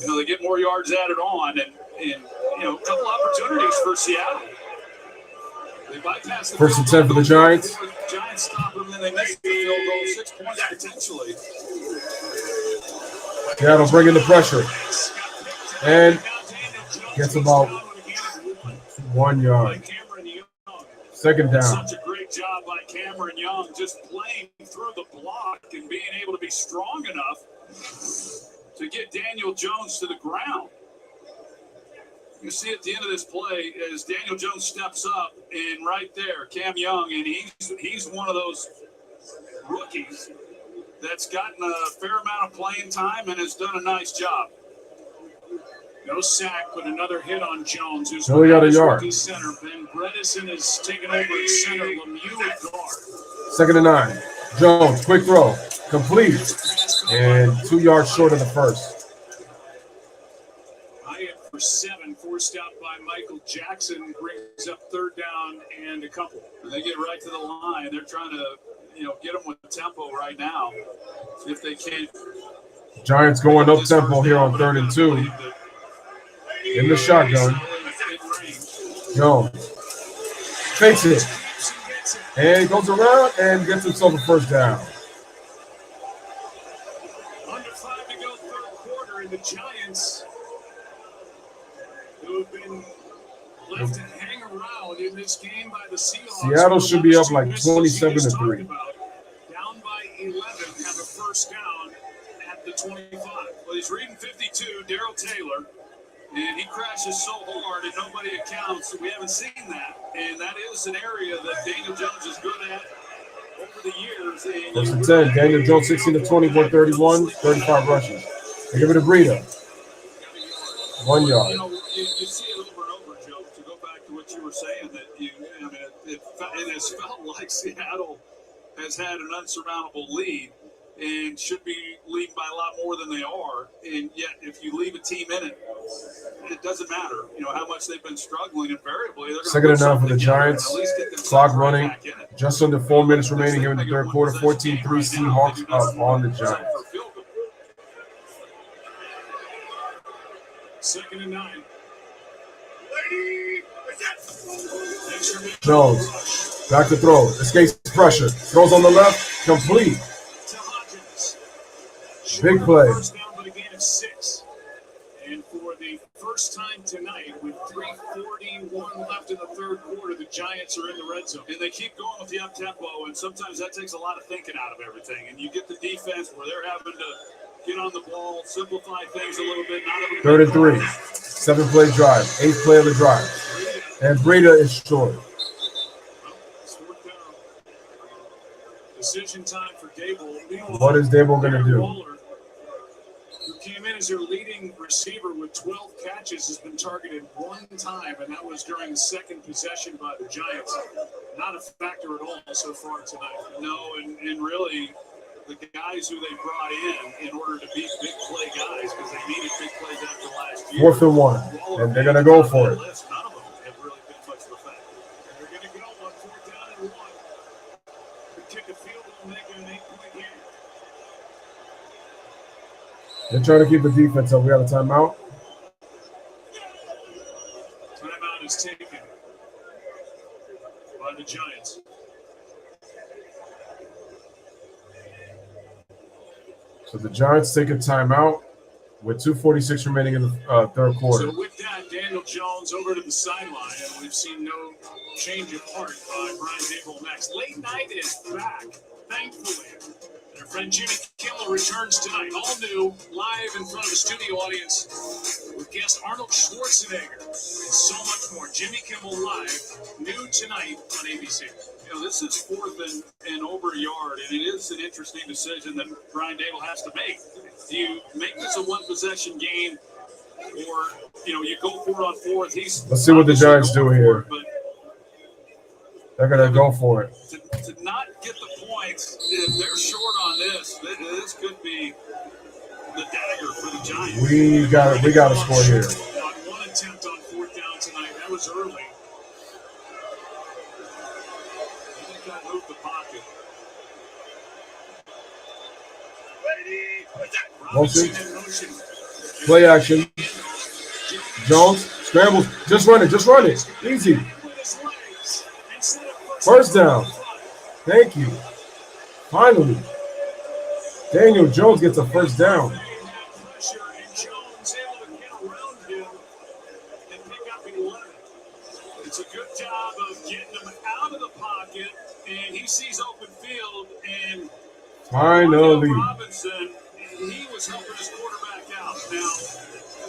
they get more yards added on, and a couple opportunities for Seattle. They bypass the First and 10 for the Giants. Giants stop them, and they miss the field goal, 6 points potentially. Seattle bringing the pressure. And gets about 1 yard. Second down. Such a great job by Cameron Young, just playing through the block and being able to be strong enough to get Daniel Jones to the ground. You see at the end of this play as Daniel Jones steps up, and right there, Cam Young, and he's one of those rookies that's gotten a fair amount of playing time and has done a nice job. No sack, but another hit on Jones, who's only got a yard. Rookie center. Ben Bredesen is taking over at center. Lemieux at guard. Second and 9. Jones, quick throw. Complete. And 2 yards short of the first. Hyatt for 7, forced out by Michael Jackson, brings up third down and a couple. And they get right to the line. They're trying to, get them with tempo right now. See if they can. Giants going up tempo here on 3rd and 2. In the shotgun. Jones fakes it. And he goes around and gets himself a first down. Under 5 to go, third quarter, and the Giants, who have been left to hang around in this game by the Seahawks. Seattle should be up like 27-3. Down by 11, have a first down at the 25. Well, he's reading 52, Darrell Taylor. And he crashes so hard and nobody accounts. We haven't seen that. And that is an area that Daniel Jones is good at over the years. And First and 10. Daniel Jones 16 to 20, 131, 35 rushes. They give it to Breida. 1 yard. You see it over and over, Joe, to go back to what you were saying, that it has felt like Seattle has had an unsurmountable lead and should be leading by a lot more than they are. And yet, if you leave a team in it, it doesn't matter, how much they've been struggling. Invariably, they're Second and 9 for the Giants. Clock running. Just under 4 minutes remaining here in the third quarter. 14-3 Seahawks up on the Giants. Second and 9. Jones back to throw. Escapes pressure. Throws on the left. Complete. Big play. First down, but a gain of 6. And for the first time tonight, with 3:41 left in the third quarter, the Giants are in the red zone. And they keep going with the up-tempo, and sometimes that takes a lot of thinking out of everything. And you get the defense where they're having to get on the ball, simplify things a little bit. Third and 3. 7-play drive. 8th play of the drive. And Breida is short. Decision time for Dable. What is Dable going to do? came in as their leading receiver with 12 catches, has been targeted one time, and that was during the second possession by the Giants. Not a factor at all so far tonight. No, and really, the guys who they brought in order to be big play guys, because they needed big plays after last year. 4th and 1, and they're going to go for it. None of them have really been much of a factor. They're going to go on 4th down and 1. Kick a field goal, make it an 8-point game. They're trying to keep the defense up. We got a timeout. Timeout is taken by the Giants. So the Giants take a timeout with 2:46 remaining in the third quarter. So with that, Daniel Jones over to the sideline, and we've seen no change of heart by Brian Dable next. Late night is back, thankfully. Their friend Jimmy Kimmel returns tonight, all new, live in front of a studio audience with guest Arnold Schwarzenegger and so much more. Jimmy Kimmel live, new tonight on ABC. You know, this is 4th and over a yard, and it is an interesting decision that Brian Dable has to make. Do you make this a one-possession game, or, you go for it on 4th? Let's see what the Giants do here. They're going to go for it. To not get the points, if they're short on this could be the dagger for the Giants. We got to score here. On one attempt on 4th down tonight, that was early. Move the pocket. Motion. Play action. Jones scrambles. Just run it. Just run it. Easy. First down. Thank you. Finally. Daniel Jones gets a first down. It's a good job of getting him out of the pocket, and he sees open field, and finally Robinson, he was helping his quarterback out. Now,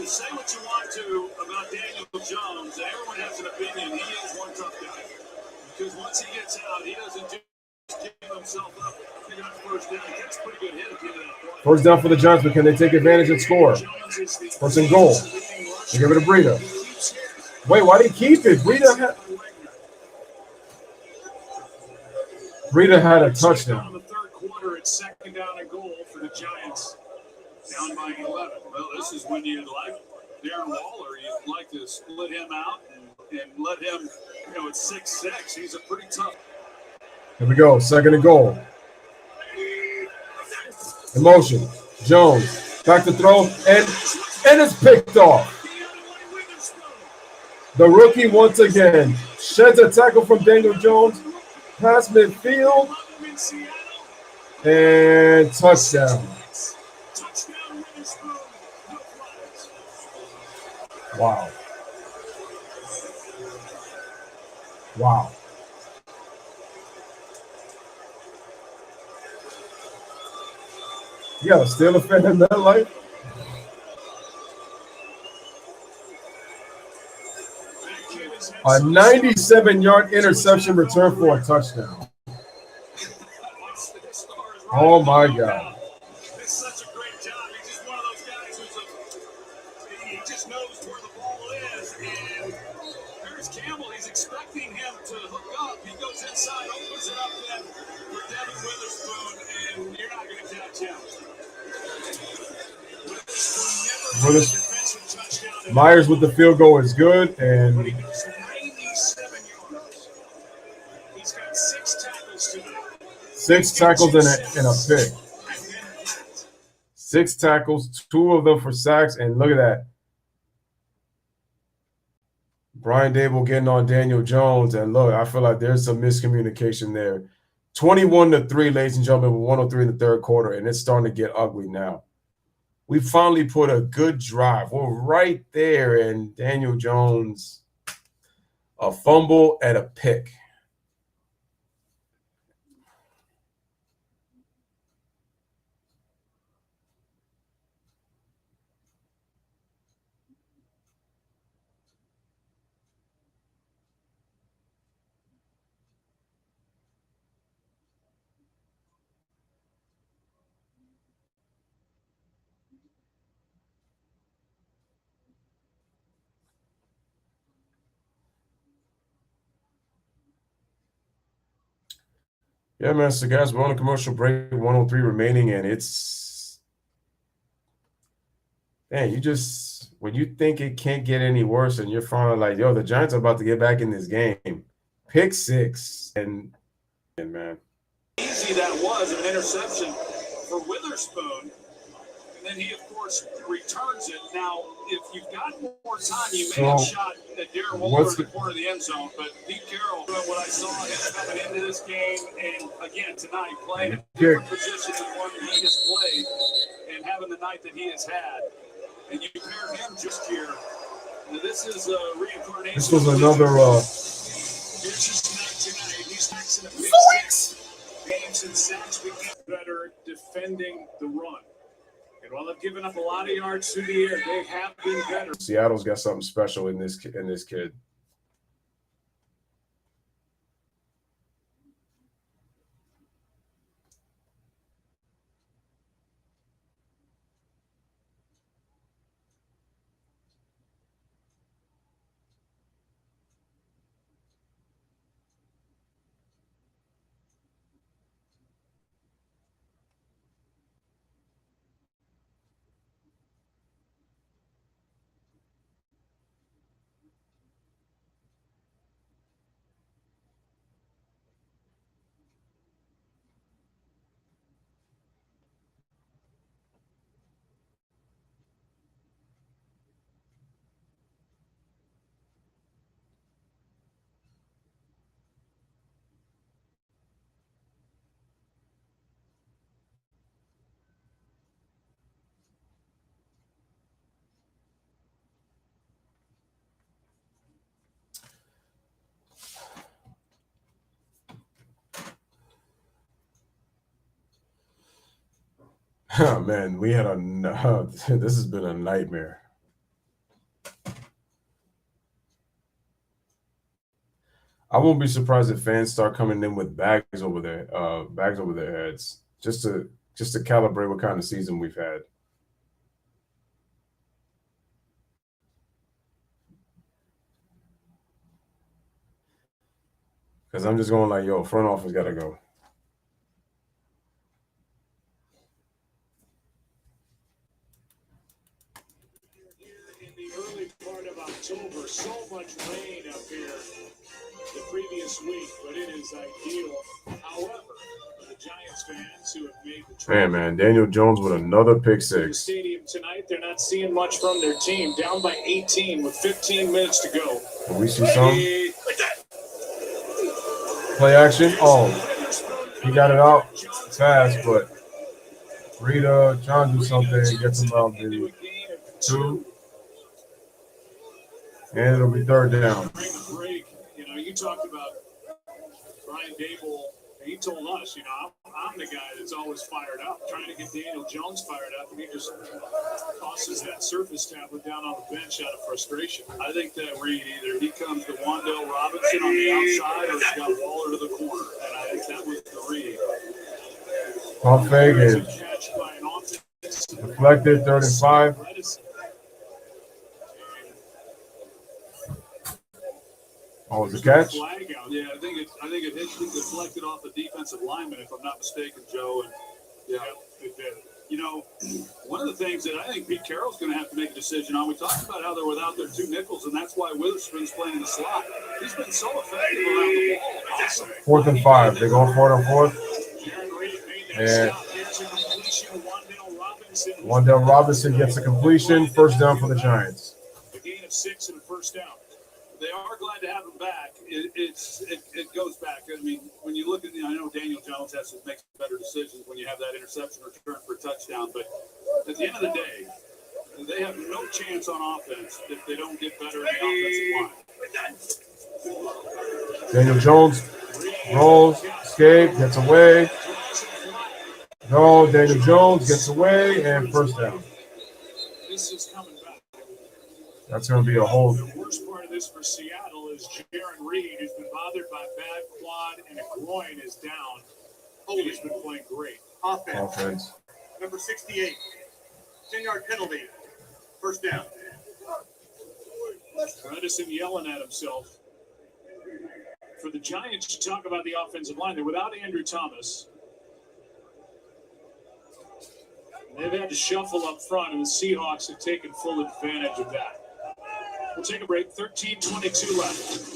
say what you want to about Daniel Jones, everyone has an opinion. He is one tough guy, because once he gets out, he doesn't just give himself up. He got first down. He gets a pretty good hit at the end of that play. First down for the Giants, but can they take advantage and score? First and goal. They give it to Breida. Wait, why did he keep it? Breida had a touchdown. In the third quarter, it's 2nd down and goal for the Giants, down by 11. Well, this is when you'd like Darren Waller. You'd like to split him out and let him, it's 6'6". He's a pretty tough. Here we go. 2nd and goal. In motion. Jones. Back to throw. And it's picked off. The rookie once again sheds a tackle from Daniel Jones. Pass midfield. And touchdown. Wow. Wow. You got to steal a fan in that life? A 97-yard interception return for a touchdown. Oh, my God. It's such a great job. He's just one of those guys he just knows where the ball is. And there's Campbell. He's expecting him to hook up. He goes inside, opens it up then for Devin Witherspoon, and you're not going to catch him. Witherspoon never defensive touchdown. Myers with the field goal is good, and 97 yards. He's got 6 tackles today. 6 tackles and a pick. 6 tackles, 2 of them for sacks, and look at that. Brian Dable getting on Daniel Jones, and look, I feel like there's some miscommunication there. 21-3, ladies and gentlemen, with 103 in the third quarter, and it's starting to get ugly now. We finally put a good drive. We're right there, and Daniel Jones, a fumble and a pick. Yeah, man. So, guys, we're on a commercial break. 103 remaining, and it's man. You just when you think it can't get any worse, and you're finally like, yo, the Giants are about to get back in this game. Pick six, and man. Easy that was, an interception for Witherspoon. And then he, of course, returns it. Now, if you've got more time, you may have shot at Darren Waller in the corner of the end zone. But Pete Carroll, what I saw him coming into this game, and again tonight, playing a different position than one he has played and having the night that he has had. And you pair him just here. Now, this is a reincarnation. This was another. Here's his night tonight. He's sacks in a big six. Games and sacks become better defending the run. And while they've given up a lot of yards through the air, they have been better. Seattle's got something special in this kid. Oh, man, we had this has been a nightmare. I won't be surprised if fans start coming in with bags over their heads, just to calibrate what kind of season we've had. Because I'm just going like, yo, front office got to go. In the early part of October, so much rain up here the previous week, but it is ideal. However, the Giants fans who have made the trip Man, Daniel Jones with another pick to the six. stadium tonight, they're not seeing much from their team. Down by 18 with 15 minutes to go. Can we see some play action? Oh, he got it out fast, but Rita trying to do something, gets him out the 2. And it'll be third down. During the break, you talked about Brian Dable. He told us, I'm the guy that's always fired up, trying to get Daniel Jones fired up, and he just tosses that Surface tablet down on the bench out of frustration. I think that Reed, either he comes to Wan'Dale Robinson on the outside, or he's got Waller to the corner, and I think that was the read. Pump fake and deflected, 3rd and 5. Oh, was the catch? Flag out. Yeah, I think it hit deflected off the defensive lineman, if I'm not mistaken, Joe. And yeah, it did. One of the things that I think Pete Carroll's going to have to make a decision on, we talked about how they're without their 2 nickels, and that's why Witherspoon's playing in the slot. He's been so effective around the ball. Awesome. 4th and 5. They're going 4th and 4th. And Wan'Dale Robinson gets a completion. First down for the Giants. A gain of 6 and a first down. They are glad to have him back. It goes back. I mean, when you look at I know Daniel Jones has to make better decisions when you have that interception return for a touchdown, but at the end of the day, they have no chance on offense if they don't get better in the offensive line. Daniel Jones rolls, escape, gets away. No, Daniel Jones gets away, and first down. This is coming back. That's going to be a hold. The worst part of this for Seattle is Jaron Reed, who's been bothered by bad quad and a groin, is down. He's been playing great. Offense. Number 68. 10-yard penalty. First down. Edison yelling at himself. for the Giants, you talk about the offensive line. They're without Andrew Thomas. They've had to shuffle up front, and the Seahawks have taken full advantage of that. We'll take a break. 13:22 left.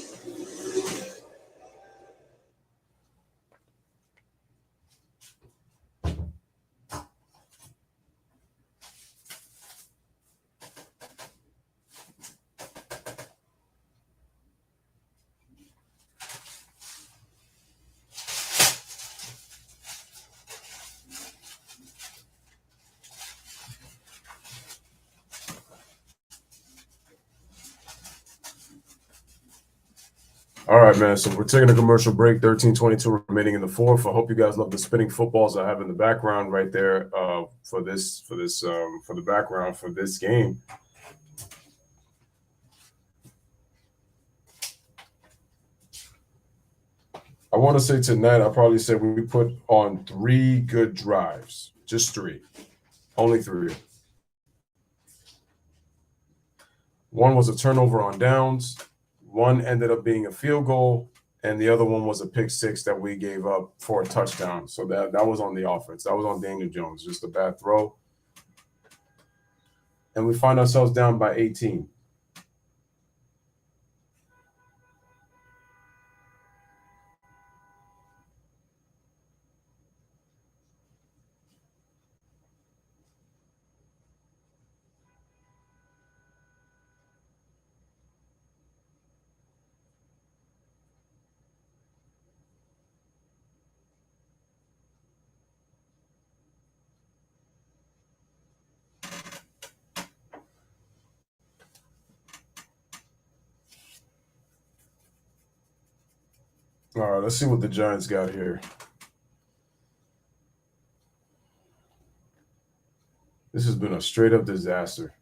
All right, man. So we're taking a commercial break. 13:22 remaining in the fourth. I hope you guys love the spinning footballs I have in the background right there for the background for this game. I want to say tonight, I'll probably say we put on 3 good drives. Just 3. Only 3. One was a turnover on downs. One ended up being a field goal, and the other one was a pick 6 that we gave up for a touchdown. So that was on the offense. That was on Daniel Jones, just a bad throw. And we find ourselves down by 18. All right, let's see what the Giants got here. This has been a straight-up disaster.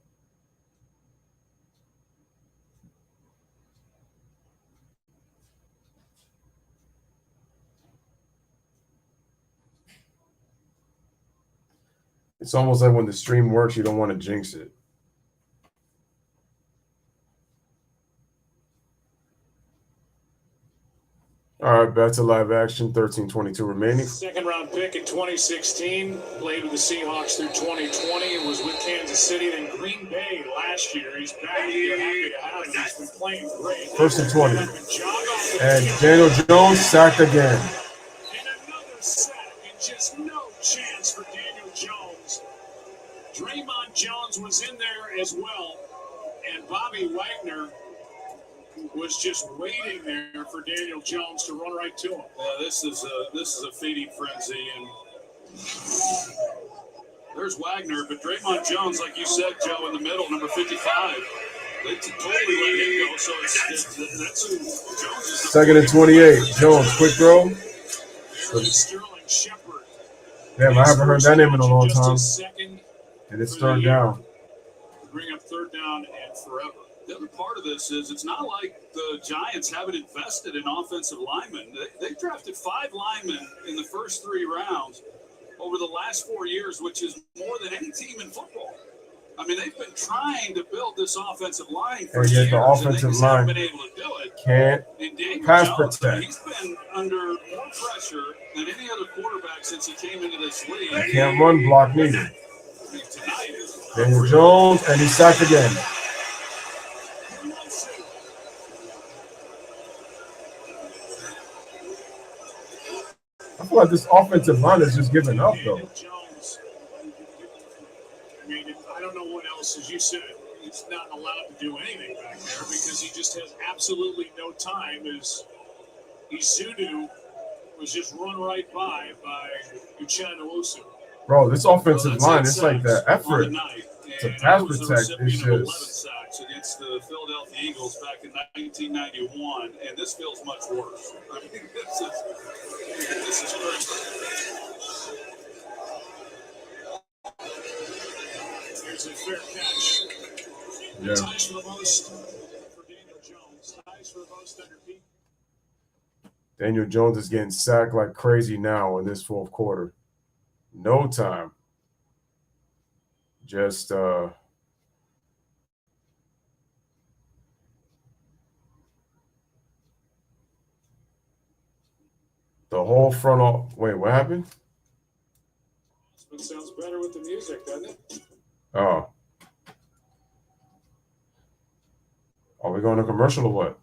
It's almost like when the stream works, you don't want to jinx it. All right, back to live action, 13:22 remaining. Second round pick in 2016, played with the Seahawks through 2020, and was with Kansas City, then Green Bay last year. He's back. They're happy to have him. He's been playing great. First and 20. And Daniel Jones sacked again. And another sack, and just no chance for Daniel Jones. Draymond Jones was in there as well, and Bobby Wagner was just waiting there for Daniel Jones to run right to him. This is a feeding frenzy, and there's Wagner, but Draymond Jones, like you said, Joe, in the middle, number 55. They totally let him go. So that's who Jones is. Second and 28. Jones, quick throw. Sterling Shepard. Damn, I haven't heard that name in a long time. And it's third down. Bring up third down and forever. The other part of this is it's not like the Giants haven't invested in offensive linemen. They drafted 5 linemen in the first 3 rounds over the last 4 years, which is more than any team in football. I mean, they've been trying to build this offensive line for years, the offensive and they line haven't been able to do it. can't pass protect. He's been under more pressure than any other quarterback since he came into this league. They can't run block neither. Daniel Jones, and he's sacked again. I feel like this offensive line is just giving up, though. I mean, I don't know what else, as you said, he's not allowed to do anything back there because he just has absolutely no time. As Izudu was just run right by Uchenna Nwosu. Bro, this offensive line, it's like the effort to pass protect is just. Against the Philadelphia Eagles back in 1991, and this feels much worse. I mean, this is crazy. Here's a fair catch. Yeah. Ties for the most for Daniel Jones. Ties for the most under Pete. Daniel Jones is getting sacked like crazy now in this fourth quarter. No time. Just The whole front off. Wait, what happened? It sounds better with the music, doesn't it? Oh. Are we going to commercial or what?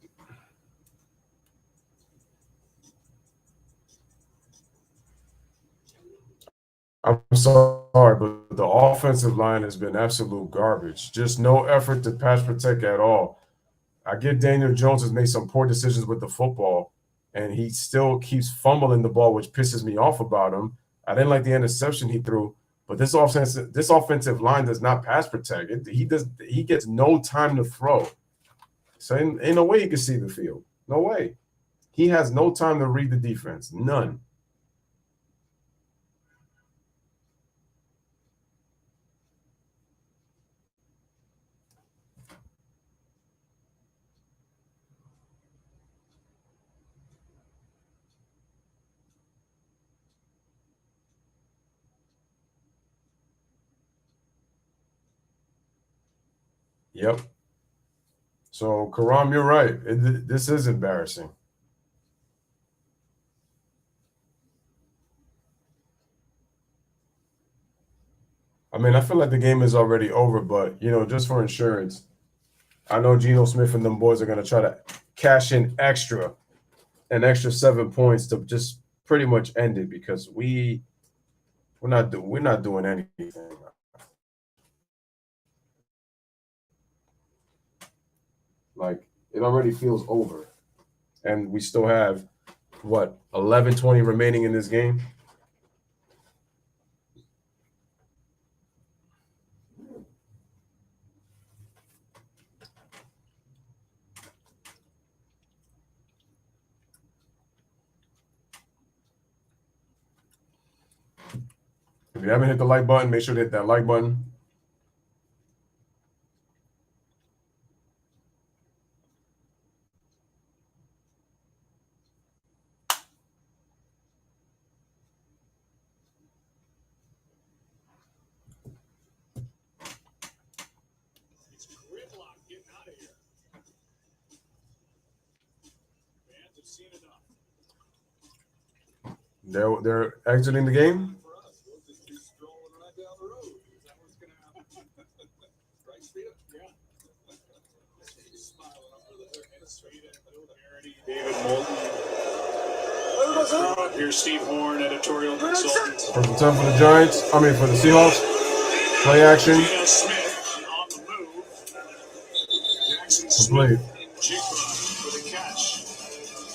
I'm sorry, but the offensive line has been absolute garbage. Just no effort to pass protect at all. I get Daniel Jones has made some poor decisions with the football, and he still keeps fumbling the ball, which pisses me off about him. I didn't like the interception he threw, but this offensive line does not pass protect. He gets no time to throw. So ain't no way he can see the field. No way. He has no time to read the defense. None. Yep. So, Karam, you're right. This is embarrassing. I mean, I feel like the game is already over, but, just for insurance, I know Geno Smith and them boys are going to try to cash in an extra 7 points to just pretty much end it because we're not doing anything. Like, it already feels over. And we still have, 11-20 remaining in this game? If you haven't hit the like button, make sure to hit that like button. They're exiting the game. David Moulton. Here's Steve Horn, editorial consultant. First and 10 for the Giants. For the Seahawks. Play action. Geno Smith on the move. Jackson Complete. Smith in Jigba for the catch.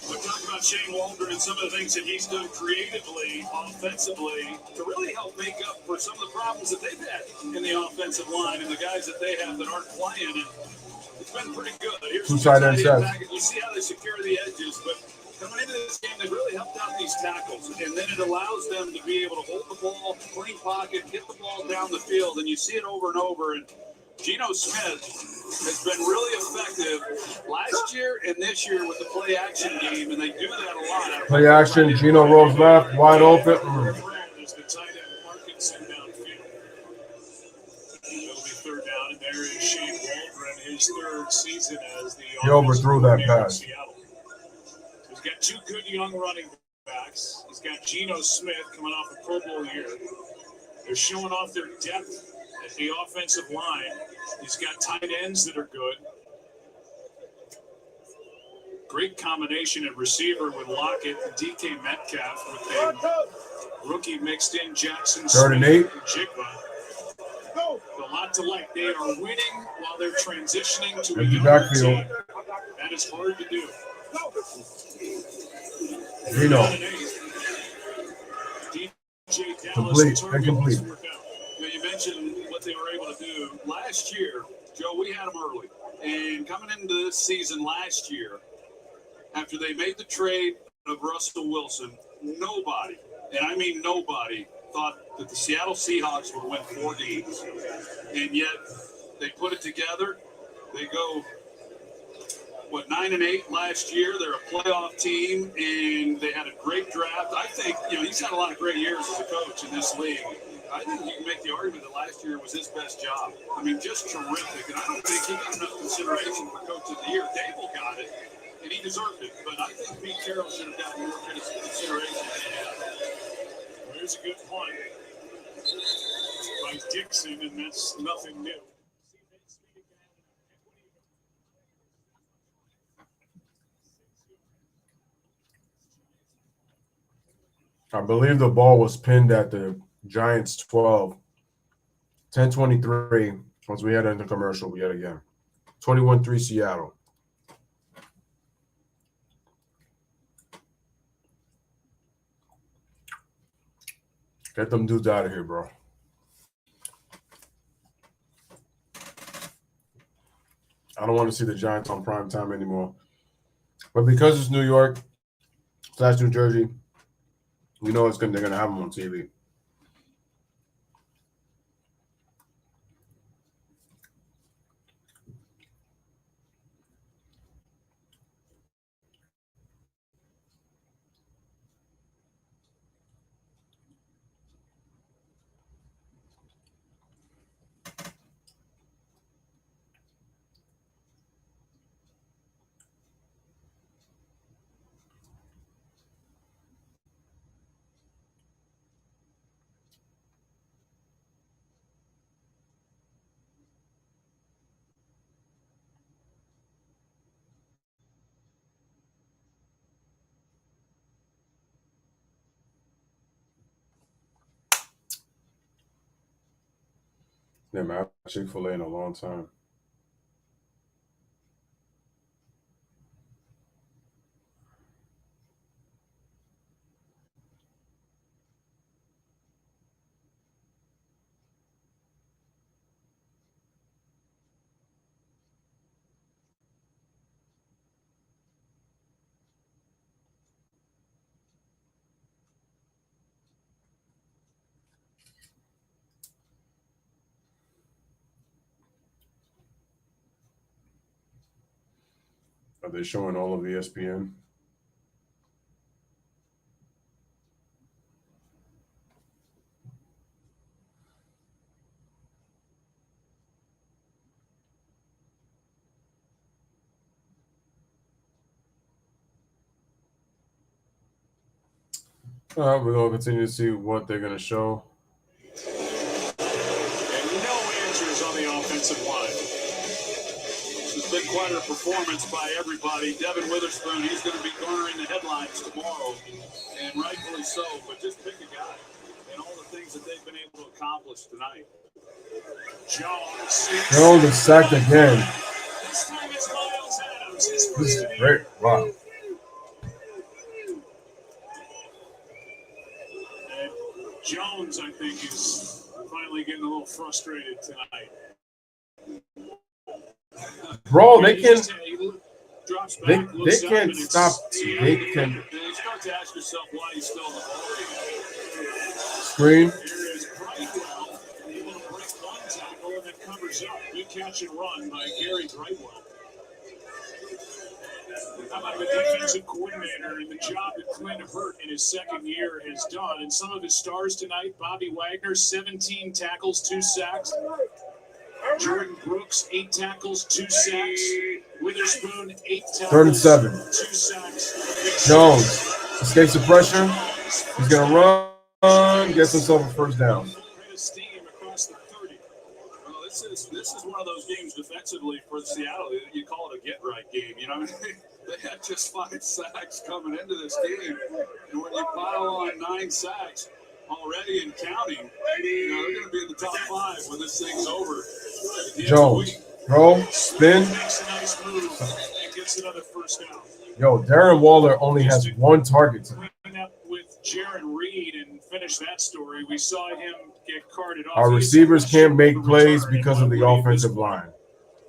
We're talking about Shane Waldron and some of the things that he's done creatively, offensively, to really help make up for some of the problems that they've had in the offensive line and the guys that they have that aren't playing. And it's been pretty good. Here's Two tight end sets. You see how they secure the edges, but coming into this game, they really helped out these tackles, and then it allows them to be able to hold the ball, clean pocket, get the ball down the field, and you see it over and over. And Geno Smith has been really effective last year and this year with the play action game, and they do that a lot. Play action. Geno rolls left, wide open. Is the tight end Parkinson downfield. It'll be third down, and there is Shane Waldron, his third season as the He overthrew that pass. He's got two good young running backs. He's got Geno Smith coming off a Pro Bowl year. They're showing off their depth at the offensive line. He's got tight ends that are good. Great combination at receiver with Lockett and DK Metcalf with the rookie mixed in Jackson Smith and Jigba. A lot to like. They are winning while they're transitioning to a younger team. That is hard to do. Geno. Complete. Incomplete. You mentioned what they were able to do last year. Joe, we had them early. And coming into this season last year, after they made the trade of Russell Wilson, nobody, and I mean nobody, thought that the Seattle Seahawks would win 4 games. And yet they put it together. They go 9-8 last year. They're a playoff team, and they had a great draft. I think, he's had a lot of great years as a coach in this league. I think you can make the argument that last year was his best job. Just terrific. And I don't think he got enough consideration for Coach of the Year. Dable got it. and he deserved it. But I think Pete Carroll should have gotten more consideration. Well, here's a good point by Dixon, and that's nothing new. I believe the ball was pinned at the Giants 12. 10-23. Once we head into commercial yet again. 21-3 Seattle. Get them dudes out of here, bro. I don't want to see the Giants on prime time anymore. But because it's New York / New Jersey, we know they're going to have them on TV. Yeah, man, I've had Chick-fil-A in a long time. Are they showing all of ESPN? All right, we're going to continue to see what they're going to show. And no answers on the offensive line. This has been quite a performance by everybody. Devin Witherspoon, he's going to be garnering the headlines tomorrow, and rightfully so. But just pick a guy and all the things that they've been able to accomplish tonight. Jones is sacked again. This time it's Miles Adams. This is great. Wow. And Jones, I think, is finally getting a little frustrated tonight. Bro, they can't stop. They can You start to ask yourself why he's still in the ball. screen. Here is Brightwell, able to break one tackle and then covers up. Good catch and run by Gary Brightwell. How about the defensive coordinator and the job that Clint Hurt in his second year has done? And some of his stars tonight, Bobby Wagner, 17 tackles, 2 sacks. Jordan Brooks, 8 tackles, 2 sacks. Witherspoon, 8 tackles, 37. 2 sacks. Jones escapes the pressure. He's going to run, gets himself a first down. Well, this is one of those games defensively for Seattle. You call it a get-right game. You know, they had just 5 sacks coming into this game. And when you pile on 9 sacks already and counting, you know, they're going to be in the top 5 when this thing's over. Jones, throw, spin. Makes a nice move and gets another first down. Yo, Darren Waller only has 1 target tonight. Clean up with Jaron Reed and finish that story. We saw him get carted off. Our receivers can't make plays because of the offensive line.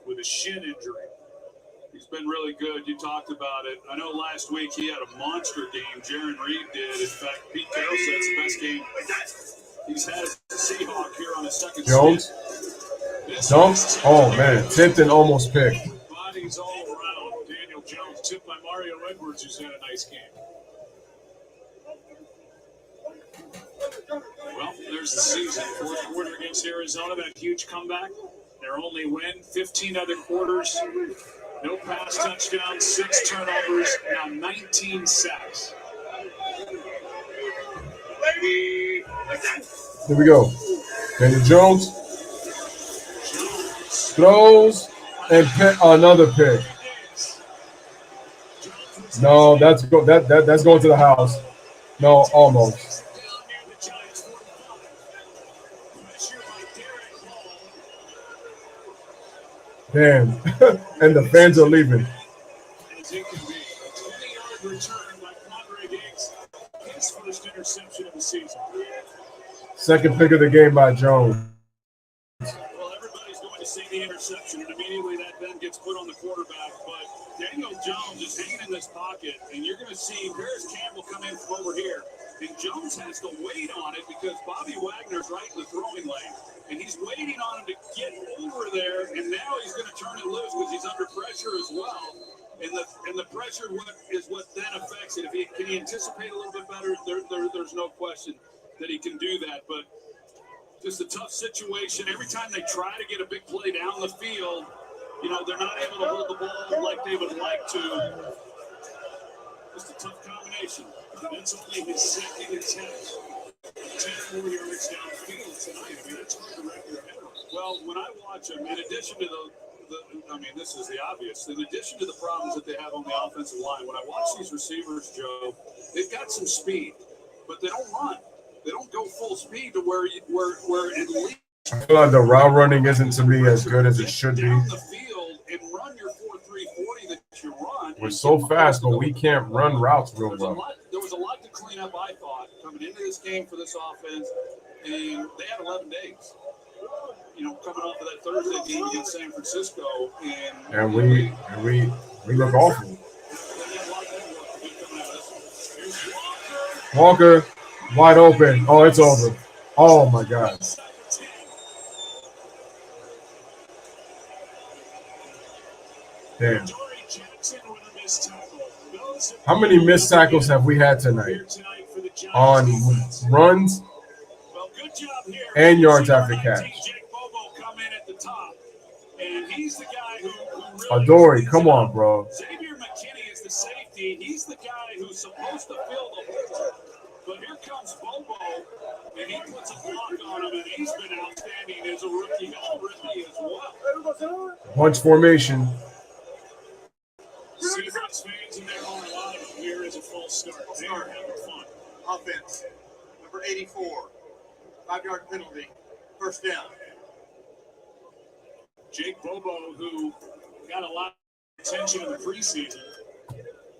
With a shin injury. He's been really good. You talked about it. I know last week he had a monster game. Jaron Reed did. In fact, Pete Carroll said it's the best game he's had as a Seahawk here on his second Jones. Dunk. Oh, man. Tipped and almost picked. Bodies all around. Daniel Jones tipped by Mario Edwards, who's had a nice game. Well, there's the season. 4th quarter against Arizona, that huge comeback. Their only win, 15 other quarters. No pass touchdowns, 6 turnovers, now 19 sacks. Here we go. Daniel Jones throws and another pick. No, that's going to the house. No, almost. Damn. And the fans are leaving. As it can be, a 20-yard return by Quandre Diggs, his first interception of the season. Second pick of the game by Jones. Well, everybody's going to see the interception, and immediately that then gets put on the quarterback. But Daniel Jones is hanging in this pocket, and you're going to see Paris Campbell come in from over here. And Jones has to wait on it because Bobby Wagner's right in the throwing lane. And he's waiting on him to get over there, and now he's going to turn it loose because he's under pressure as well. And the pressure is what then affects it. Can he anticipate a little bit better? There's no question that he can do that. But just a tough situation. Every time they try to get a big play down the field, they're not able to hold the ball like they would like to. Just a tough combination. That's only his second attempt. 10 more yards downfield tonight. I mean, that's hard to wrap your head around. Well, when I watch him, in addition to this is the obvious. In addition to the problems that they have on the offensive line, when I watch these receivers, Joe, they've got some speed, but they don't run. They don't go full speed to where at least. I feel like the route running isn't to me as good as it should be. Down the field and run your 4.340 that you run. We're so fast, but we can't run routes real well. There was a lot to clean up, I thought, coming into this game for this offense, and they had 11 days. Coming off of that Thursday game against San Francisco, and we look awful. Walker, wide open. Oh, it's over. Oh my God. Damn. How many missed tackles have we had tonight on runs and yards after catch? Adoree, come on, bro. Xavier McKinney is the safety. He's the guy who's supposed to fill the hole. But here comes Bobo, and he puts a block on him, and he's been outstanding as a rookie already as well. Bunch formation. Seahawks fans in their own lives here is a false start. They are having fun. Offense, number 84, 5-yard penalty, first down. Jake Bobo, who got a lot of attention in the preseason,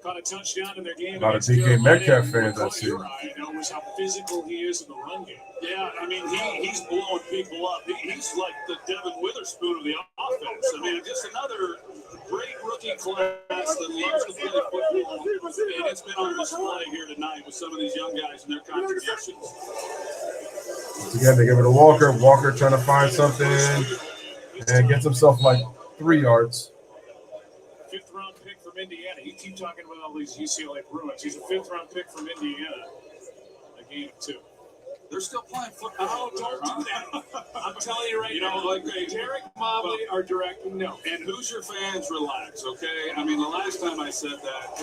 caught a touchdown in their game. A lot of DK Metcalf fans, I see. Knows how physical he is in the run game. Yeah, I mean, he's blowing people up. He's like the Devin Witherspoon of the offense. I mean, just another great rookie class that loves to play football. And it's been on display here tonight with some of these young guys and their contributions. Again, they give it to Walker. Walker trying to find something and gets himself like 3 yards. 5th-round pick from Indiana. You keep talking about all these UCLA Bruins. He's a 5th-round pick from Indiana. A game of 2. They're still playing football. Oh, don't do that. I'm telling you right now, like Derek Mobley are directing no. And Hoosier fans, relax, okay? I mean, the last time I said that,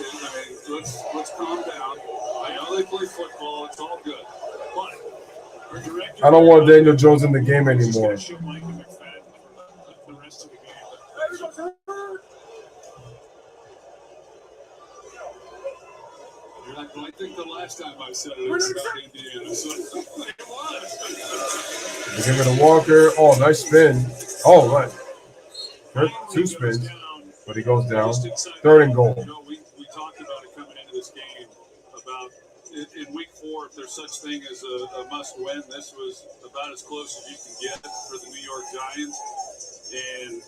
let's calm down. I know they play football. It's all good. But our director, I don't want Daniel Jones in the game anymore. I think the last time I said it was about Indiana, so it was. They give it to Walker. Oh, nice spin. Oh, right. 2 spins, but he goes down. 3rd and goal. We talked about it coming into this game, about in week 4, if there's such thing as a must-win, this was about as close as you can get for the New York Giants. And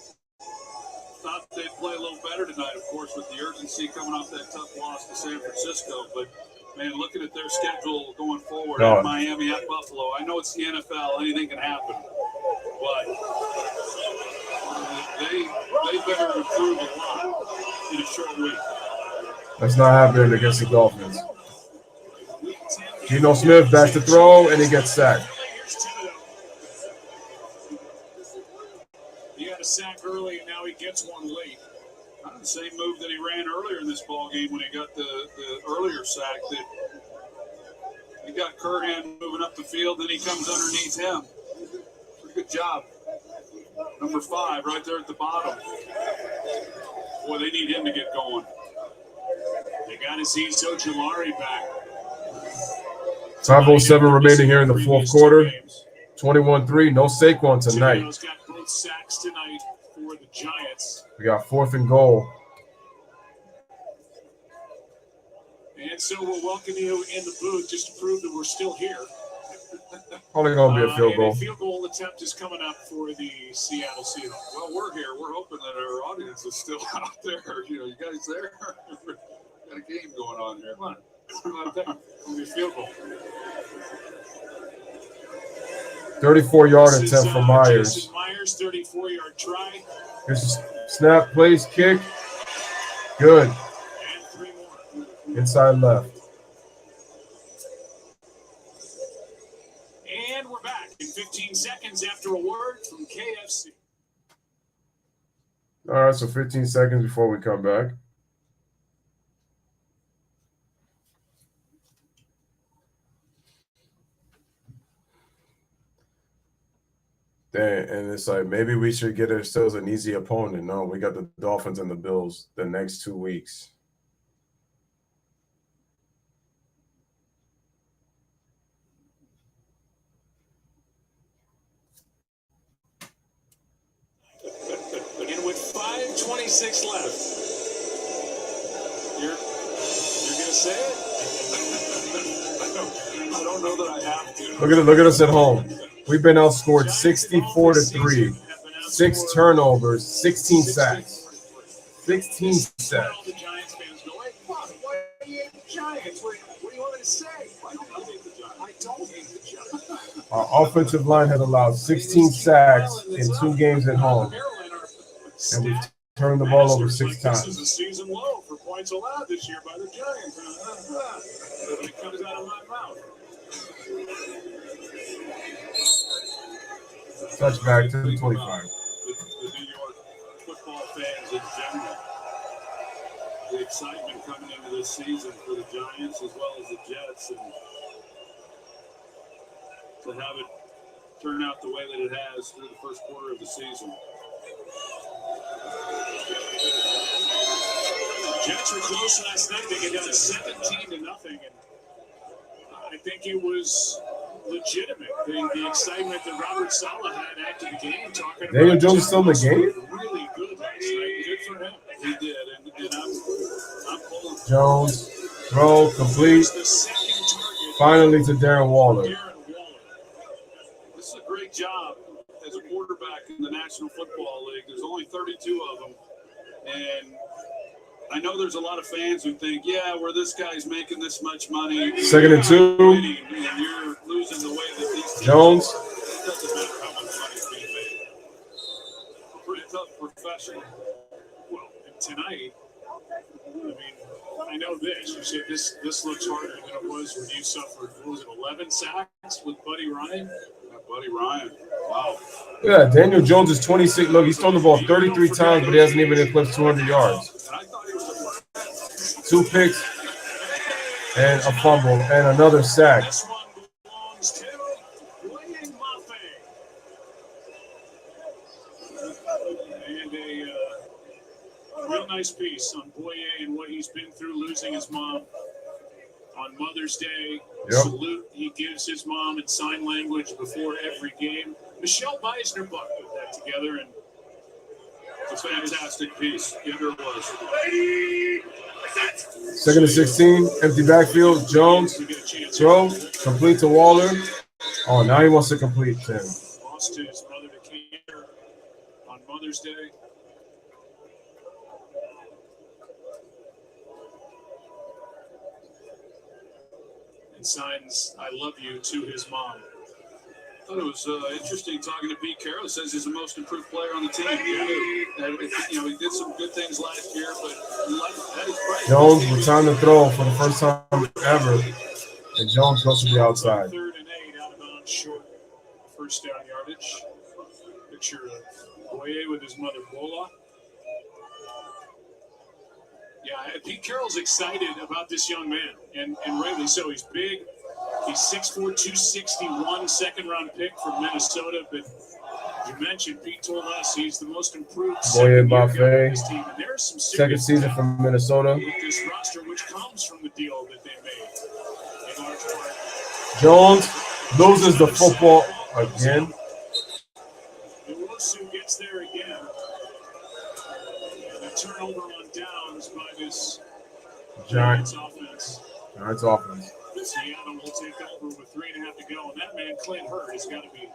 thought they'd play a little better tonight, of course, with the urgency coming off that tough loss to San Francisco. But, man, looking at their schedule going forward at Miami, at Buffalo, I know it's the NFL. Anything can happen. But they better improve a lot in a short week. That's not happening against the Dolphins. Geno Smith back to throw, and he gets sacked. He had a sack early, and now he gets one late. Kind of the same move that he ran earlier in this ball game when he got the earlier sack. That he got Curhan moving up the field, then he comes underneath him. Good job. Number 5 right there at the bottom. Boy, they need him to get going. They got Azeez Ojulari back. 5:07 remaining here in the fourth quarter. 21-3. No Saquon tonight. Toledo's got both sacks tonight for the Giants. We got 4th and goal. And so we'll welcome you in the booth just to prove that we're still here. Only going to be a field goal. A field goal attempt is coming up for the Seattle Seahawks. Well, we're here. We're hoping that our audience is still out there. You know, you guys there? Got a game going on here. Come on. Out there. It'll be a field goal. 34-yard attempt for Myers. Jason Myers, 34-yard try. Here's a snap, place, kick. Good. And 3 more. Inside left. And we're back in 15 seconds after a word from KFC. All right, so 15 seconds before we come back. And it's like, maybe we should get ourselves an easy opponent. No, we got the Dolphins and the Bills the next 2 weeks. And with 5:26 left, you're gonna say it? I don't know that I have to. Look at us at home. We've been outscored 64-3. 6 turnovers, 16 sacks. 16 sacks. The Giants fans go, hey, fuck, why do you hate the Giants? What do you want me to say? I don't hate the Giants. I don't hate the Giants. Our offensive line has allowed 16 sacks in 2 games at home. And we've turned the ball over 6 times. This is a season low for points allowed this year by the Giants. When it comes out of my mouth. Touchback to the 25. The New York football fans in general. The excitement coming into this season for the Giants as well as the Jets, and to have it turn out the way that it has through the first quarter of the season. The Jets were close last night. They get down 17-0, and I think it was legitimate. The excitement that Robert Saleh had after the game, talking about Daniel Jones is still in the game? Really good last night. Good for him. He did, and I'm pulling. Jones, throw, complete. The second target. Finally to Darren Waller. This is a great job as a quarterback in the National Football League. There's only 32 of them, and I know there's a lot of fans who think, yeah, where this guy's making this much money. 2nd and 2. And you're losing the way that these teams Jones. are. It doesn't matter how much money's being made. Pretty tough profession. Well, tonight, I mean, I know this. You said this looks harder than it was when you suffered, what was it, 11 sacks with Buddy Ryan? Yeah, Buddy Ryan. Wow. Yeah, Daniel Jones is 26. Look, he's thrown the ball 33 times, but he hasn't even eclipsed 200 yards. 2 picks and a fumble and another sack. This one belongs to William Mafe. And a real nice piece on Boye and what he's been through losing his mom. On Mother's Day, salute he gives his mom in sign language before every game. Michelle Beisner put that together, and It's a fantastic piece. Yonder was. 2nd and 16, empty backfield. Jones, throw, complete to Waller. Oh, now he wants to complete 10. Lost to his mother to cancer on Mother's Day. And signs "I love you" to his mom. I thought it was interesting talking to Pete Carroll. Says he's the most improved player on the team. He did some good things last year, but that is right. Jones with time to throw for the first time ever, and Jones goes to the outside. 3rd and 8, out of bounds, short. First down yardage. Picture of Boye with his mother Bola. Yeah, Pete Carroll's excited about this young man, and rightly so. He's big. He's 6'4", 261, second-round pick from Minnesota. But you mentioned, Pete told us he's the most improved second-year guy on this team. And there's some second season from Minnesota. With this roster, which comes from the deal that they made in large part. Jones loses the football again. Iwosu gets there again. And a turnover on downs by this Giants offense. Giants offense. Seattle will take over with 3.5 to go. And that man, Clint Hurd, has got to be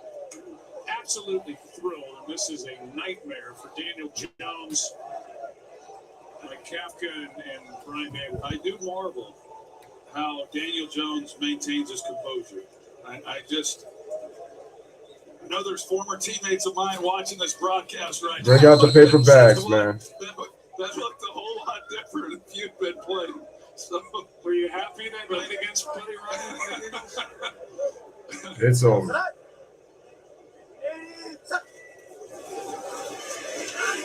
absolutely thrilled. And this is a nightmare for Daniel Jones, like Kafka and Brian Dable. I do marvel how Daniel Jones maintains his composure. I know there's former teammates of mine watching this broadcast right now. Bring out the paper bags, man. That looked a whole lot different if you'd been playing. So, were you happy they played against Buddy Ryan? It's over.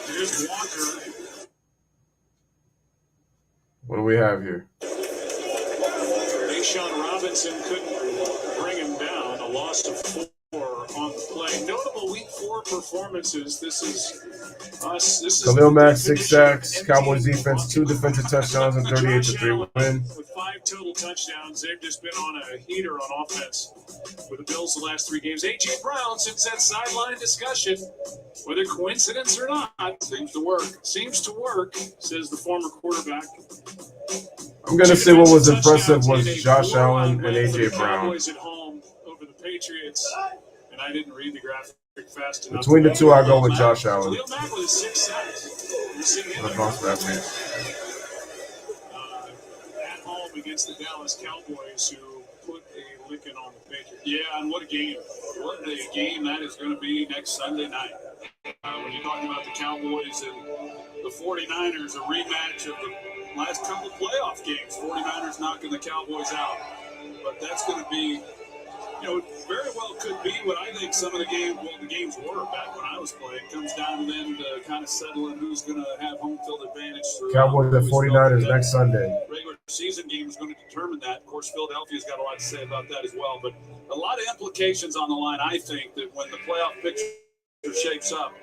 Here's Walker. What do we have here? Deshaun Robinson couldn't bring him down. A loss of 4 on the play. Notable week 4 performances. This is us. Khalil Mack, 6 sacks. Cowboys defense, 2 defensive touchdowns and 38-3 win. With 5 total touchdowns, they've just been on a heater on offense with the Bills the last 3 games. A.J. Brown, since that sideline discussion, whether coincidence or not, seems to work, says the former quarterback. I'm going to say what was impressive was Josh Allen and A.J. Brown. Cowboys at home over the Patriots, and I didn't read the graphic fast enough. Between the two, I go with Josh Allen. Khalil Mack with 6 sacks. At home against the Dallas Cowboys, who put a licking on the Patriots. Yeah, and what a game. What a game that is going to be next Sunday night. When you're talking about the Cowboys and the 49ers, a rematch of the last couple of playoff games. 49ers knocking the Cowboys out. But that's going to be, very well could be what I think some of the games were back when I was playing. It comes down then to kind of settling who's going to have home field advantage. Cowboys and 49ers next Sunday. Regular season game is going to determine that. Of course, Philadelphia's got a lot to say about that as well. But a lot of implications on the line, I think, that when the playoff picture shapes up,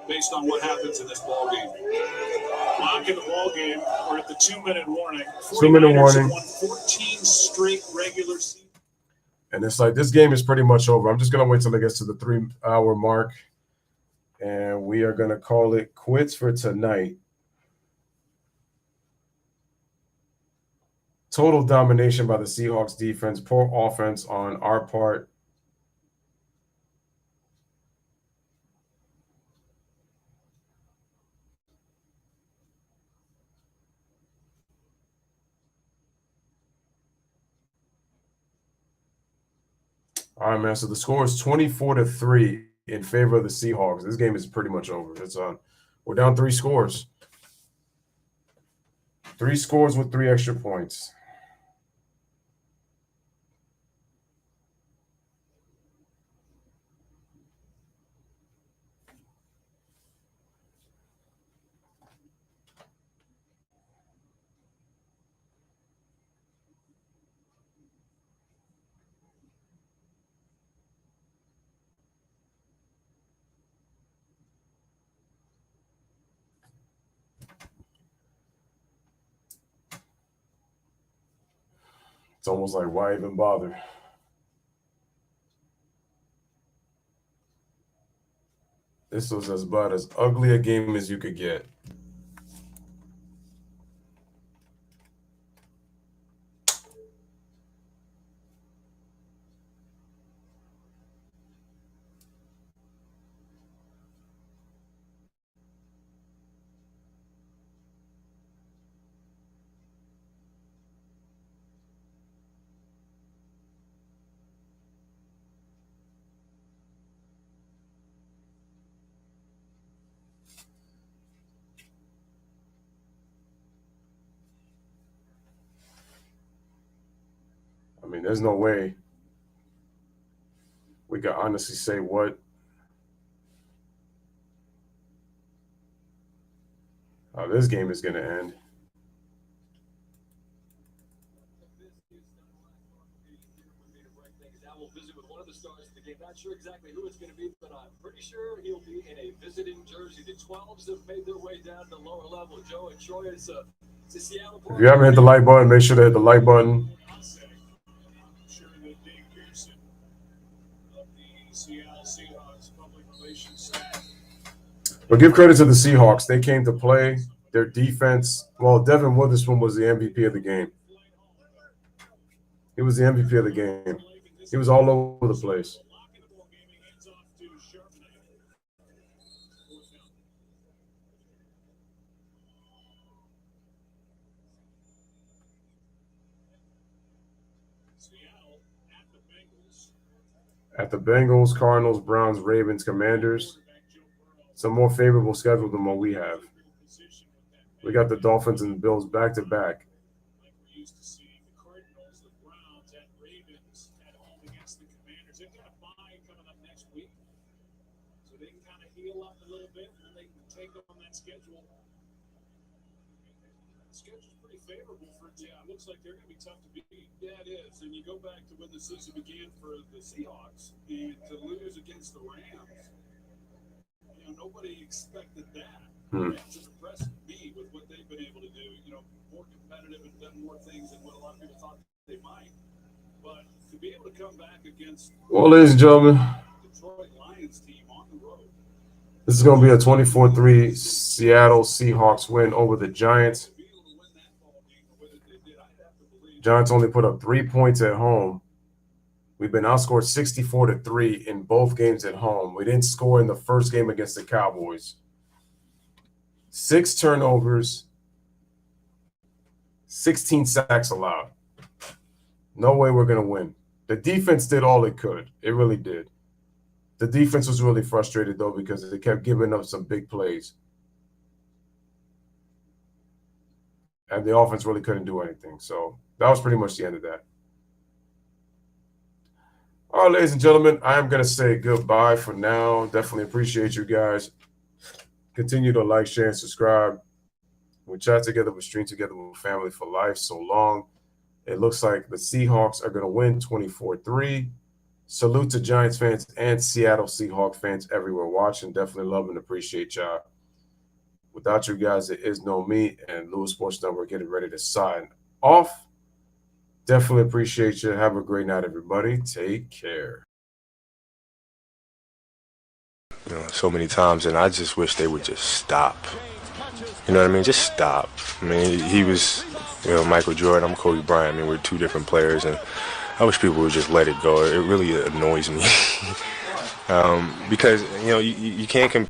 based on what happens in this ball game. Lock in the ball game. We're at the 2-minute warning. 2-minute warning. Won 14 straight regular season. And it's like, this game is pretty much over. I'm just going to wait till it gets to the 3-hour mark. And we are going to call it quits for tonight. Total domination by the Seahawks defense. Poor offense on our part. All right, man. So the score is 24-3 in favor of the Seahawks. This game is pretty much over. It's on. We're down 3 scores. 3 scores with 3 extra points. It's almost like, why even bother? This was about as ugly a game as you could get. I mean, there's no way we can honestly say how this game is going to end. game. Not sure exactly who it's going to be, but I'm pretty sure he'll be in a visiting jersey. The 12s have made their way down to the lower level. Joe and Troy, it's a Seattle. If you haven't hit the like button, make sure to hit the like button. Seattle Seahawks public relations. But give credit to the Seahawks. They came to play. Their defense, well, Devin Witherspoon was the MVP of the game. He was the MVP of the game. He was all over the place. At the Bengals, Cardinals, Browns, Ravens, Commanders. Some more favorable schedule than what we have. We got the Dolphins and the Bills back to back. Like we used to see the Cardinals, the Browns, and Ravens at home against the Commanders. They've got a bye coming up next week, so they can kind of heal up a little bit, and then they can take on that schedule. The schedule's pretty favorable for it looks like they're going to be tough to beat. Yeah, it is. And you go back to when the season began for the Seahawks and to lose against the Rams. You know, nobody expected that. Rams have impressed me with what they've been able to do. You know, more competitive and done more things than what a lot of people thought they might. But to be able to come back against, well, ladies and gentlemen, Detroit Lions team on the road. This is going to be a 24-3 Seattle Seahawks win over the Giants. Giants only put up 3 points at home. We've been outscored 64-3 in both games at home. We didn't score in the first game against the Cowboys. 6 turnovers, 16 sacks allowed. No way we're going to win. The defense did all it could. It really did. The defense was really frustrated, though, because they kept giving up some big plays. And the offense really couldn't do anything. So that was pretty much the end of that. All right, ladies and gentlemen, I am going to say goodbye for now. Definitely appreciate you guys. Continue to like, share, and subscribe. We chat together, we stream together, with family for life. So long. It looks like the Seahawks are going to win 24-3. Salute to Giants fans and Seattle Seahawks fans everywhere watching. Definitely love and appreciate y'all. Without you guys, there is no me, and Louis Sports Network getting ready to sign off. Definitely appreciate you. Have a great night, everybody. Take care. You know, so many times, and I just wish they would just stop. You know what I mean? Just stop. I mean, he was, you know, Michael Jordan. I'm Kobe Bryant. I mean, we're two different players, and I wish people would just let it go. It really annoys me because, you know, you can't compare.